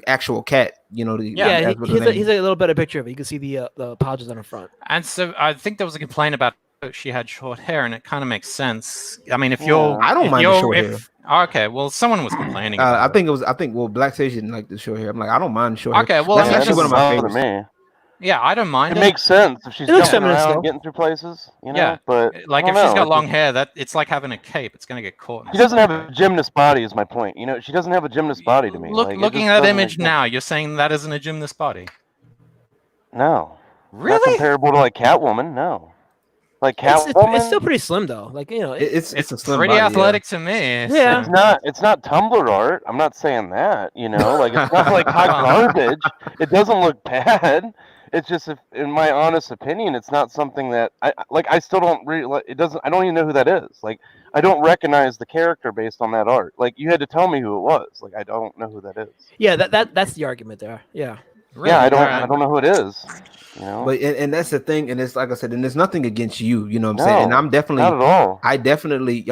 actual cat. He's a little better picture of it. You can see the pouches on the front. And so I think there was a complaint about she had short hair, and it kind of makes sense. I mean, I don't mind the short hair. Okay, well, someone was complaining. I think Black Sage didn't like the short hair. I'm like, I don't mind short hair. Okay, well, that's actually one of my favorites. Yeah, I don't mind. It makes sense if she's jumping around, getting through places, Yeah, but like if she's got long hair, that it's like having a cape. It's gonna get caught. She doesn't have a gymnast body, is my point. She doesn't have a gymnast body to me. Looking at that image now, you're saying that isn't a gymnast body? No. Really? Not comparable to like Catwoman? No. Like Catwoman? It's still pretty slim though. Like it's a slim pretty body, athletic to me. Yeah. It's not Tumblr art. I'm not saying that. Like it's not like hot garbage. It doesn't look bad. It's just, in my honest opinion, it's not something that I still don't really. It doesn't. I don't even know who that is. Like, I don't recognize the character based on that art. Like, you had to tell me who it was. Like, I don't know who that is. Yeah, that's the argument there. Yeah. Really? Yeah, I don't know who it is. But and that's the thing, and it's like I said, and there's nothing against you, what I'm saying, and I'm definitely not at all. I'm definitely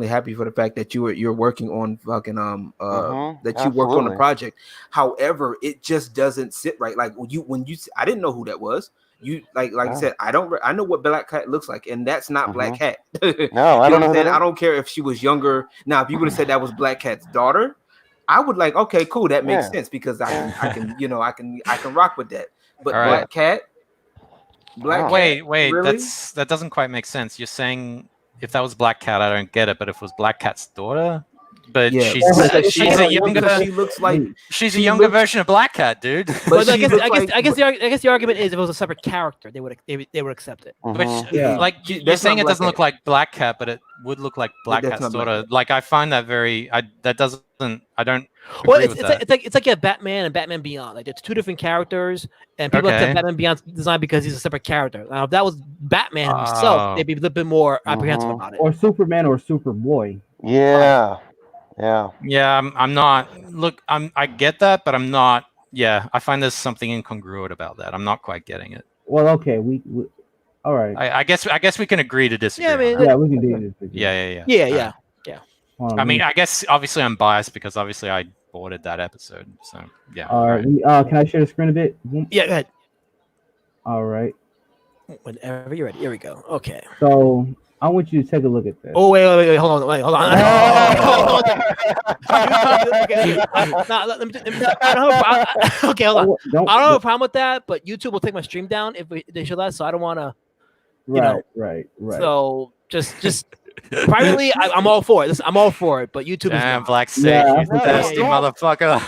happy for the fact that you're working on fucking that you worked on the project. However, it just doesn't sit right. Like when you I didn't know who that was. You like I said, I know what Black Cat looks like, and that's not Black Cat. No, I don't know. I don't care if she was younger. Now, if you would have said that was Black Cat's daughter, I would like, okay, cool, that makes sense because I can rock with that. But Black Cat, wait, really? that doesn't quite make sense. You're saying if that was Black Cat, I don't get it. But if it was Black Cat's daughter, but she's a younger. She looks like she's a younger version of Black Cat, dude. But I guess the argument is if it was a separate character, they would accept it. But you're saying it doesn't look like Black Cat, but it would look like Black Cat's daughter. Like I find that I don't. Well, it's like a Batman and Batman Beyond. Like it's two different characters, and people accept Batman Beyond's design because he's a separate character. Now, if that was Batman himself, they'd be a little bit more apprehensive about it. Or Superman or Superboy. Yeah. I'm not. Look, I get that, but I'm not. Yeah, I find there's something incongruent about that. I'm not quite getting it. Well, okay, we all right. I guess we can agree to disagree. Yeah, I mean, we can do this. Yeah. I mean, I guess obviously I'm biased because obviously I boarded that episode. So yeah. All right. Can I share the screen a bit? Yeah, go ahead. All right. Whenever you're ready. Here we go. Okay. So I want you to take a look at this. Oh wait, hold on. Okay, hold on. I don't have a problem with that, but YouTube will take my stream down if they show that. So I don't want to. Right. So just privately, I'm all for it. I'm all for it, but YouTube is Black Sage, you thirsty motherfucker.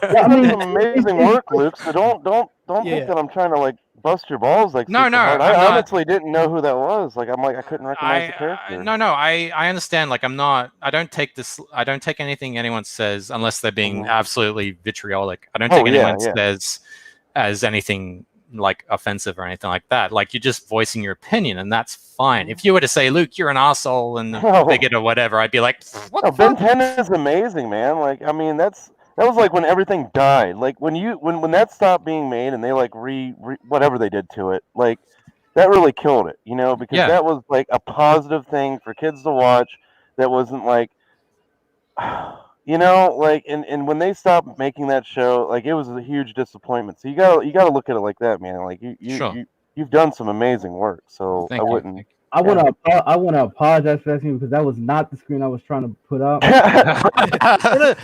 That's amazing work, Luke. So don't think that I'm trying to like bust your balls like. No. I honestly didn't know who that was. Like I couldn't recognize the character. No. I understand. Like I don't take anything anyone says unless they're being absolutely vitriolic. I don't take anyone says as anything like offensive or anything like that. Like you're just voicing your opinion, and that's fine. If you were to say, "Luke, you're an asshole and bigot or whatever," I'd be like, "What the Ben fuck?" 10 is amazing, man. Like I mean, that's That was like when everything died. Like when that stopped being made and they like whatever they did to it, like that really killed it, because that was like a positive thing for kids to watch. That wasn't like, like and when they stopped making that show, like it was a huge disappointment. So you gotta look at it like that, man. Like you've done some amazing work. So I wouldn't. I want to apologize for that screen because that was not the screen I was trying to put up.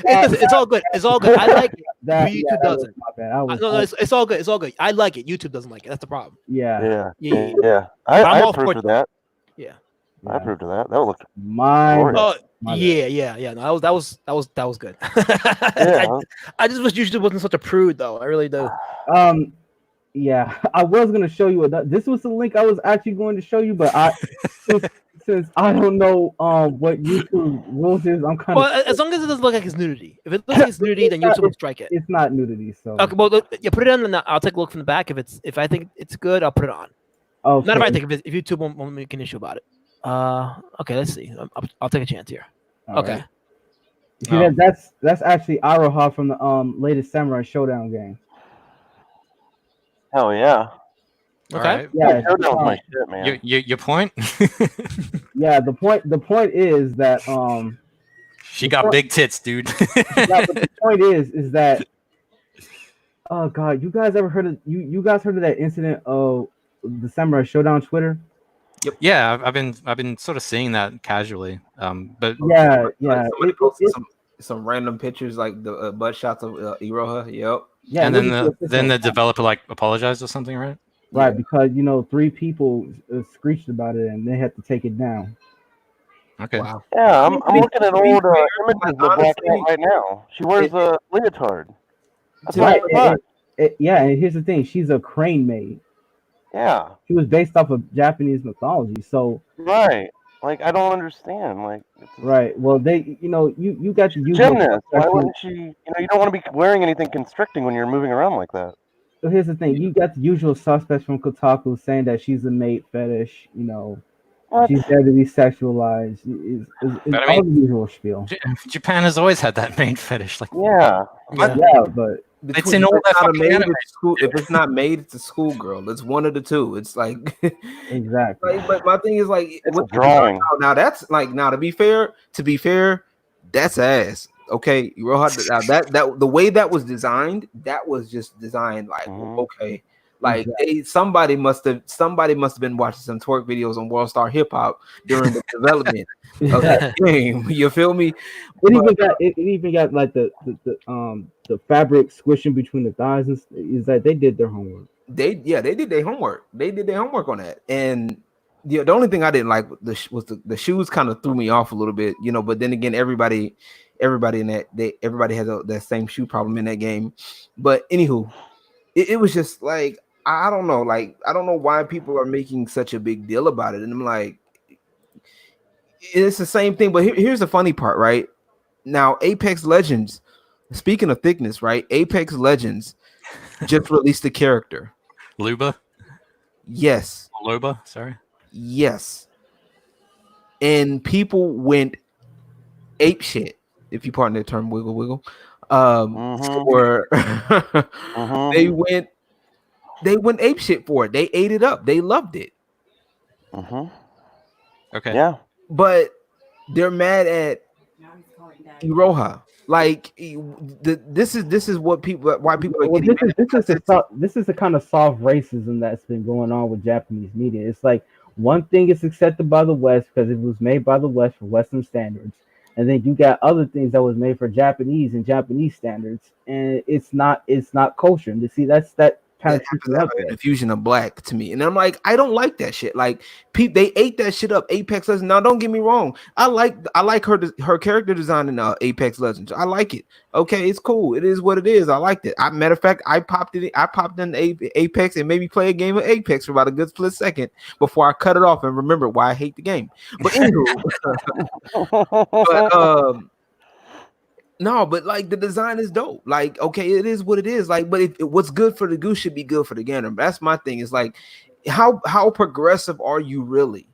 It's all good. It's all good. I like it. YouTube doesn't. No, it's all good. It's all good. I like it. YouTube doesn't like it. That's the problem. Yeah. I approve of that. Yeah. I approve of that. That looked mine. Yeah. No, that was good. I just wish YouTube wasn't such a prude, though. I really do. Yeah, I was gonna show you this was the link I was actually going to show you, but since I don't know what YouTube rules is, I'm kind of. Well, as long as it doesn't look like it's nudity. If it looks like it's nudity, then YouTube will strike it. It's not nudity, so. Okay, well, yeah, put it on, and I'll take a look from the back. If I think it's good, I'll put it on. Okay. Not if I think if YouTube won't make an issue about it. Okay, let's see. I'll take a chance here. All okay. Right. See, that's actually Iroha from the latest Samurai Showdown game. Oh yeah. Okay. Right. Yeah. My shit, man. Your point? Yeah. The point is that she got big tits, dude. Yeah, but the point is that oh god, you guys ever heard of you guys heard of that incident of the Samurai Showdown Twitter? Yep. Yeah, I've been sort of seeing that casually. But yeah. Somebody posted some random pictures like the butt shots of Iroha. Yep. Yeah, and then the developer like apologized or something, right? Right, because 3 people screeched about it and they had to take it down. Okay. Wow. Yeah, I'm looking at old images of Black Cat right now. She wears a leotard. That's right. And here's the thing: she's a crane maid. Yeah. She was based off of Japanese mythology, so. Right. Like I don't understand. Like. Right. Well, they, you got to use gymnast. Why wouldn't she? You don't want to be wearing anything constricting when you're moving around like that. So here's the thing: you got the usual suspects from Kotaku saying that she's a maid fetish. She's there to be sexualized. It's all the usual spiel. Japan has always had that maid fetish. Like, yeah, but it's in all that if it's not made, it's a schoolgirl. It's one of the two. It's like exactly. But my thing is like it's a drawing. Now that's like to be fair, that's ass. Okay, that the way that was designed, that was just designed like okay. Like somebody must have been watching some twerk videos on World Star Hip Hop during the development of that game. You feel me? It even got like the fabric squishing between the thighs. Is that they did their homework? They did their homework. They did their homework on that. And the only thing I didn't like was the shoes kind of threw me off a little bit, But then again, everybody in everybody has that same shoe problem in that game. But anywho, it was just like. I don't know. Like, I don't know why people are making such a big deal about it. And I'm like, it's the same thing. But here's the funny part, right? Now, Apex Legends, speaking of thickness, right? Apex Legends just released a character. Luba? Yes. Luba, sorry. Yes. And people went ape shit, if you pardon the term, wiggle. Or they went ape shit for it. They ate it up. They loved it. Okay. Yeah. But they're mad at Iroha. Like this is what people why people are getting this is the kind of soft racism that's been going on with Japanese media. It's like one thing is accepted by the West because it was made by the West for Western standards. And then you got other things that was made for Japanese and Japanese standards, and it's not kosher. And to see that kind of confusion of black to me, and I'm like, I don't like that shit. Like, they ate that shit up. Apex Legends. Now, don't get me wrong. I like her character design in Apex Legends. I like it. Okay, it's cool. It is what it is. I liked it. Matter of fact, I popped in Apex and maybe play a game of Apex for about a good split second before I cut it off and remember why I hate the game. But anyway, no, but like the design is dope. Like, okay, it is what it is. Like, but what's good for the goose should be good for the gander. That's my thing. Is like, how progressive are you really?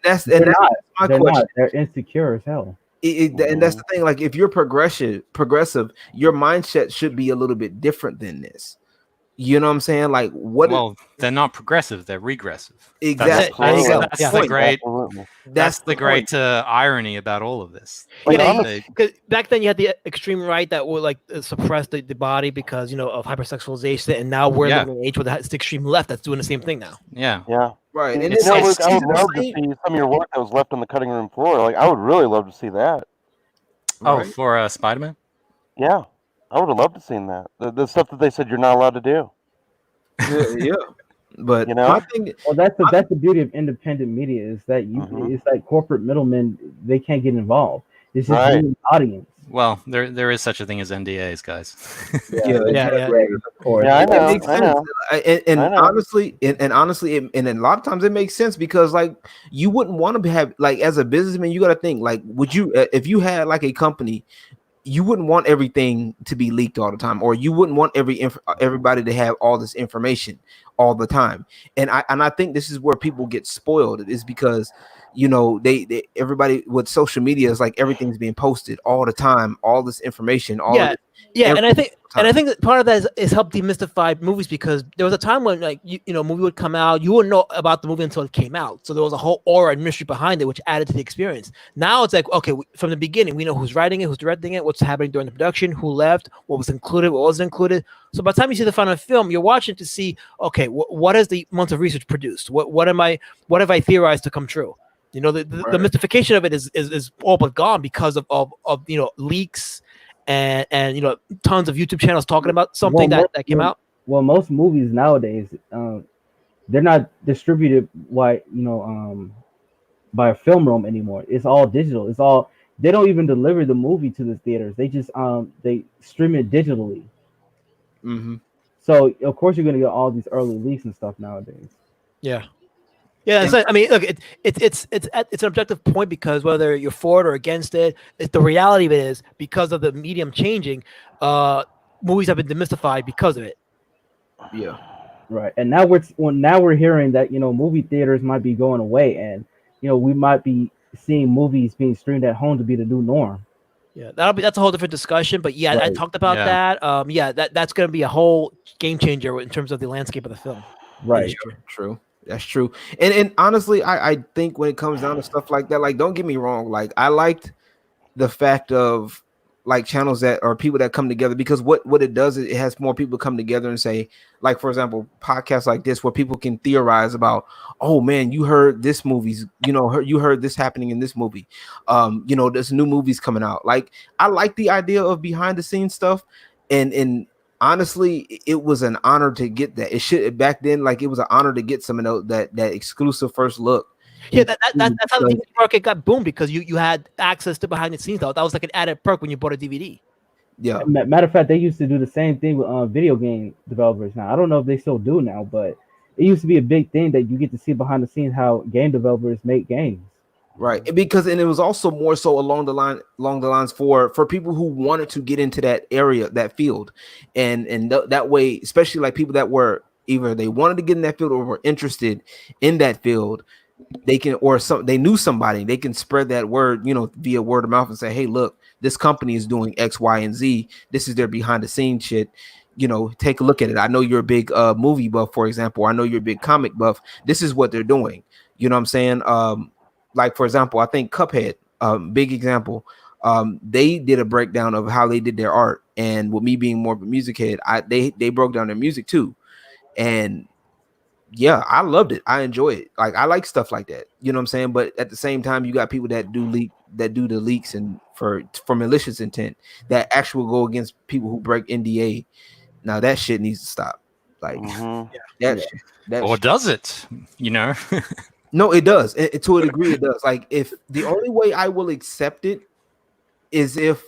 That's my question. They're insecure as hell. And that's the thing. Like, if you're progressive, your mindset should be a little bit different than this. You know what I'm saying? Like, well, they're not progressive; they're regressive. Exactly. That's the great irony about all of this. Because back then you had the extreme right that would like suppress the body because of hypersexualization, and now we're living in an age where it's the extreme left that's doing the same thing now. Yeah. Right. And Luke, I would love to see some of your work that was left on the cutting room floor. Like, I would really love to see that. Oh, for Spider-Man? Yeah, I would have loved to seen that. The stuff that they said you're not allowed to do. Yeah. But my thing, that's the beauty of independent media is that it's like corporate middlemen, they can't get involved. It's just the audience. Well, there is such a thing as NDAs, guys. Of course. Yeah, I know. It makes sense. And honestly, and a lot of times it makes sense because like you wouldn't want to have like as a businessman, you got to think like, would you if you had like a company, you wouldn't want everything to be leaked all the time, or you wouldn't want everybody to have all this information all the time. And I think this is where people get spoiled, is because they everybody with social media is like everything's being posted all the time, all this information, and I think that part of that is help demystify movies, because there was a time when like movie would come out, you wouldn't know about the movie until it came out, so there was a whole aura and mystery behind it, which added to the experience. Now it's like, okay, from the beginning we know who's writing it, who's directing it, what's happening during the production, who left, what was included, what wasn't included. So by the time you see the final film, you're watching to see, okay, what has the months of research produced, what have I theorized to come true. The mystification of it is all but gone because of leaks and tons of YouTube channels talking about something that came out. Well, most movies nowadays, they're not distributed by a film room anymore. It's all digital. They don't even deliver the movie to the theaters. They just they stream it digitally. Mm-hmm. So of course you're gonna get all these early leaks and stuff nowadays. Yeah. Yeah, I mean, look, it's an objective point, because whether you're for it or against it, the reality of it is, because of the medium changing, movies have been demystified because of it. Yeah, right. And now we're hearing that movie theaters might be going away, and we might be seeing movies being streamed at home to be the new norm. Yeah, that's a whole different discussion. But yeah, I talked about that. That's going to be a whole game changer in terms of the landscape of the film. Right. True. That's true. And honestly, I think when it comes down to stuff like that, like, don't get me wrong, like, I liked the fact of like channels that are people that come together, because what it does is it has more people come together and say, like, for example, podcasts like this where people can theorize about, oh man, you heard this movie's, you heard this happening in this movie, there's new movies coming out. Like, I like the idea of behind the scenes stuff, and honestly, it was an honor to get that. It should back then, like, it was an honor to get some of that exclusive first look. Yeah, that's how the DVD market got boomed, because you had access to behind the scenes. Though that was like an added perk when you bought a DVD. Yeah. Matter of fact, they used to do the same thing with video game developers. Now I don't know if they still do now, but it used to be a big thing that you get to see behind the scenes how game developers make games. Right, because it was also more so along the lines for people who wanted to get into that area, that field, and that way, especially like people that were either they wanted to get in that field or were interested in that field, they can, or they knew somebody, they can spread that word, via word of mouth and say, hey, look, this company is doing X, Y, and Z. This is their behind the scenes shit. Take a look at it. I know you're a big movie buff, for example. I know you're a big comic buff. This is what they're doing. You know what I'm saying? Like, for example, I think Cuphead, big example. They did a breakdown of how they did their art, and with me being more of a music head, they broke down their music too, and yeah, I loved it. I enjoy it. Like, I like stuff like that. You know what I'm saying? But at the same time, you got people that do the leaks and for malicious intent that actually go against people who break NDA. Now that shit needs to stop. Like, does it? No, it does. To a degree, it does. Like, if the only way I will accept it is if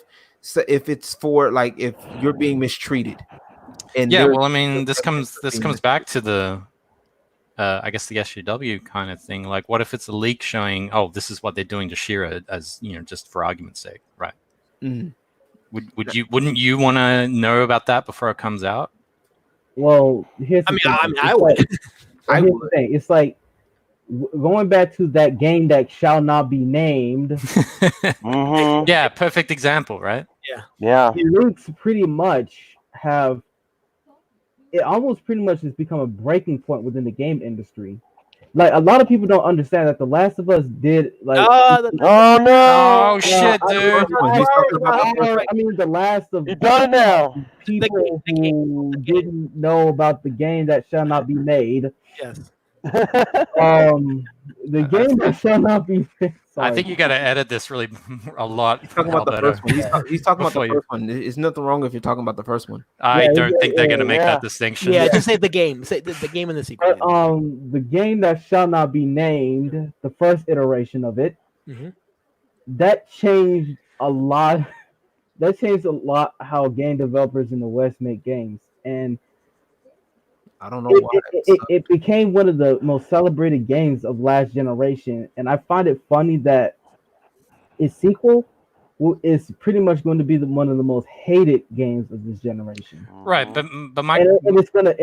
it's for, like, if you're being mistreated. And well, I mean, this comes back to the I guess the SJW kind of thing. Like, what if it's a leak showing, oh, this is what they're doing to She-Ra, as just for argument's sake, right? Mm-hmm. Wouldn't you want to know about that before it comes out? Well, here's the thing. I would. Here's the thing. It's like, going back to that game that shall not be named. Mm-hmm. Yeah, perfect example, right? Yeah. The leaks pretty much have. It almost pretty much has become a breaking point within the game industry. Like a lot of people don't understand that The Last of Us did like. Oh no! Oh shit, dude! I mean, The Last of You done it now. people who didn't know about the game that shall not be made. Yes. The game that shall not be. I think you got to edit this really a lot. He's talking about the first one. He's talking about the first one. There's nothing wrong if you're talking about the first one. I don't think they're going to make that distinction. Yeah, just say the game. Say the game and the sequel. The game that shall not be named, the first iteration of it, that changed a lot. That changed a lot how game developers in the West make games, and I don't know why. It became one of the most celebrated games of last generation, and I find it funny that its sequel is pretty much going to be one of the most hated games of this generation. Right, but my and it's gonna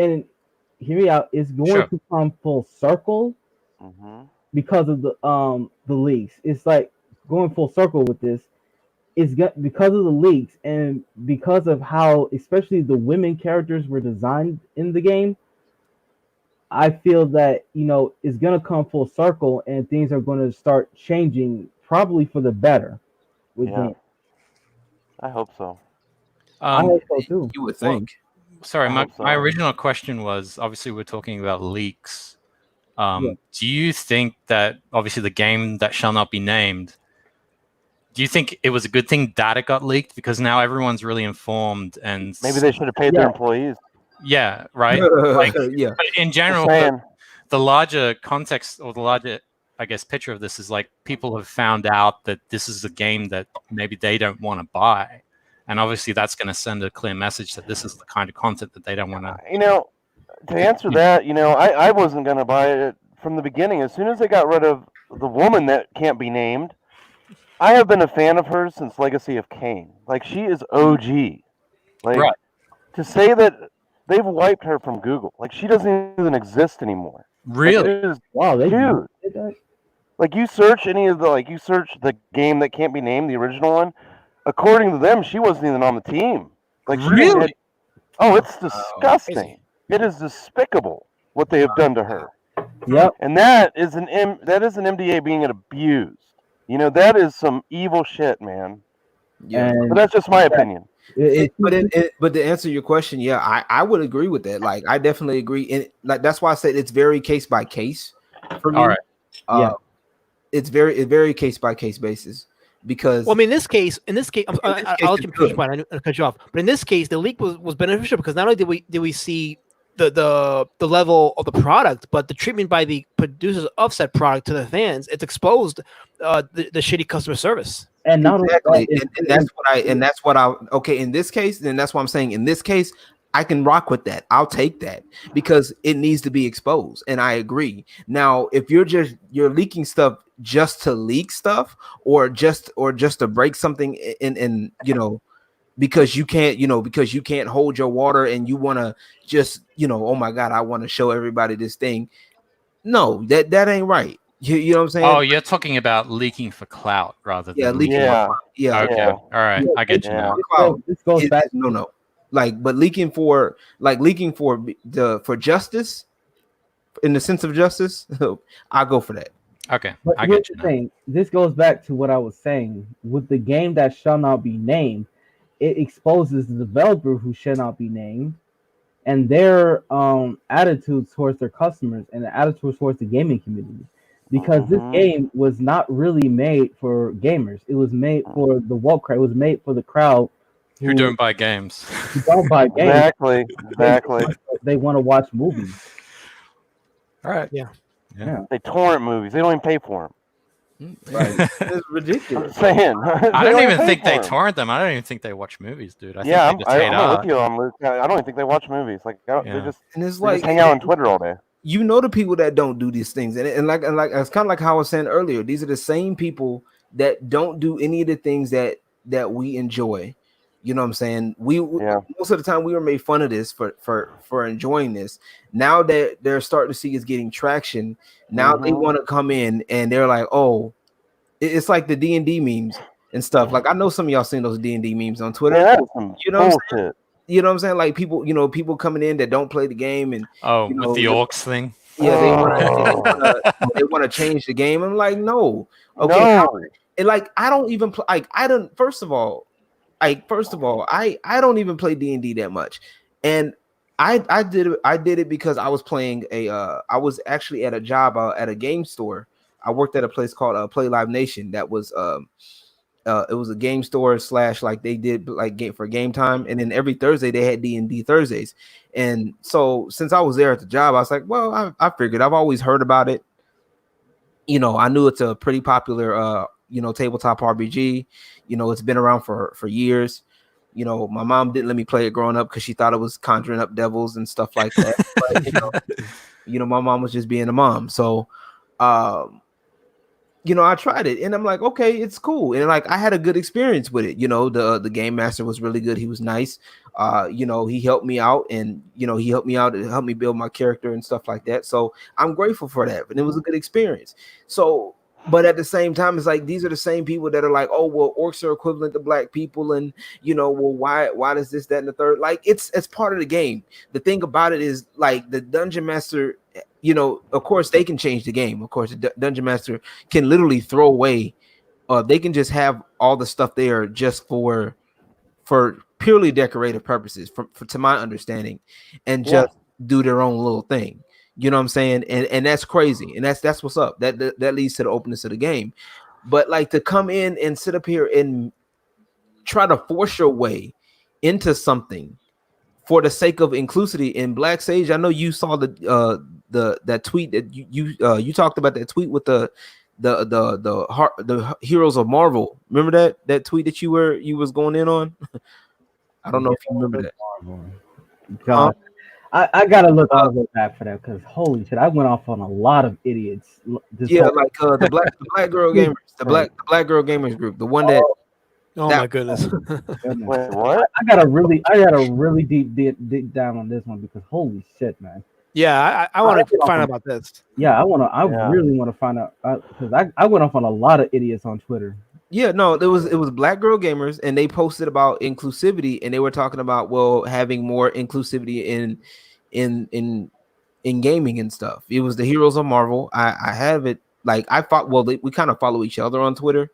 hear me out. It's going to come full circle because of the leaks. It's like going full circle with this. It's because of the leaks and because of how, especially the women characters were designed in the game. I feel that it's gonna come full circle and things are going to start changing, probably for the better. I hope so. I hope so too. You would think. Well, sorry, my original question was, obviously we're talking about leaks. Do you think that obviously the game that shall not be named? Do you think it was a good thing that it got leaked because now everyone's really informed and maybe they should have paid their employees? Yeah, right. Like, yeah. But in general, the larger context or the larger, I guess, picture of this is like people have found out that this is a game that maybe they don't want to buy, and obviously that's going to send a clear message that this is the kind of content that they don't want to. To answer that, I wasn't going to buy it from the beginning. As soon as they got rid of the woman that can't be named, I have been a fan of hers since Legacy of Kain. Like, she is OG. Like, to say that they've wiped her from Google. Like, she doesn't even exist anymore. Really? Wow, dude. Like, you search you search the game that can't be named, the original one. According to them, she wasn't even on the team. Like, really? It's disgusting. It is despicable what they have done to her. Yep. And that is an MDA being abused. That is some evil shit, man. Yeah, but that's just my opinion. But to answer your question, I would agree with that. Like, I definitely agree, and like that's why I said it's very case by case for me. All right. It's very case by case basis because. Well, I mean, in this case, I'll let you finish. I cut you off. But in this case, the leak was beneficial because not only did we see the level of the product, but the treatment by the producers of said product to the fans, it's exposed the shitty customer service. And not exactly, and that's what I okay. In this case, then that's what I'm saying. In this case, I can rock with that. I'll take that because it needs to be exposed, and I agree. Now, if you're leaking stuff just to leak stuff, or just to break something in because you can't hold your water and you want to just oh my god, I want to show everybody this thing. No, that ain't right. You know what I'm saying? Oh, you're talking about leaking for clout rather than leaking. Yeah. Okay. All right. I get you now. This goes back. No. But leaking for justice, in the sense of justice, I'll go for that. Okay. But I here's get you the thing. This goes back to what I was saying. With the game that shall not be named, it exposes the developer who shall not be named and their attitude towards their customers and the attitude towards the gaming community. Because this game was not really made for gamers. It was made for the woke crowd. It was made for the crowd who don't buy games. Who don't buy games. Exactly. They want to watch movies. All right. Yeah. They torrent movies. They don't even pay for them. Right. It's ridiculous. I'm saying. I don't even think they torrent them. I don't even think they watch movies, dude. I think they just hate I'm with you on Luke. I don't even think they watch movies. Like they just hang out on Twitter all day. The people that don't do these things, and like it's kind of like how I was saying earlier. These are the same people that don't do any of the things that we enjoy, You know what I'm saying? Most of the time we were made fun of this for enjoying this. Now that they're starting to see it's getting traction, now they want to come in and they're like, oh, it's like the D&D memes and stuff. Like I know some of y'all seen those D&D memes on Twitter. Yeah, you know what I'm saying? You know what I'm saying? Like people coming in that don't play the game and with the orcs thing. Yeah, they want to change the game. I'm like, no, okay. And like I don't even play. Like I don't. First of all, I don't even play D&D that much, and I did it because I was playing I was actually at a job at a game store. I worked at a place called Play Live Nation. That was it was a game store / like they did like game time, and then every Thursday they had D&D Thursdays. And so since I was there at the job, I was like, well, I figured I've always heard about it. I knew it's a pretty popular tabletop RPG. It's been around for years. My mom didn't let me play it growing up because she thought it was conjuring up devils and stuff like that. But, my mom was just being a mom. So I tried it and I'm like, okay, it's cool. And like, I had a good experience with it. The game master was really good. He was nice. He helped me out and, he helped me out and helped me build my character and stuff like that. So I'm grateful for that. And it was a good experience. So, but at the same time, it's like, these are the same people that are like, oh, well, orcs are equivalent to black people. And, well, why does this, that, and the third? Like, it's part of the game. The thing about it is like the dungeon master, of course they can change the game. Of course, the dungeon master can literally throw away, they can just have all the stuff there just for purely decorative purposes, to my understanding, and just do their own little thing. You know what I'm saying? And that's crazy. And that's what's up. That leads to the openness of the game. But like to come in and sit up here and try to force your way into something for the sake of inclusivity in Black Sage. I know you saw that tweet that you talked about, that tweet with the Heroes of Marvel. Remember that tweet that you was going in on? I don't know if you remember that. God, I gotta look all the way back for that because holy shit, I went off on a lot of idiots. Like the black girl gamers, the black girl gamers group, the one that. Oh my goodness! Wait, what? I got a really deep down on this one because holy shit, man. Yeah, I want to find out about this. Yeah, really want to find out because I went off on a lot of idiots on Twitter. Yeah, no, it was Black Girl Gamers, and they posted about inclusivity, and they were talking about having more inclusivity in gaming and stuff. It was the Heroes of Marvel. I have it like we kind of follow each other on Twitter.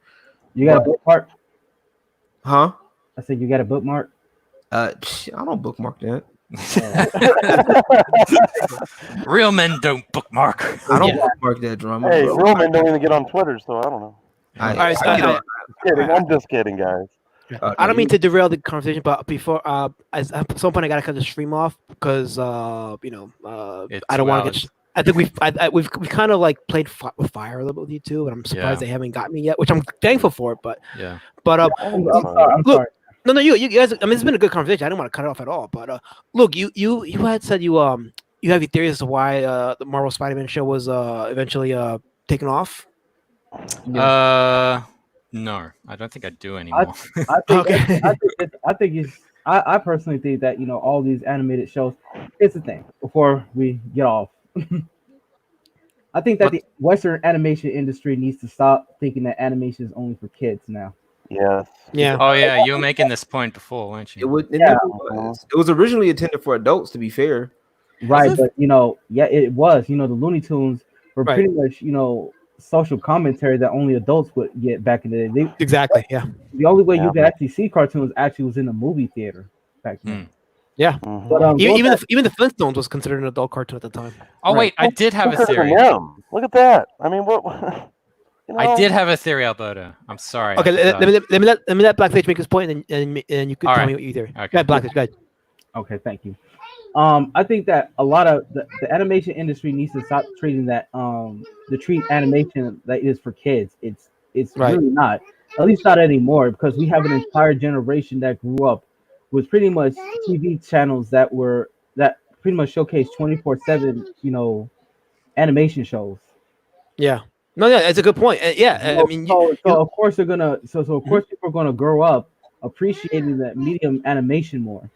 You got a bookmark? Huh? I said you got a bookmark. I don't bookmark that. Real men don't bookmark. I don't bookmark that drama. Hey, real men don't even get on Twitter, so I don't know. I'm just kidding, guys. I don't mean to derail the conversation, but before at some point I gotta cut the stream off because I don't want to get. I think we've kind of like played with fire a little bit with you too, and I'm surprised they haven't got me yet, which I'm thankful for. But I'm sorry. No, you guys. I mean, it's been a good conversation. I didn't want to cut it off at all. But look, you had said you have your theories as to why the Marvel Spider-Man show was eventually taken off. No, I don't think I do anymore. I personally think that all these animated shows. It's the thing. Before we get off, I think that the Western animation industry needs to stop thinking that animation is only for kids now. Yes. Yeah. Oh yeah, you were making this point before, weren't you? It never was. It was originally intended for adults, to be fair. Right, but it was. The Looney Tunes were pretty much social commentary that only adults would get back in the day. Exactly. Yeah. The only way you could actually see cartoons was in a movie theater back then. Yeah. But even the Flintstones was considered an adult cartoon at the time. Oh wait, I did have a theory. Look at that. I mean, what? I did have a theory, Alberto. I'm sorry. Okay, let me let Blackface make his point, and you could tell me what you theory. Okay, Blackface, go ahead. Okay, thank you. I think that a lot of the animation industry needs to stop treating treat animation that is for kids. It's really not. At least not anymore, because we have an entire generation that grew up with pretty much TV channels that pretty much showcase 24/7, animation shows. Yeah. No, yeah, it's a good point. I mean, of course they're gonna. So of course people are gonna grow up appreciating that medium animation more.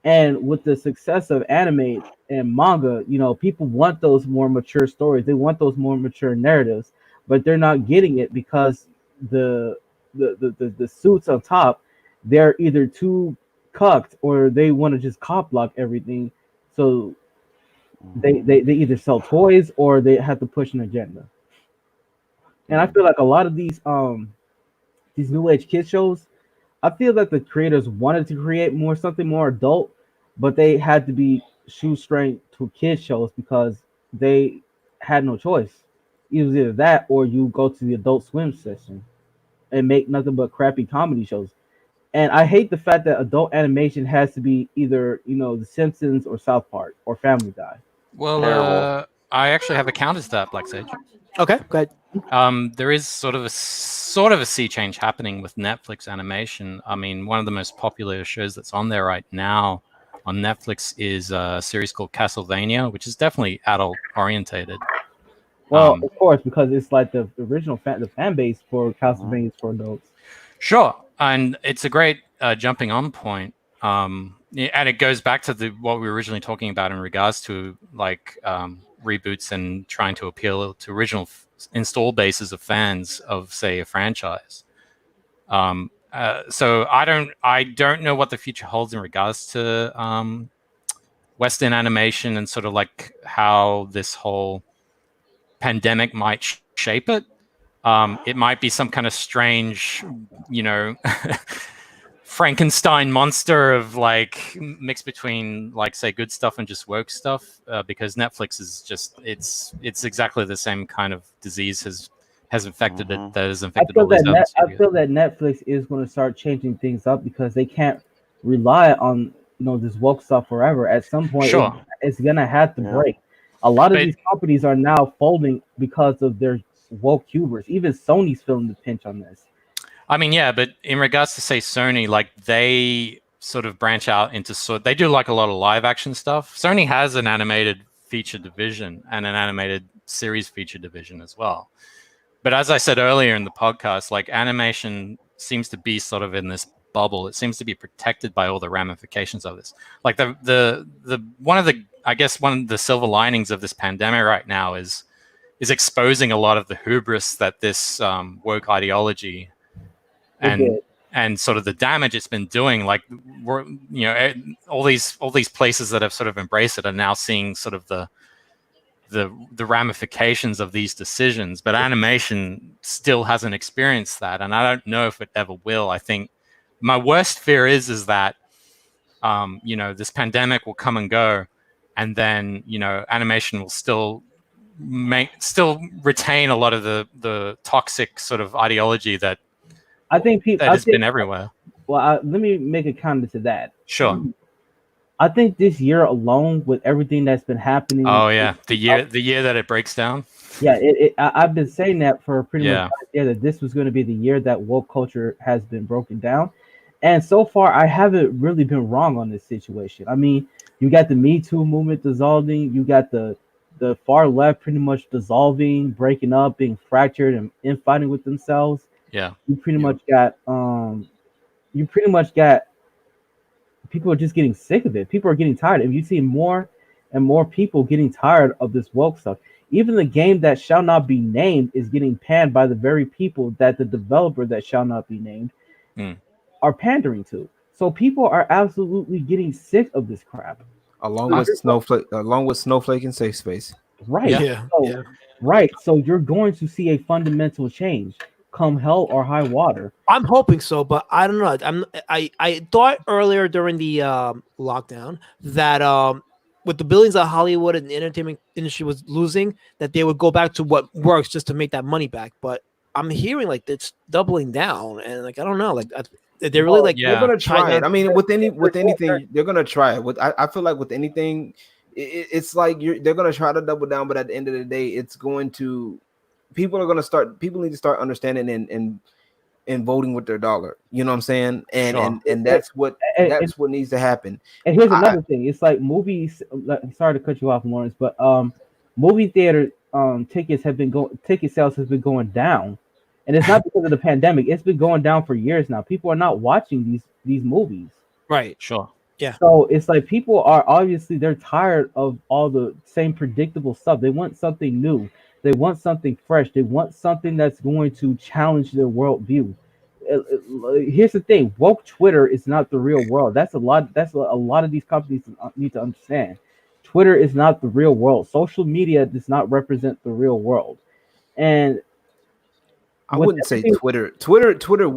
And with the success of anime and manga, people want those more mature stories. They want those more mature narratives, but they're not getting it because the the suits on top, they're either too cucked or they want to just cop block everything. So they either sell toys or they have to push an agenda. And I feel like a lot of these new age kid shows, I feel that the creators wanted to create something more adult, but they had to be shoestring to kid shows because they had no choice. It was either that or you go to the Adult Swim section and make nothing but crappy comedy shows. And I hate the fact that adult animation has to be either The Simpsons or South Park or Family Guy. Well, I actually have a counter to that, Black Sage. Okay, go ahead. There is sort of a sea change happening with Netflix animation. I mean, one of the most popular shows that's on there right now on Netflix is a series called Castlevania, which is definitely adult orientated. Well, of course, because it's like the original the fan base for Castlevania is for adults. Sure, and it's a great jumping on point. And it goes back to what we were originally talking about in regards to like reboots and trying to appeal to original install bases of fans of, say, a franchise. So I don't know what the future holds in regards to Western animation and sort of like how this whole pandemic might shape it. It might be some kind of strange, Frankenstein monster of like mix between like say good stuff and just woke stuff, because Netflix is just it's exactly the same kind of disease has infected it that has infected all these other studios. I feel that Netflix is going to start changing things up because they can't rely on this woke stuff forever. At some point, sure. it's going to have to break. A lot of these companies are now folding because of their woke hubris. Even Sony's feeling the pinch on this. I mean, yeah, but in regards to, say, Sony, like they sort of branch out into they do like a lot of live action stuff. Sony has an animated feature division and an animated series feature division as well. But as I said earlier in the podcast, like animation seems to be sort of in this bubble. It seems to be protected by all the ramifications of this. Like one of the silver linings of this pandemic right now is exposing a lot of the hubris that this woke ideology and sort of the damage it's been doing. Like all these places that have sort of embraced it are now seeing sort of the ramifications of these decisions, but animation still hasn't experienced that, and I don't know if it ever will. I think my worst fear is that this pandemic will come and go, and then animation will still retain a lot of the toxic sort of ideology that I think has been everywhere. Well, let me make a comment to that. Sure. I think this year alone, with everything that's been happening. Oh yeah, the year that it breaks down. Yeah, I've been saying that for pretty much that this was going to be the year that woke culture has been broken down, and so far I haven't really been wrong on this situation. I mean, you got the Me Too movement dissolving, you got the far left pretty much dissolving, breaking up, being fractured, and infighting with themselves. Yeah, you pretty much got people are just getting sick of it. People are getting tired. And you see more and more people getting tired of this woke stuff. Even the game that shall not be named is getting panned by the very people that the developer that shall not be named are pandering to. So people are absolutely getting sick of this crap. Along with Snowflake and Safe Space. Right. Yeah. Right. So you're going to see a fundamental change come hell or high water. I'm hoping so, but I don't know. I thought earlier during the lockdown that with the billions that Hollywood and the entertainment industry was losing, that they would go back to what works just to make that money back. But I'm hearing like it's doubling down, and like I don't know, like they're really they're gonna try it. I mean, with anything, they're gonna try it. I feel like with anything, it's like they're gonna try to double down, but at the end of the day, it's going to. People need to start understanding and voting with their dollar. You know what I'm saying? And that's what needs to happen. And here's another thing. It's like movies. Sorry to cut you off, Lawrence, but movie theater ticket sales has been going down And it's not because of the pandemic. It's been going down for years now. People are not watching these movies. Right. Sure. Yeah. So it's like people are obviously they're tired of all the same predictable stuff. They want something new. They want something fresh. They want something that's going to challenge their worldview. Here's the thing: woke Twitter is not the real world. That's a lot. That's a lot of these companies need to understand. Twitter is not the real world. Social media does not represent the real world. And I wouldn't say Twitter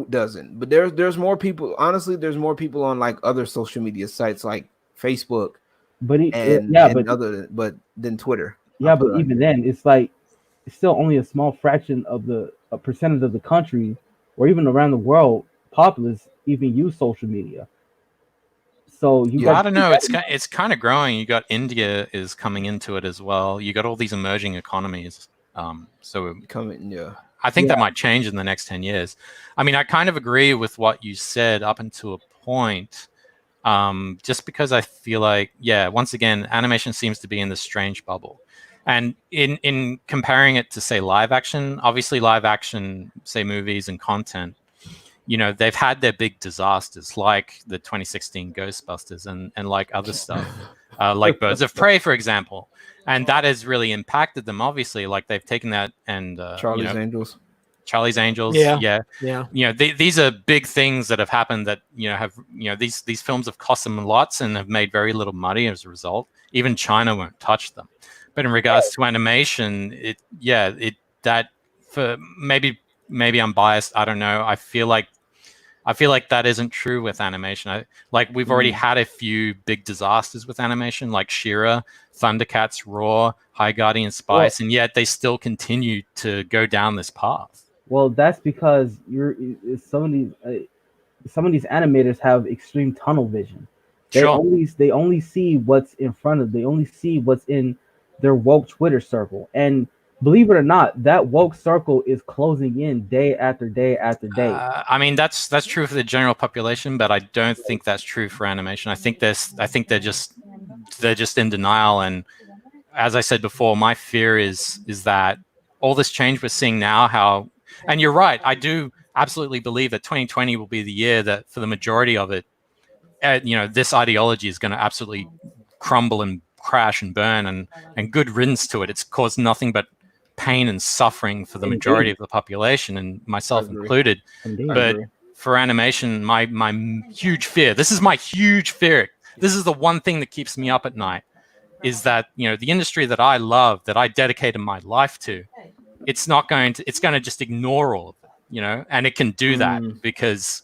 doesn't, but there's more people. Honestly, there's more people on like other social media sites like Facebook, but than Twitter. Yeah, but even then, it's like it's still only a small fraction of a percentage of the country, or even around the world, populace even use social media. So I don't know. It's kind of growing. You got India is coming into it as well. You got all these emerging economies. So coming, yeah. I think that might change in the next 10 years. I mean, I kind of agree with what you said up until a point, just because I feel like, once again, animation seems to be in this strange bubble. And in comparing it to, say, live action, obviously live action, say, movies and content, they've had their big disasters, like the 2016 Ghostbusters and like other stuff, like Birds of Prey, for example. And that has really impacted them, obviously. Like they've taken that and Charlie's Angels. Yeah. These are big things that have happened that these films have cost them lots and have made very little money as a result. Even China won't touch them. But in regards to animation, for maybe I'm biased. I don't know. I feel like that isn't true with animation. We've already had a few big disasters with animation, like She-Ra, Thundercats, Raw, High Guardian Spice, and yet they still continue to go down this path. Well, that's because some of these animators have extreme tunnel vision. They only see what's in front of them. They only see what's in their woke Twitter circle. And believe it or not, that woke circle is closing in day after day after day. I mean, that's true for the general population, but I don't think that's true for animation. I think they're just in denial. And as I said before, my fear is that all this change we're seeing now, and you're right, I do absolutely believe that 2020 will be the year that for the majority of it, this ideology is going to absolutely crumble and crash and burn, and good riddance to it. It's caused nothing but pain and suffering for the majority of the population, and myself included. But for animation, my huge fear, this is my huge fear, this is the one thing that keeps me up at night, is that the industry that I love, that I dedicated my life to, it's going to just ignore all of it, and it can do that because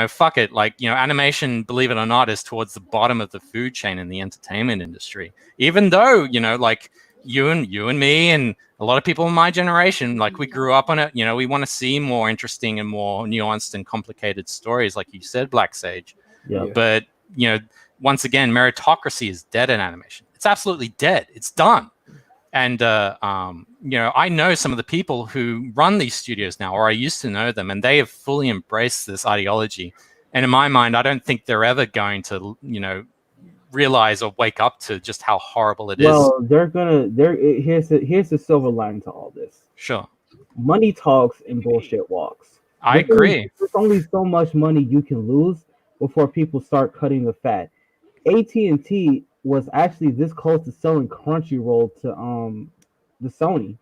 fuck it, animation, believe it or not, is towards the bottom of the food chain in the entertainment industry, even though you and me and a lot of people in my generation, we grew up on it. We want to see more interesting and more nuanced and complicated stories, like you said, Black Sage. Yeah. But once again, meritocracy is dead in animation. It's absolutely dead. It's done. And I know some of the people who run these studios now, or I used to know them, and they have fully embraced this ideology. And in my mind, I don't think they're ever going to, realize or wake up to just how horrible it is. Well, here's the silver line to all this. Sure. Money talks and bullshit walks. I agree. There's only so much money you can lose before people start cutting the fat. AT&T was actually this close to selling Crunchyroll to the Sony.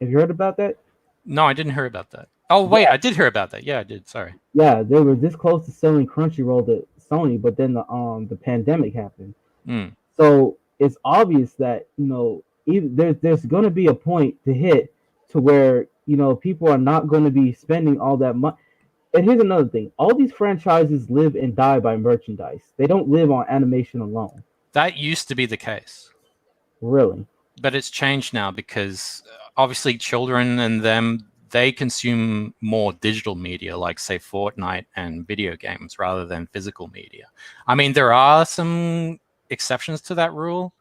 Have you heard about that? No, I didn't hear about that. Oh wait, I did hear about that. Yeah, I did. Sorry. Yeah, they were this close to selling Crunchyroll to Sony, but then the pandemic happened. So it's obvious that there's going to be a point to hit to where people are not going to be spending all that money. And here's another thing: all these franchises live and die by merchandise. They don't live on animation alone. That used to be the case. Really? But it's changed now because obviously children and them, they consume more digital media, like say Fortnite and video games, rather than physical media. I mean, there are some exceptions to that rule,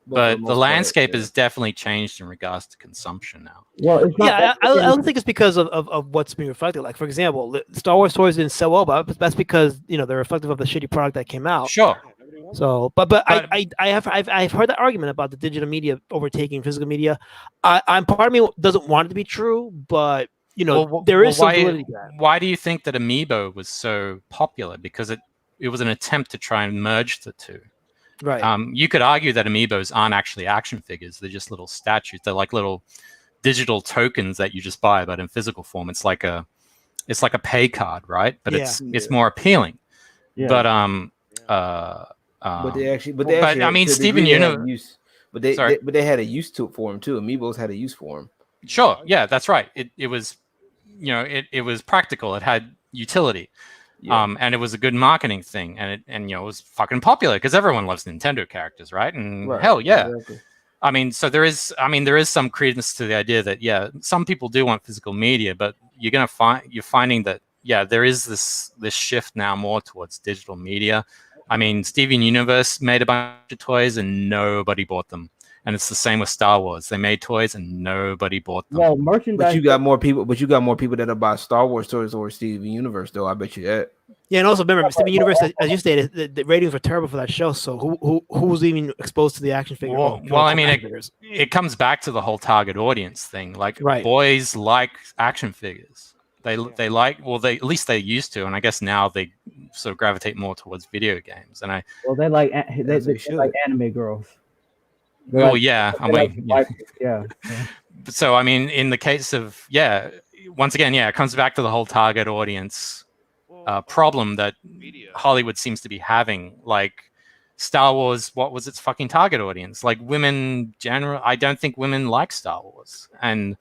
but the landscape has definitely changed in regards to consumption now. Well, it's not I don't think it's because of what's being reflected. Like, for example, Star Wars toys didn't sell well, but that's because they're reflective of the shitty product that came out. Sure. So, but I've heard that argument about the digital media overtaking physical media. Part of me doesn't want it to be true, but you know, there is some validity to that. Why do you think that Amiibo was so popular? Because it was an attempt to try and merge the two. Right. You could argue that Amiibos aren't actually action figures. They're just little statues. They're like little digital tokens that you just buy, but in physical form. It's like a pay card, right? But it's more appealing. Yeah. But but they actually I mean, Steven Universe. But they had a use to it for him too. Amiibos had a use for him. Sure, yeah, that's right. It was, you know, it was practical. It had utility, and it was a good marketing thing, and you know, it was fucking popular because everyone loves Nintendo characters, right? And hell yeah, exactly. I mean, so there is some credence to the idea that some people do want physical media, but you're finding that there is this shift now more towards digital media. I mean, Steven Universe made a bunch of toys and nobody bought them. And it's the same with Star Wars. They made toys and nobody bought them. Well, merchandise. But you got more people that'll buy Star Wars toys or Steven Universe, though. I bet you that. Yeah, and also remember, Steven Universe, as you stated, the ratings were terrible for that show. So who was even exposed to the action figure? Well, I mean, it comes back to the whole target audience thing. Like, boys like action figures. They like, well, at least they used to, and I guess now they sort of gravitate more towards video games. And they like anime girls. Well, yeah, I mean, yeah. So, I mean, in the case of once again, it comes back to the whole target audience problem that Hollywood seems to be having. Like Star Wars, what was its fucking target audience? Like women, I don't think women like Star Wars, and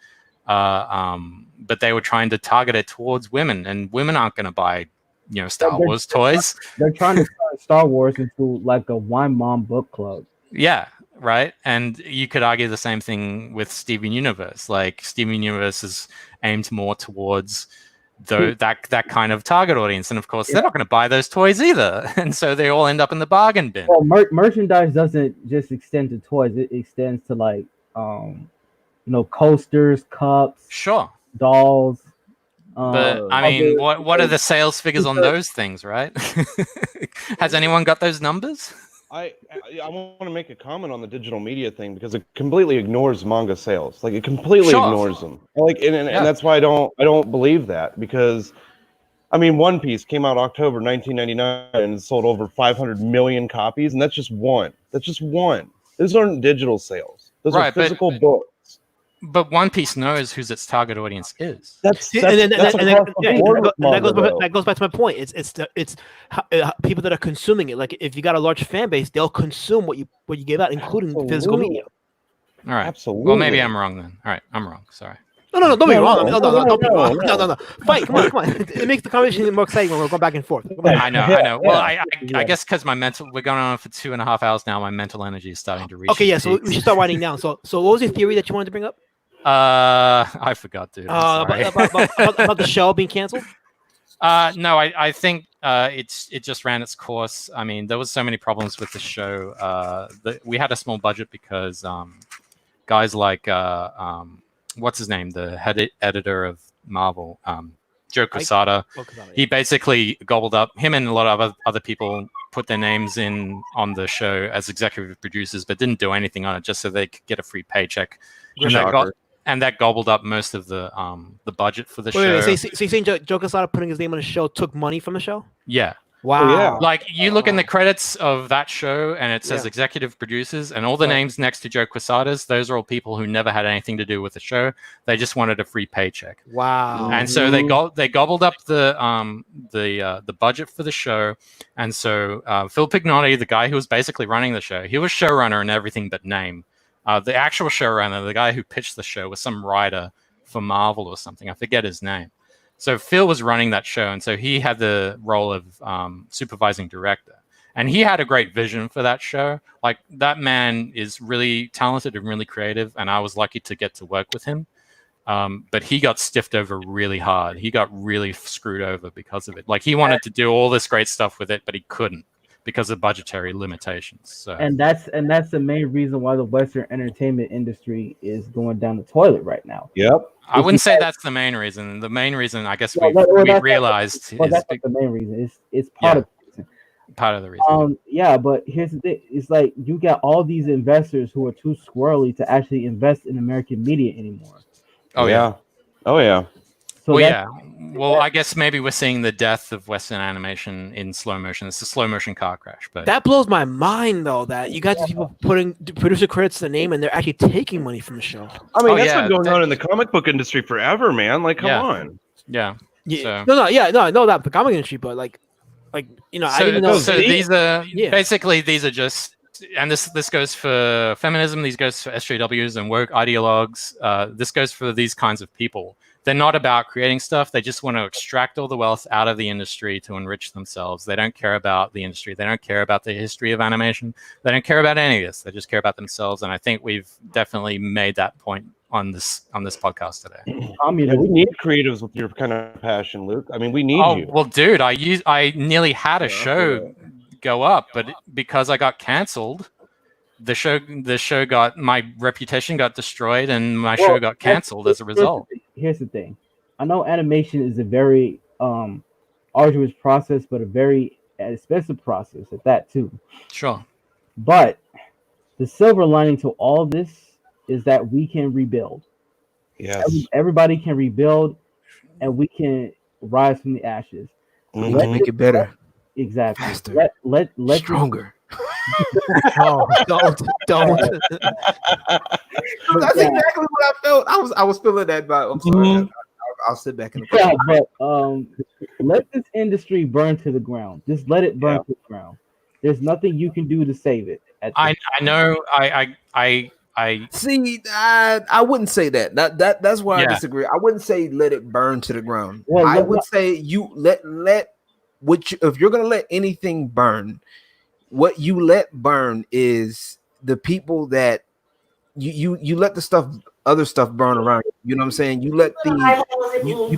but they were trying to target it towards women, and women aren't going to buy, you know, Star Wars toys. They're trying to turn Star Wars into like a wine mom book club. Yeah. Right, and you could argue the same thing with Steven Universe. Like Steven Universe is aimed more towards that kind of target audience, and of course they're not going to buy those toys either, and so they all end up in the bargain bin. Well, merchandise doesn't just extend to toys; it extends to like, you know, coasters, cups, dolls. But I mean, what are the sales figures on those things, right? Has anyone got those numbers? I want to make a comment on the digital media thing because it completely ignores manga sales. Like it completely ignores them. Like and that's why I don't believe that, because I mean, One Piece came out October 1999 and sold over 500 million copies, and that's just one. Those aren't digital sales. Those are physical books. But One Piece knows whose its target audience is. That goes back to my point. It's people that are consuming it. Like if you got a large fan base, they'll consume what you give out, including physical media. All right. Absolutely. Well, maybe I'm wrong then. All right, I'm wrong. Sorry. No, don't be wrong. No, don't be wrong. No. Fight. Come on. It makes the conversation more exciting when we're going back and forth. I know. Well, I guess because we're going on for 2.5 hours now. My mental energy is starting to reach. Okay, yeah. So we should start winding down. So what was your theory that you wanted to bring up? I forgot, dude. About the show being canceled? No, I think it just ran its course. I mean, there was so many problems with the show. We had a small budget because guys like what's his name, the head editor of Marvel, Joe Quesada, he basically gobbled up, him and a lot of other people put their names in on the show as executive producers, but didn't do anything on it just so they could get a free paycheck. And that gobbled up most of the budget for the show. Wait, so you're saying Joe Quesada putting his name on the show took money from the show? Yeah. Wow. Oh, yeah. Like you look in the credits of that show and it says executive producers, and all the names next to Joe Quesada's, those are all people who never had anything to do with the show. They just wanted a free paycheck. Wow. And so they gobbled up the budget for the show. And so Phil Pignotti, the guy who was basically running the show, he was showrunner and everything but name. The actual showrunner, the guy who pitched the show, was some writer for Marvel or something. I forget his name. So Phil was running that show, and so he had the role of supervising director. And he had a great vision for that show. Like, that man is really talented and really creative, and I was lucky to get to work with him. But he got stiffed over really hard. He got really screwed over because of it. Like, he wanted to do all this great stuff with it, but he couldn't because of budgetary limitations. So. And that's the main reason why the Western entertainment industry is going down the toilet right now. Yep. I wouldn't say that's the main reason. The main reason, I guess, we realized that's not the main reason. It's part of the reason. Part of the reason. Yeah, but here's the thing: it's like you got all these investors who are too squirrely to actually invest in American media anymore. Oh yeah. So well, yeah. Well, I guess maybe we're seeing the death of Western animation in slow motion. It's a slow motion car crash. But that blows my mind, though, that you got these people putting producer credits to the name and they're actually taking money from the show. I mean, that's been going on in the comic book industry forever, man. Like, come on. Yeah. Yeah. No, I know that the comic industry, but like you know, I didn't know. So these are basically just, and this goes for feminism. These goes for SJWs and woke ideologues. This goes for these kinds of people. They're not about creating stuff. They just want to extract all the wealth out of the industry to enrich themselves. They don't care about the industry. They don't care about the history of animation. They don't care about any of this. They just care about themselves. And I think we've definitely made that point on this podcast today. I mean, we need creatives with your kind of passion, Luke. I mean, we need you. Well, dude, I nearly had a show go up, but because I got canceled, the show got, my reputation got destroyed, and my show got canceled as a result. Here's the thing. I know animation is a very arduous process, but a very expensive process at that too. Sure. But the silver lining to all this is that we can rebuild. Yes. Everybody can rebuild, and we can rise from the ashes. Mm-hmm. Make it better. Exactly. Faster. Let stronger. No, don't. That's exactly what I felt. I was feeling that, but I'm sorry. I'll sit back in the yeah, but let this industry burn to the ground. Just let it burn to the ground. There's nothing you can do to save it. I know. I see. I wouldn't say that. That's why I disagree. I wouldn't say let it burn to the ground. Well, I would say you let which, if you're gonna let anything burn, what you let burn is the people that you let the other stuff burn around you. You know what I'm saying? You let you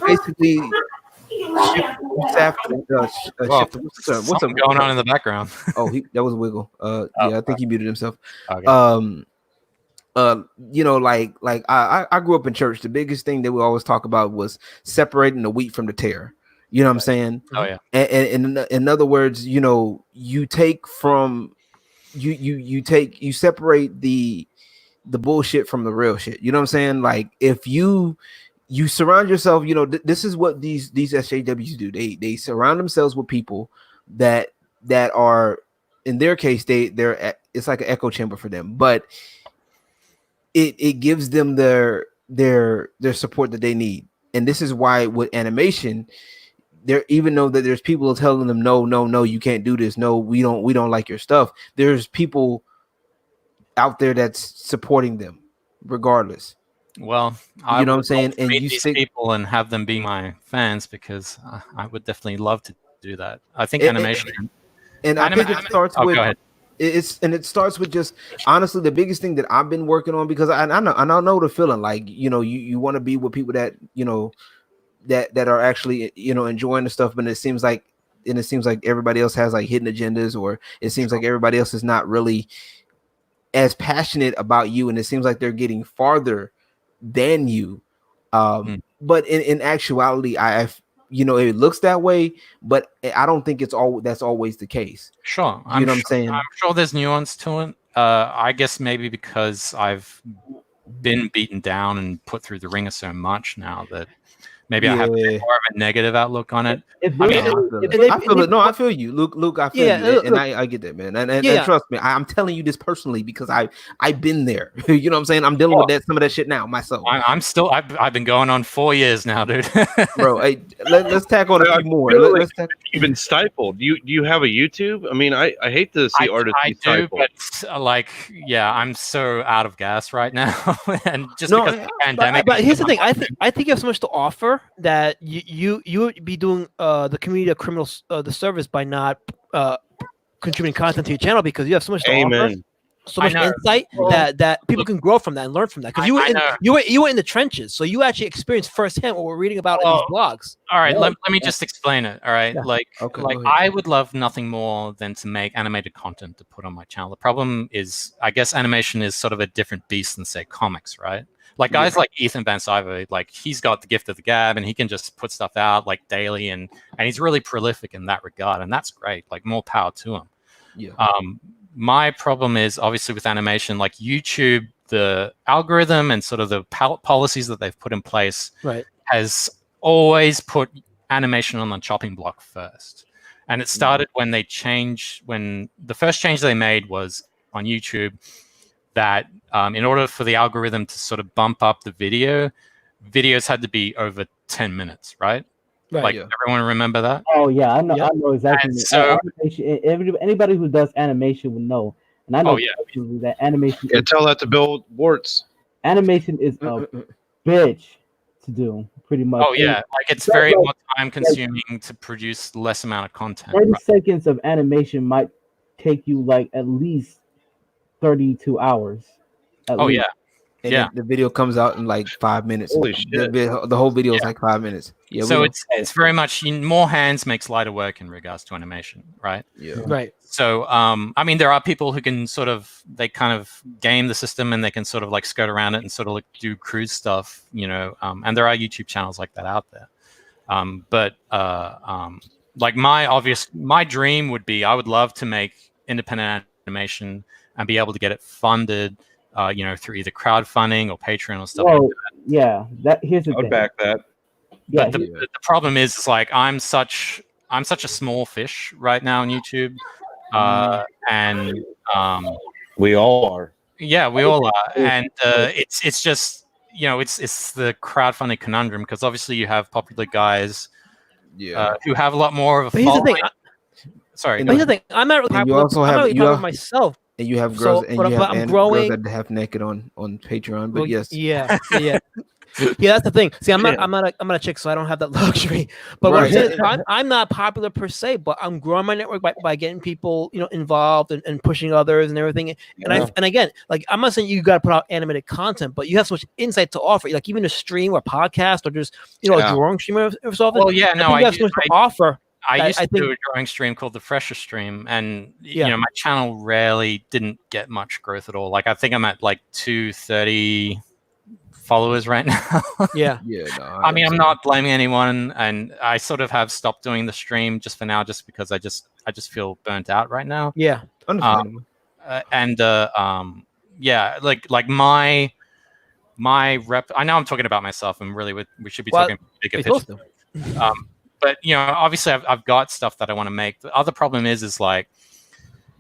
basically shift. What's going on in the background? Oh, that was a wiggle. I think he muted himself. Okay. You know, like I grew up in church. The biggest thing that we always talk about was separating the wheat from the tare. You know what I'm saying? Oh yeah. And in other words, you know, you take from you separate the bullshit from the real shit. You know what I'm saying? Like if you surround yourself, you know, this is what these SJWs do. They surround themselves with people that are, in their case, they're it's like an echo chamber for them, but it gives them their support that they need. And this is why with animation, there, even though that there's people telling them no, you can't do this, no, we don't like your stuff, there's people out there that's supporting them regardless. Well, you know what I'm saying, and you these people and have them be my fans, because I would definitely love to do that. I think animation and I think it starts with it starts with just honestly the biggest thing that I've been working on, because I know the feeling, like, you know, you want to be with people that, you know, that are actually, you know, enjoying the stuff, but it seems like everybody else has like hidden agendas, or it seems like everybody else is not really as passionate about you, and it seems like they're getting farther than you. But in actuality, you know, it looks that way, but I don't think that's always the case. Sure. You know what I'm saying? I'm sure there's nuance to it. I guess maybe because I've been beaten down and put through the ringer so much now that maybe I have a bit more of a negative outlook on it. I feel it. No, I feel you, Luke. I feel you, and I get that, man. And trust me, I'm telling you this personally because I've been there. You know what I'm saying? I'm dealing with some of that shit now myself. I've been going on 4 years now, dude. Bro, hey, let's tack on a few more. You've been stifled. Do you have a YouTube? I mean, I hate to see artists be stifled. But I'm so out of gas right now, and just because of the pandemic. But here's the thing: I think you have so much to offer that you would be doing the community a criminal the service by not contributing content to your channel, because you have so much to offer, so much insight that people can grow from that and learn from that. Because you were in the trenches, so you actually experienced firsthand what we're reading about in these blogs. All right, let me just explain it. All right, I would love nothing more than to make animated content to put on my channel. The problem is, I guess animation is sort of a different beast than, say, comics, right? Like guys like Ethan Van Sciver, like he's got the gift of the gab, and he can just put stuff out like daily, and he's really prolific in that regard, and that's great. Like more power to him. Yeah. My problem is obviously with animation, like YouTube, the algorithm and sort of the policies that they've put in place has always put animation on the chopping block first. And it started when the first change they made was on YouTube that in order for the algorithm to sort of bump up the videos had to be over 10 minutes, right? Like, everyone remember that? Oh yeah, I know exactly. And so animation, anybody who does animation would know, and I know that animation. Yeah, tell that to Bill Warts. Animation is a bitch to do, pretty much. Oh yeah, like it's very more time consuming to produce less amount of content. 30 seconds of animation might take you like at least 32 hours. Oh least. And the video comes out in like 5 minutes. Holy shit. The whole video is like 5 minutes. Yeah. So it's very much more hands makes lighter work in regards to animation, right? Yeah. Right. So I mean, there are people who can sort of kind of game the system and they can sort of like skirt around it and sort of like do cruise stuff, you know. And there are YouTube channels like that out there. But like my dream would be, I would love to make independent animation and be able to get it funded. You know, through either crowdfunding or Patreon or stuff like that. Yeah, here's the thing. I would back that. But the problem is like I'm such a small fish right now on YouTube, and we all are. Yeah, we all are, and it's just, you know, it's the crowdfunding conundrum, because obviously you have popular guys, who have a lot more of a following. Sorry, here's the thing. I'm not really popular. I'm not really popular myself. And you have girls, and you have growing, girls that have naked on Patreon. But well, yeah. Yeah, that's the thing. See, I'm not a chick, so I don't have that luxury. But what I'm saying is, I'm not popular per se, but I'm growing my network by getting people, you know, involved and pushing others and everything. And again, like, I'm not saying you got to put out animated content, but you have so much insight to offer. Like, even a stream or podcast or just, you know, a drawing stream or something. Well, yeah, I have so much to offer. I used to do a drawing stream called the Fresher Stream, and you know, my channel rarely didn't get much growth at all. Like, I think I'm at like 230 followers right now. No, I mean, I'm not blaming anyone, and I sort of have stopped doing the stream just for now, just because I just feel burnt out right now. Yeah, understandable. Yeah, like my rep. I know I'm talking about myself, and really we should be talking bigger picture. But, you know, obviously I've got stuff that I want to make. The other problem is like,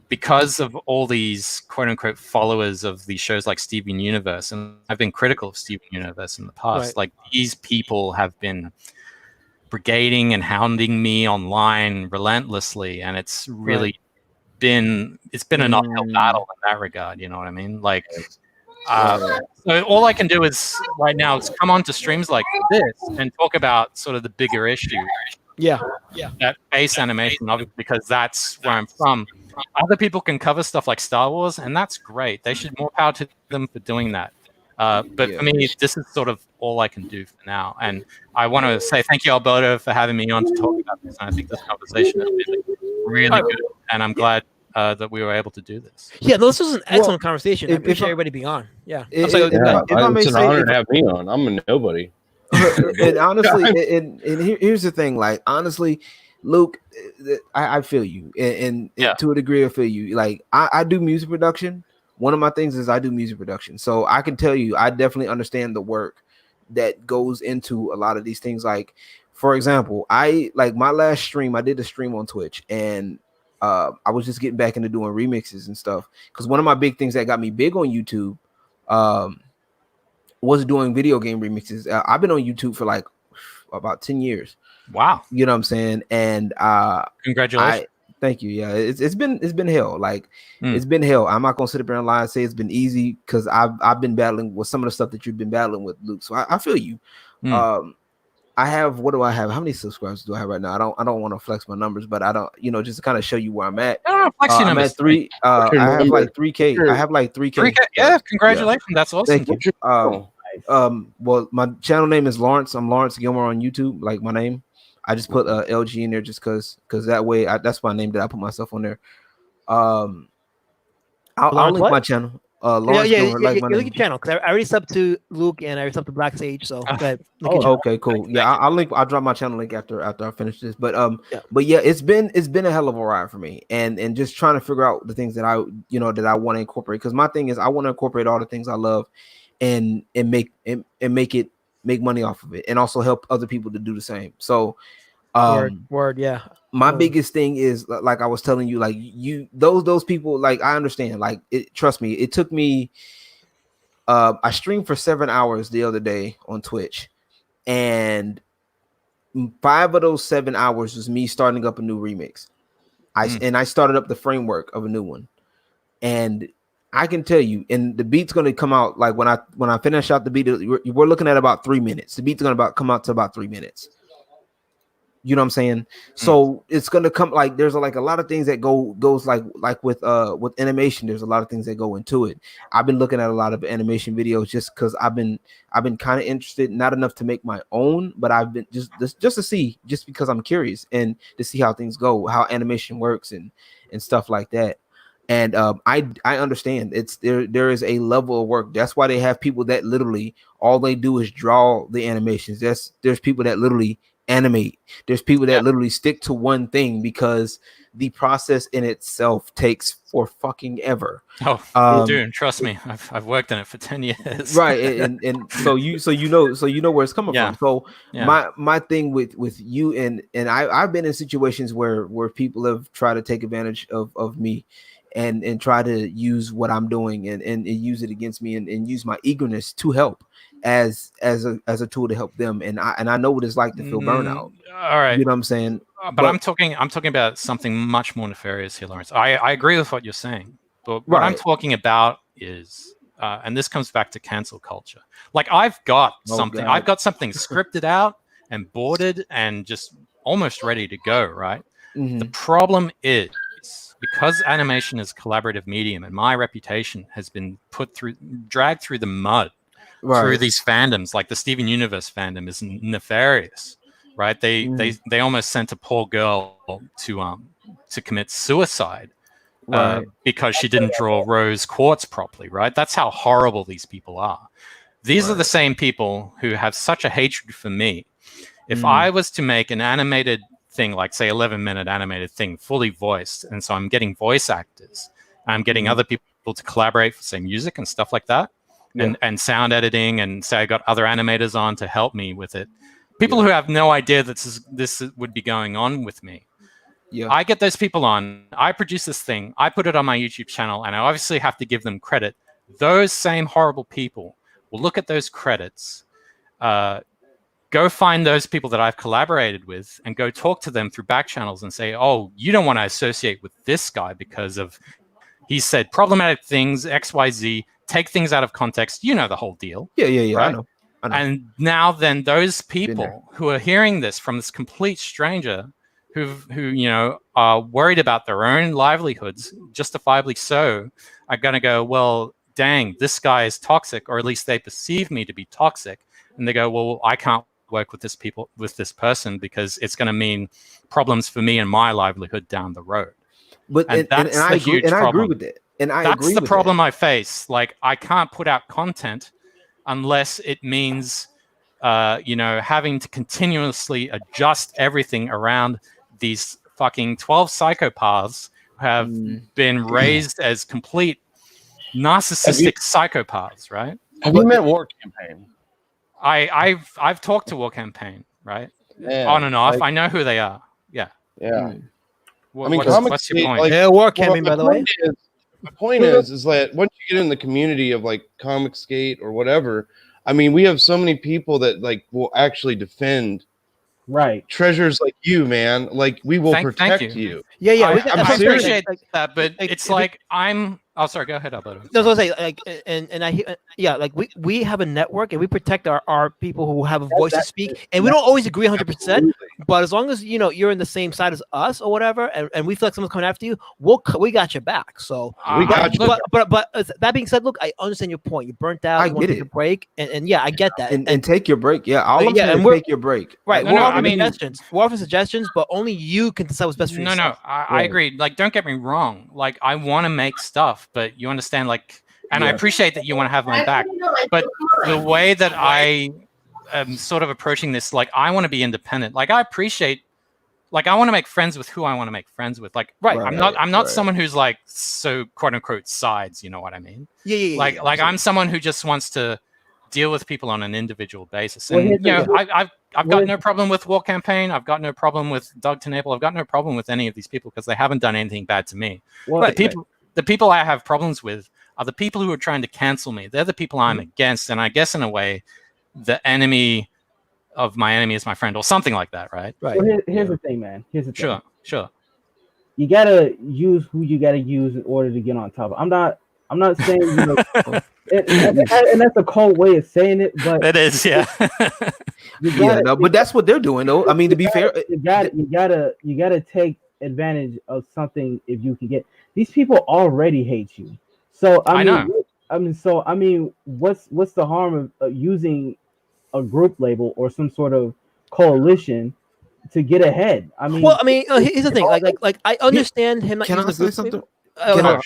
because of all these quote unquote followers of these shows like Steven Universe, and I've been critical of Steven Universe in the past, like, these people have been brigading and hounding me online relentlessly, and it's really been an uphill battle in that regard. You know what I mean? Like, so all I can do is right now is come on to streams like this and talk about sort of the bigger issue. Yeah. That base animation, obviously, because that's where I'm from. Other people can cover stuff like Star Wars, and that's great. They should more power to them for doing that. But for me, this is sort of all I can do for now. And I want to say thank you, Alberto, for having me on to talk about this. And I think this conversation has been really good, and I'm glad that we were able to do this. Yeah, this was an excellent conversation. I appreciate everybody being on. Yeah. It's an honor to have me on. I'm a nobody. And honestly, and here's the thing, like, honestly, Luke, I feel you, and to a degree I feel you. Like, I do music production. One of my things is I do music production, so I can tell you I definitely understand the work that goes into a lot of these things. Like, for example, I like my last stream, I did a stream on Twitch, and I was just getting back into doing remixes and stuff, because one of my big things that got me big on YouTube was doing video game remixes. I've been on YouTube for like about 10 years. Wow. You know what I'm saying? And congratulations. Thank you. Yeah, it's been hell. Like, it's been hell. I'm not gonna sit up here and lie and say it's been easy, because I've been battling with some of the stuff that you've been battling with, Luke. So I feel you. I have, what do I have? How many subscribers do I have right now? I don't want to flex my numbers, but I don't, you know, just to kind of show you where I'm at. I'm at 3. I have like 3K. I have like 3K. 3K. Yeah, congratulations. Yeah. That's awesome. Thank you. Well, my channel name is Lawrence. I'm Lawrence Gilmer on YouTube, like my name. I just put LG in there just because that way that's my name that I put myself on there. I'll link my channel. Lawrence Gilmer, like my name. Link your channel, because I already subbed to Luke and I already subbed to Black Sage. So go ahead. Okay, cool. Yeah, I'll drop my channel link after I finish this. But yeah, it's been a hell of a ride for me, and just trying to figure out the things that I want to incorporate. Because my thing is I want to incorporate all the things I love, and make it make money off of it, and also help other people to do the same. So, word, yeah. My biggest thing is, like I was telling you, like those people, like I understand, like trust me, it took me. I streamed for 7 hours the other day on Twitch, and 5 of those 7 hours was me starting up a new remix. I started up the framework of a new one, and I can tell you, and the beat's going to come out like when I finish out the beat, we're looking at about 3 minutes. The beat's going to come out to about 3 minutes. You know what I'm saying? So it's gonna come like there's like a lot of things that goes like with animation. There's a lot of things that go into it. I've been looking at a lot of animation videos just because I've been kind of interested, not enough to make my own, but I've been just to see, just because I'm curious and to see how things go, how animation works and stuff like that. And I understand there is a level of work. That's why they have people that literally all they do is draw the animations. There's people that literally animate. There's people that literally stick to one thing because the process in itself takes for fucking ever. Dude, trust me, I've worked in it for 10 years. Right, and so you know where it's coming from. So my thing with you and I've been in situations where people have tried to take advantage of me and try to use what I'm doing and use it against me and use my eagerness to help as a tool to help them, and I know what it's like to feel burnout. All right, you know what I'm saying. But I'm talking about something much more nefarious here, Lawrence. I agree with what you're saying, but what I'm talking about is, and this comes back to cancel culture. Like I've got something scripted out and boarded and just almost ready to go. Right. Mm-hmm. The problem is, because animation is a collaborative medium, and my reputation has been dragged through the mud. Right. Through these fandoms, like the Steven Universe fandom is nefarious, right? They almost sent a poor girl to commit suicide because she didn't draw rose quartz properly, right? That's how horrible these people are. These are the same people who have such a hatred for me. If I was to make an animated thing, like say 11-minute animated thing, fully voiced, and so I'm getting voice actors, I'm getting other people to collaborate for say music and stuff like that. And sound editing, and say I got other animators on to help me with it. People who have no idea that this would be going on with me. Yeah. I get those people on. I produce this thing. I put it on my YouTube channel, and I obviously have to give them credit. Those same horrible people will look at those credits, go find those people that I've collaborated with, and go talk to them through back channels and say, "Oh, you don't want to associate with this guy because of he said problematic things, X, Y, Z." Take things out of context, you know the whole deal. Yeah. Right? I know. And now then, those people who are hearing this from this complete stranger, who are worried about their own livelihoods, justifiably so, are going to go, well, dang, this guy is toxic, or at least they perceive me to be toxic, and they go, well, I can't work with this person because it's going to mean problems for me and my livelihood down the road. But and I agree with that. And that's the problem I face. Like, I can't put out content unless it means, having to continuously adjust everything around these fucking 12 psychopaths who have been raised as complete narcissistic psychopaths, right? Have you met War Campaign? I've talked to War Campaign, right? Yeah, on and off. I know who they are. Yeah. Yeah. What's your point? War Campaign, by the way. My point is that once you get in the community of like Comicsgate or whatever, I mean, we have so many people that like will actually defend treasures like you, man. Like we will protect you. Yeah. I appreciate that, but it's like I'm. Oh, sorry. Go ahead, Alberto. No, I was gonna say like, and I like we have a network and we protect our people who have a voice to speak, and we don't always agree 100%. But as long as you're in the same side as us or whatever, and we feel like someone's coming after you, we got your back. So we got you. But that being said, look, I understand your point. You burnt out. You want to take a break, and yeah, I get that. And take your break. Yeah, all I'm saying is take your break. Right. We're offering suggestions, but only you can decide what's best for yourself. No, I agree. Like, don't get me wrong. Like, I want to make stuff. But you understand, like, and I appreciate that you want to have my back. But the way that I am sort of approaching this, like, I want to be independent. Like, I appreciate, like, I want to make friends with who I want to make friends with. Like, I'm not someone who's like so quote unquote sides. You know what I mean? Yeah. Like I'm someone who just wants to deal with people on an individual basis. And I've got no problem with War Campaign. I've got no problem with Doug Tenable. I've got no problem with any of these people because they haven't done anything bad to me. The people I have problems with are the people who are trying to cancel me. They're the people I'm against, and I guess in a way, the enemy of my enemy is my friend, or something like that, right? Right. Well, here's the thing, man. Here's the thing. Sure. You gotta use who you gotta use in order to get on top. I'm not saying and that's a cold way of saying it, but it is, yeah. But that's what they're doing, though. I mean, to be fair, you gotta take advantage of something if you can get. These people already hate you, so I mean, what's the harm of using a group label or some sort of coalition to get ahead? I mean, here's the thing. Like I understand him not using the group label. I'll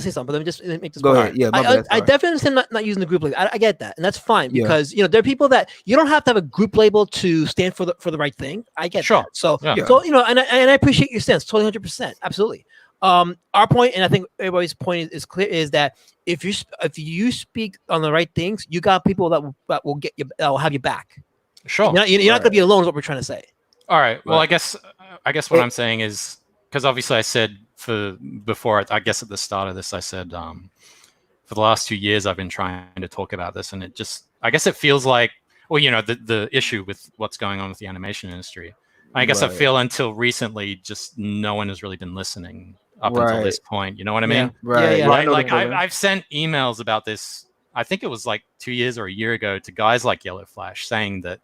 say something, but let me just make this go point. ahead. Yeah, I definitely understand not using the group label. I get that, and that's fine because there are people that you don't have to have a group label to stand for the right thing. I get that. So and I appreciate your stance, totally 100%, absolutely. Our point, and I think everybody's point is clear, is that if you speak on the right things, you got people that will get you, that will have you back. Sure, you're not going to be alone. Is what we're trying to say. All right. Well, I guess what I'm saying is, because obviously I said I guess at the start of this, I said for the last 2 years I've been trying to talk about this, and I guess it feels like, well, the issue with what's going on with the animation industry. I guess I feel until recently, just no one has really been listening up until this point. You know what I mean? Right. Like I've sent emails about this. I think it was like 2 years or a year ago to guys like Yellow Flash saying that,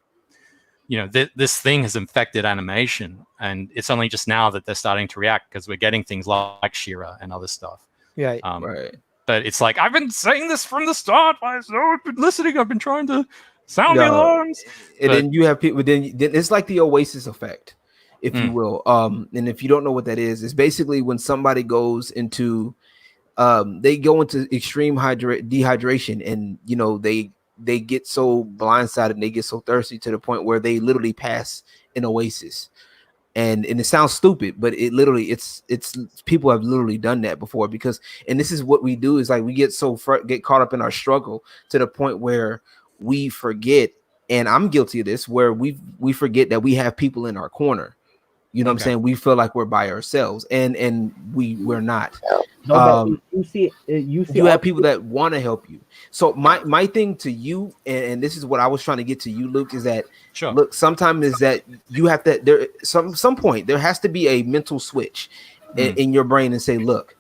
this thing has infected animation, and it's only just now that they're starting to react because we're getting things like She-Ra and other stuff. Yeah. Right. But it's like, I've been saying this from the start. I've been listening. I've been trying to sound the alarms. And then you have people. Then it's like the Oasis effect, if you will. And if you don't know what that is, it's basically when somebody goes into, they go into extreme dehydration, and they get so blindsided and they get so thirsty to the point where they literally pass an oasis. And it sounds stupid, but it literally it's people have literally done that before, because, and this is what we do, is like we get caught up in our struggle to the point where we forget, and I'm guilty of this, where we forget that we have people in our corner. You know what I'm saying? We feel like we're by ourselves, and we're not. You have people that want to help you. So my thing to you, and this is what I was trying to get to you, Luke, is that look, sometimes is that you have to, there some point there has to be a mental switch in your brain and say, look,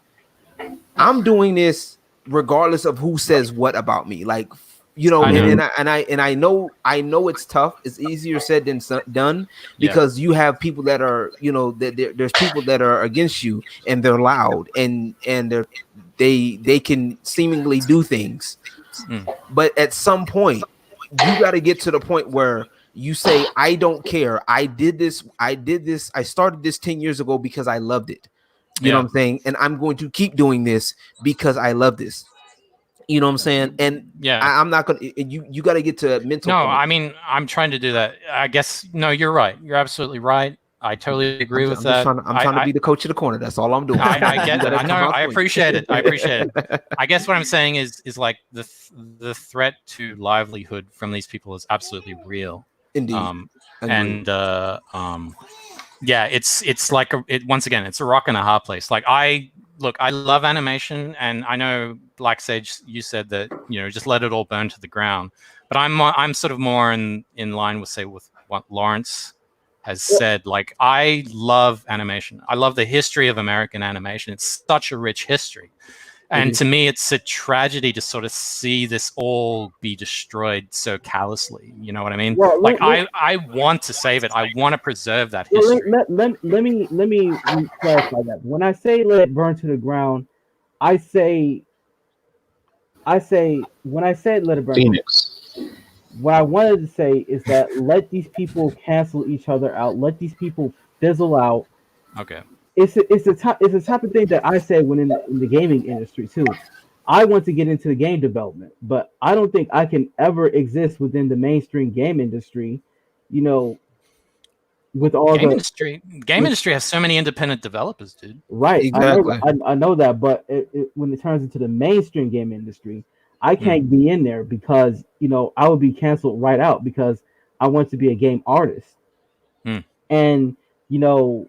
I'm doing this regardless of who says what about me. Like, I know it's tough. It's easier said than done, because you have people that are, there's people that are against you, and they're loud, and they can seemingly do things. But at some point, you got to get to the point where you say, I don't care. I did this. I started this 10 years ago because I loved it. You know what I'm saying? And I'm going to keep doing this because I love this. You know what I'm saying? And I'm not gonna. You got to get to mental. No, I mean, I'm trying to do that. I guess no, you're right. You're absolutely right. I totally agree with that. I'm trying to be the coach of the corner. That's all I'm doing. I get that. I know. I appreciate it. I guess what I'm saying is like the threat to livelihood from these people is absolutely real. Indeed. It's like once again, it's a rock and a hard place. Like I love animation, and I know Black Sage, you said that, just let it all burn to the ground. But I'm sort of more in line with what Lawrence has said. Like, I love animation. I love the history of American animation. It's such a rich history. And to me, it's a tragedy to sort of see this all be destroyed so callously. You know what I mean? Well, I want to save it. I want to preserve that history. Let me clarify that. When I say let it burn to the ground, I say when I said let it burn. Phoenix. What I wanted to say is that let these people cancel each other out. Let these people fizzle out. Okay. It's the type of thing that I say when in the gaming industry too. I want to get into the game development, but I don't think I can ever exist within the mainstream game industry, with all game industry has so many independent developers, dude. Right, exactly. I know that, but when it turns into the mainstream game industry, I can't be in there because I would be canceled right out because I want to be a game artist. And you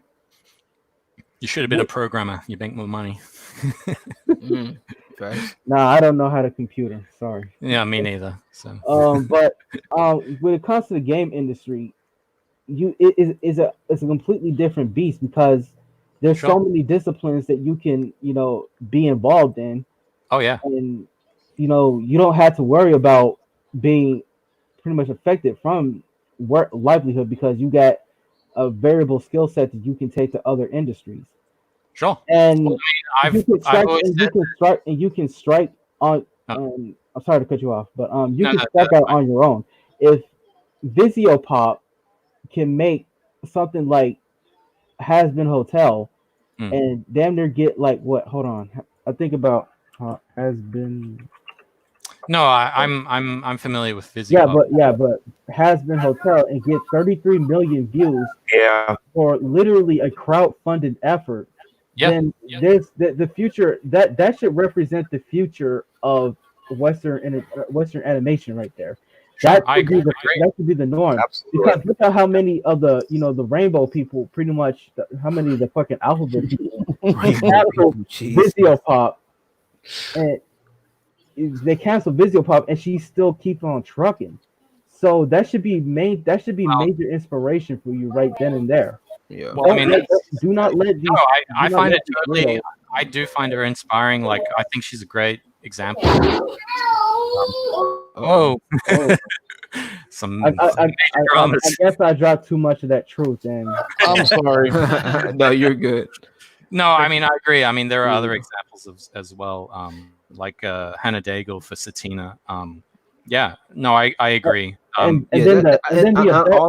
should have been a programmer. You make more money. Nah, I don't know how to computer. Sorry. Yeah, me neither. So. But when it comes to the game industry, it's a completely different beast because there's so many disciplines that you can be involved in. Oh yeah. And you don't have to worry about being pretty much affected from work livelihood because you got a variable skill set that you can take to other industries. Sure. And well, I mean, you can strike on. I'm sorry to cut you off, but you can strike out on your own. If Visiopop can make something like Has Been Hotel and damn near get like what? Hold on, I think about Has Been. No, I'm familiar with Visiopop. But Has Been Hotel and get 33 million views. Yeah. For literally a crowd-funded effort. Then there's the future that should represent the future of Western animation right there. That should be the norm. Absolutely. Because look at how many of the the rainbow people, pretty much how many of the fucking alphabet people Visiopop, and they canceled Visiopop, and she still keeps on trucking. So that should be major inspiration for you right then and there. Yeah. Well, I mean, do not let these. No, I find it totally. I do find her inspiring. Like, I think she's a great example. Some I guess I dropped too much of that truth, and I'm sorry. No, you're good. No, I mean, I agree. I mean, there are other examples as well, like Hannah Daigle for Satina. Yeah, no, I agree. All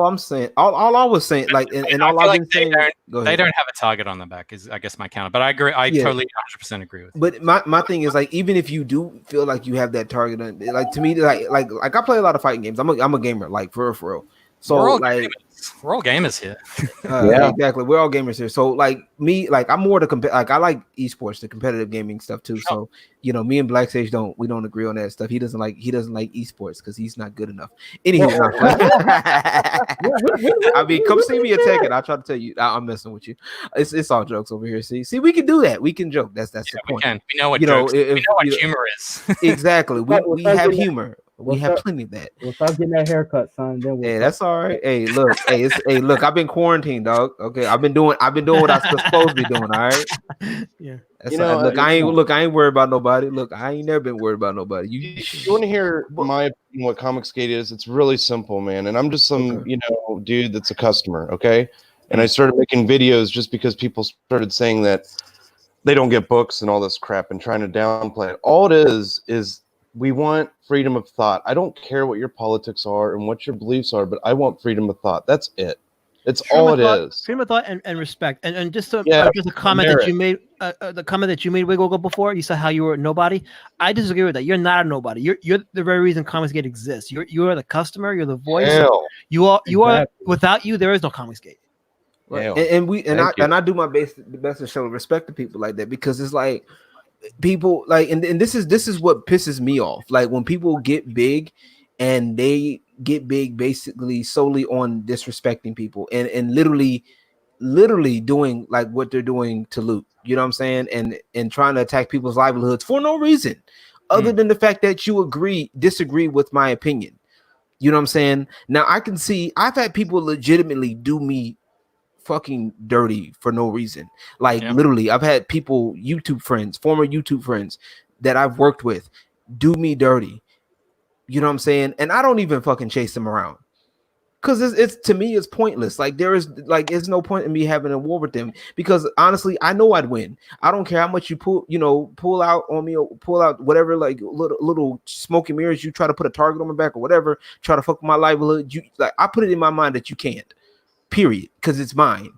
I'm saying, all I was saying, like, and all I've been saying, they don't have a target on their back, is I guess my counter. But I agree. I totally 100% agree with you. But my thing is, like, even if you do feel like you have that target on, like, to me, like I play a lot of fighting games. I'm a gamer, like for real. So we're all gamers here. Exactly. We're all gamers here. So like me, like I'm more like I like esports, the competitive gaming stuff too. Sure. So me and Black Sage don't agree on that stuff. He doesn't like esports because he's not good enough. Anywho, I mean, come see me at Tekken. I'll try to tell you. I'm messing with you. It's all jokes over here. See, we can do that. We can joke. That's the point. We know what we know what humor is. Exactly. We have humor. We have plenty of that. We'll start getting that haircut, son. Then that's all right. Hey, look, look. I've been quarantined, dog. Okay, I've been doing what I'm supposed to be doing. All right. Yeah. That's look, I ain't worried about nobody. Look, I ain't never been worried about nobody. You want to hear my opinion what Comicsgate is? It's really simple, man. And I'm just some dude that's a customer. Okay, and I started making videos just because people started saying that they don't get books and all this crap and trying to downplay it. All it is we want freedom of thought. I don't care what your politics are and what your beliefs are, but I want freedom of thought. That's it. It's all it is. Freedom of thought and respect. And just a comment that you made, the comment that you made, Wiggle, before, you said how you were a nobody. I disagree with that. You're not a nobody. You're the very reason Comicsgate exists. You are the customer. You're the voice. You are. Without you, there is no Comicsgate. Right. And I do my best to show respect to people like that, because it's like, people like, and this is what pisses me off. Like when people get big, and they get big basically solely on disrespecting people and literally doing like what they're doing to loot. You know what I'm saying? And trying to attack people's livelihoods for no reason other than the fact that you disagree with my opinion. You know what I'm saying? Now I can see I've had people legitimately do me fucking dirty for no reason. Like literally, I've had people, former YouTube friends that I've worked with, do me dirty. You know what I'm saying? And I don't even fucking chase them around, because it's to me it's pointless. Like there's no point in me having a war with them, because honestly I know I'd win. I don't care how much you pull out on me, or pull out whatever, like little smoke and mirrors, you try to put a target on my back or whatever, try to fuck with my livelihood. I put it in my mind that you can't. Period, because it's mine.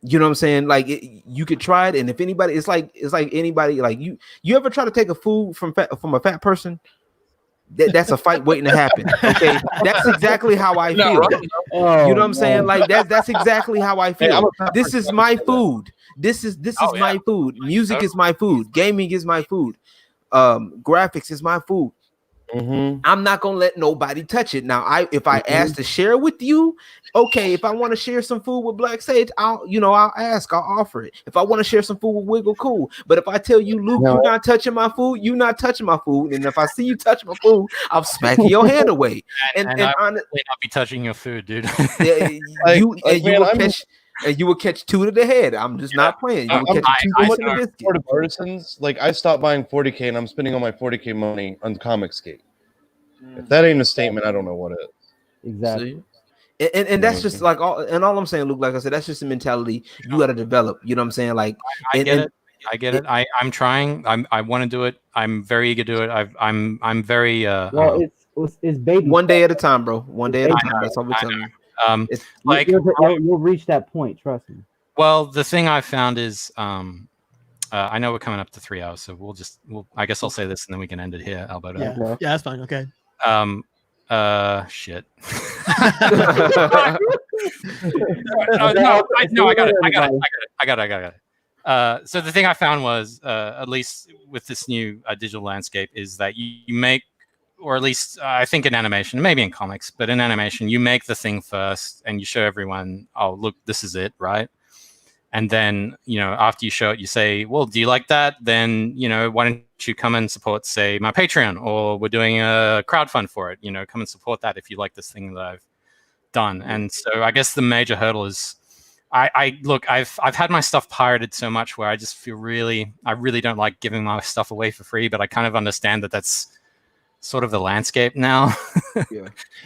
You know what I'm saying? Like you could try it, and if anybody, it's like anybody, like you ever try to take a food from a fat person? That's a fight waiting to happen. Okay, that's exactly how I feel. You know what I'm saying? Like that's exactly how I feel. This is my food. This is my food. Music is my food. Gaming is my food. graphics is my food. I'm not gonna let nobody touch it. Now, if I ask to share with you, okay. If I want to share some food with Black Sage, I'll ask, I'll offer it. If I want to share some food with Wiggle, cool. But if I tell you, Luke, you're not touching my food, you're not touching my food. And if I see you touch my food, I'm smacking your hand away. And I will not be touching your food, dude. You will catch 2 to the head. I'm just not playing. You will catch 2 to the biscuit. For artisans, like I stopped buying 40K and I'm spending all my 40K money on Comicsgate. If that ain't a statement, I don't know what is. Exactly. And that's just like all I'm saying, Luke, like I said, that's just a mentality you got to develop. You know what I'm saying? Like I get it. I'm trying. I want to do it. I'm very eager to do it. I'm very it's baby. One day at a time, bro. One day at a time. That's all we're telling you. You'll reach that point, trust me. Well, the thing I found is I know we're coming up to 3 hours, so I guess I'll say this and then we can end it here, Alberto. Yeah, that's fine. Okay. Shit. I got it. So the thing I found was, at least with this new digital landscape, is that you make, or at least I think in animation, maybe in comics, but in animation, you make the thing first and you show everyone, oh, look, this is it, right? And then, after you show it, you say, well, do you like that? Then, why don't you come and support, say, my Patreon, or we're doing a crowdfund for it, come and support that if you like this thing that I've done. And so I guess the major hurdle is, I've had my stuff pirated so much where I just feel I really don't like giving my stuff away for free, but I kind of understand that that's sort of the landscape now.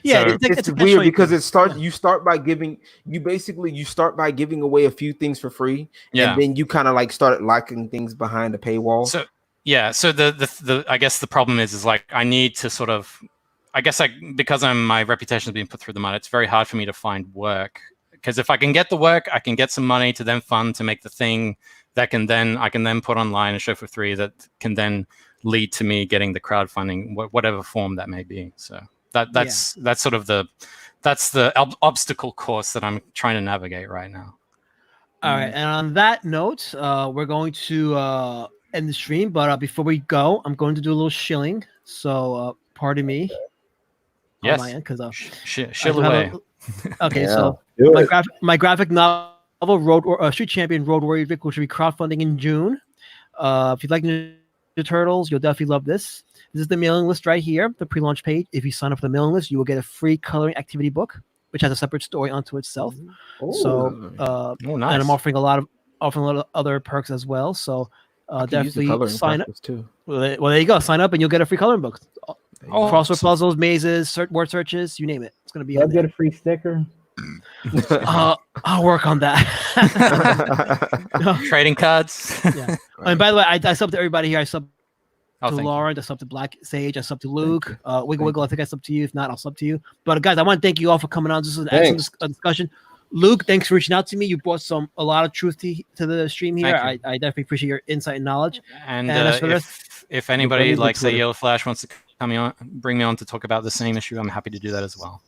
It's weird because you start by giving away a few things for free, and then you kind of like start locking things behind the paywall. So the I guess the problem is like I need to sort of, because my reputation has been put through the mud, it's very hard for me to find work, because if I can get the work, I can get some money to then fund to make the thing that I can then put online and show for free, that can then lead to me getting the crowdfunding, whatever form that may be. So that's sort of the obstacle course that I'm trying to navigate right now. All right, and on that note, we're going to end the stream. But before we go, I'm going to do a little shilling. So pardon me. Yes. On my end, because shill away. Okay, so my graphic novel Street Champion Road Warrior Vic, which will be crowdfunding in June. If you'd like Ninja Turtles, you'll definitely love this. This is the mailing list right here, the pre-launch page. If you sign up for the mailing list, you will get a free coloring activity book, which has a separate story unto itself. Nice. And I'm offering a lot of other perks as well. So definitely sign up too. Well, there you go. Sign up and you'll get a free coloring book. Crossword puzzles, mazes, word searches, you name it. It's going to be. I'll get a free sticker. I'll work on that. Trading cards. Yeah. And by the way, I sub to everybody here. I sub to Lauren. I sub to Black Sage. I sub to Luke. Wiggle. I think I sub to you. If not, I'll sub to you. But guys, I want to thank you all for coming on. This is an excellent discussion. Luke, thanks for reaching out to me. You brought a lot of truth to the stream here. I definitely appreciate your insight and knowledge. And if anybody like say Yellow Flash wants to bring me on to talk about the same issue, I'm happy to do that as well.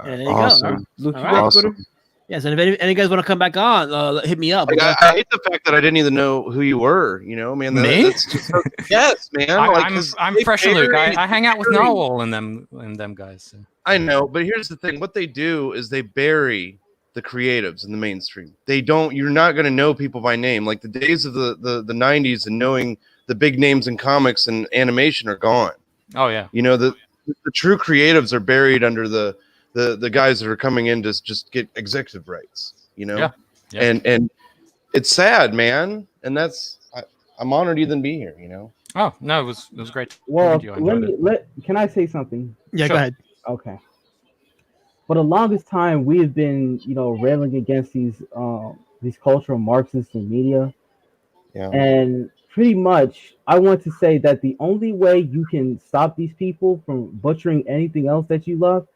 There you go. Luke, awesome. Yes, and if any guys want to come back on, hit me up. I hate the fact that I didn't even know who you were. Man, that's just yes, man. I'm fresh, Luke. I hang out with Narwhal and them guys. So. I know, but here's the thing: what they do is they bury the creatives in the mainstream. You're not going to know people by name. Like the days of the 90s and knowing the big names in comics and animation are gone. Oh yeah. The true creatives are buried under the guys that are coming in to just get executive rights, Yeah. And it's sad, man. And I'm honored to even be here, Oh no, it was great. Well, can I say something? Yeah, sure. Go ahead. Okay. For the longest time, we have been, railing against these cultural Marxists in media. Yeah. And pretty much, I want to say that the only way you can stop these people from butchering anything else that you love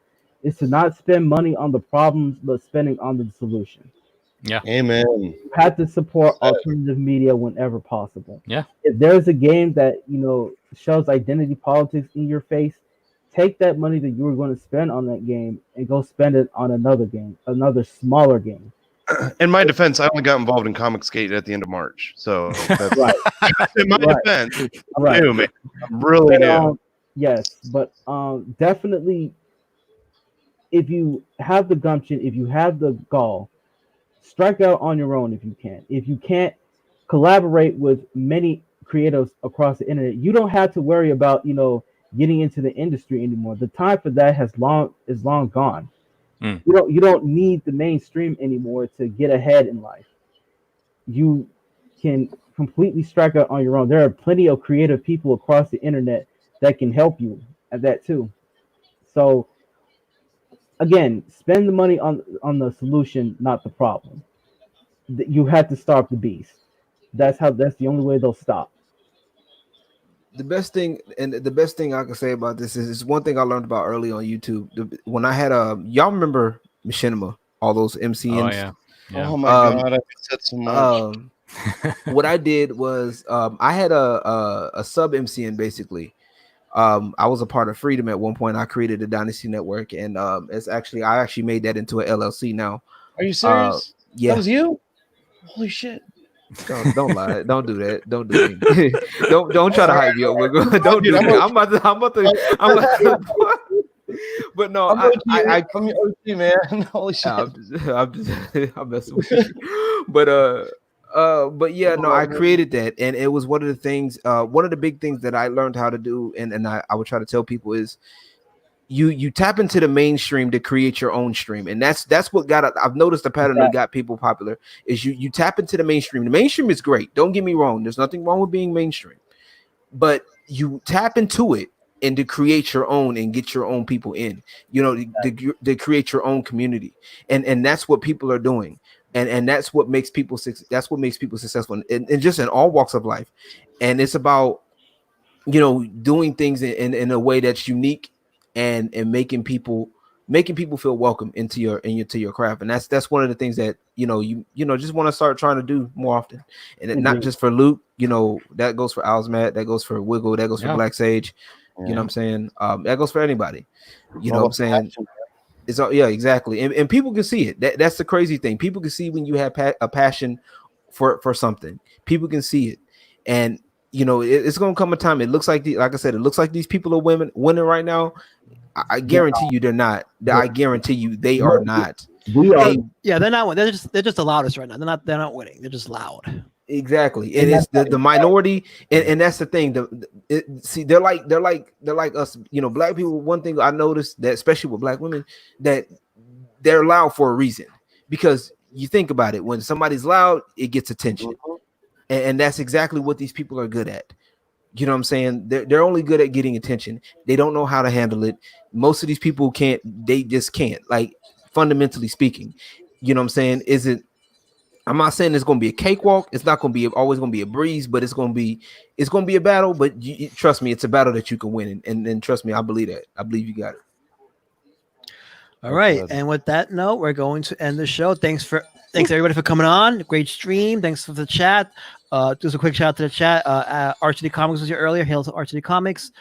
is to not spend money on the problems, but spending on the solution. Yeah. Amen. You have to support alternative media whenever possible. Yeah. If there's a game that, shows identity politics in your face, take that money that you were going to spend on that game and go spend it on another game, another smaller game. in my defense, I only got involved in Comicsgate at the end of March, so that's Right. in my Right. defense. I'm Right. new, man. I'm really new. Yes, but definitely, if you have the gumption, if you have the gall, strike out on your own if you can. If you can't, collaborate with many creatives across the internet. You don't have to worry about getting into the industry anymore. The time for that is long gone. You don't need the mainstream anymore to get ahead in life. You can completely strike out on your own. There are plenty of creative people across the internet that can help you at that too. So again, spend the money on the solution, not the problem. You have to starve the beast. That's the only way they'll stop. The best thing I can say about this is one thing I learned about early on YouTube. When I had y'all remember Machinima, all those MCNs? Oh yeah. Oh my god, I said so much. What I did was I had a sub MCN basically. I was a part of Freedom at one point. I created a Dynasty Network, and I actually made that into an LLC now. Are you serious? Yeah. That was you? Holy shit. Don't lie. Don't do that. Don't do it. don't try to hype me up. Don't do that. I'm about to. But no, I'm your OG, man. Holy shit. I'm messing with you. But yeah, no, I created that, and it was one of the things. One of the big things that I learned how to do, and I would try to tell people is, you tap into the mainstream to create your own stream, and that's what I've noticed the pattern that got people popular is you tap into the mainstream. The mainstream is great, don't get me wrong, there's nothing wrong with being mainstream, but you tap into it and to create your own and get your own people in, to create your own community, and that's what people are doing, and that's what makes people successful, and just in all walks of life. And it's about doing things in a way that's unique, and making people feel welcome into your craft. And that's one of the things that you just want to start trying to do more often. And not just for Luke, that goes for Owlsmat, that goes for Wiggle, that goes for Black Sage, you know what I'm saying? That goes for anybody, you know what I'm saying? It's exactly. And people can see it. That's the crazy thing. People can see when you have a passion for something. People can see it. And it's gonna come a time. It looks like like I said, it looks like these people are winning right now. I guarantee you they're not. I guarantee you they are not. They're not winning. They're just the loudest right now. They're not winning. They're just loud. Exactly. And it's the minority, and that's the thing. They're like us. Black people. One thing I noticed, that especially with black women, that they're loud for a reason. Because you think about it, when somebody's loud, it gets attention. And that's exactly what these people are good at. You know what I'm saying? They're only good at getting attention. They don't know how to handle it. Most of these people can't. They just can't. Like, fundamentally speaking, you know what I'm saying? I'm not saying it's going to be a cakewalk. It's not going to be always going to be a breeze, but it's going to be a battle. But trust me, it's a battle that you can win. And trust me, I believe that. I believe you got it. All right. And with that note, we're going to end the show. Thanks everybody for coming on. Great stream. Thanks for the chat. Just a quick shout out to the chat. RCD Comics was here earlier. Hail to RCD Comics.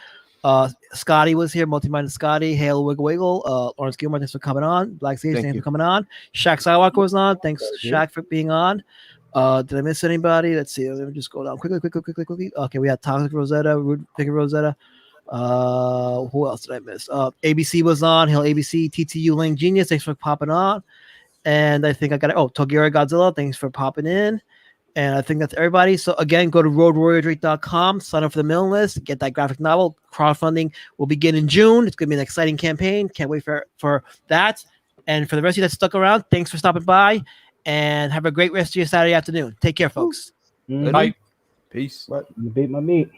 Scotty was here. Multi-minded Scotty. Hail Wiggle Wiggle. Lawrence Gilmer, thanks for coming on. Black Sage, thanks for coming on. Shaq Skywalker was on. Thanks, Shaq, for being on. Did I miss anybody? Let's see. Let me just go down quickly. Okay, we had Toxic Rosetta, Rude Picker Rosetta. Who else did I miss? ABC was on. Hail ABC. TTU Link Genius, thanks for popping on. And I think I got it. Togira Godzilla, thanks for popping in. And I think that's everybody. So again, go to roadwarriordrake.com, sign up for the mailing list, get that graphic novel. Crowdfunding will begin in June. It's going to be an exciting campaign. Can't wait for that. And for the rest of you that stuck around, thanks for stopping by, and have a great rest of your Saturday afternoon. Take care, folks. Bye. Peace. You beat my meat.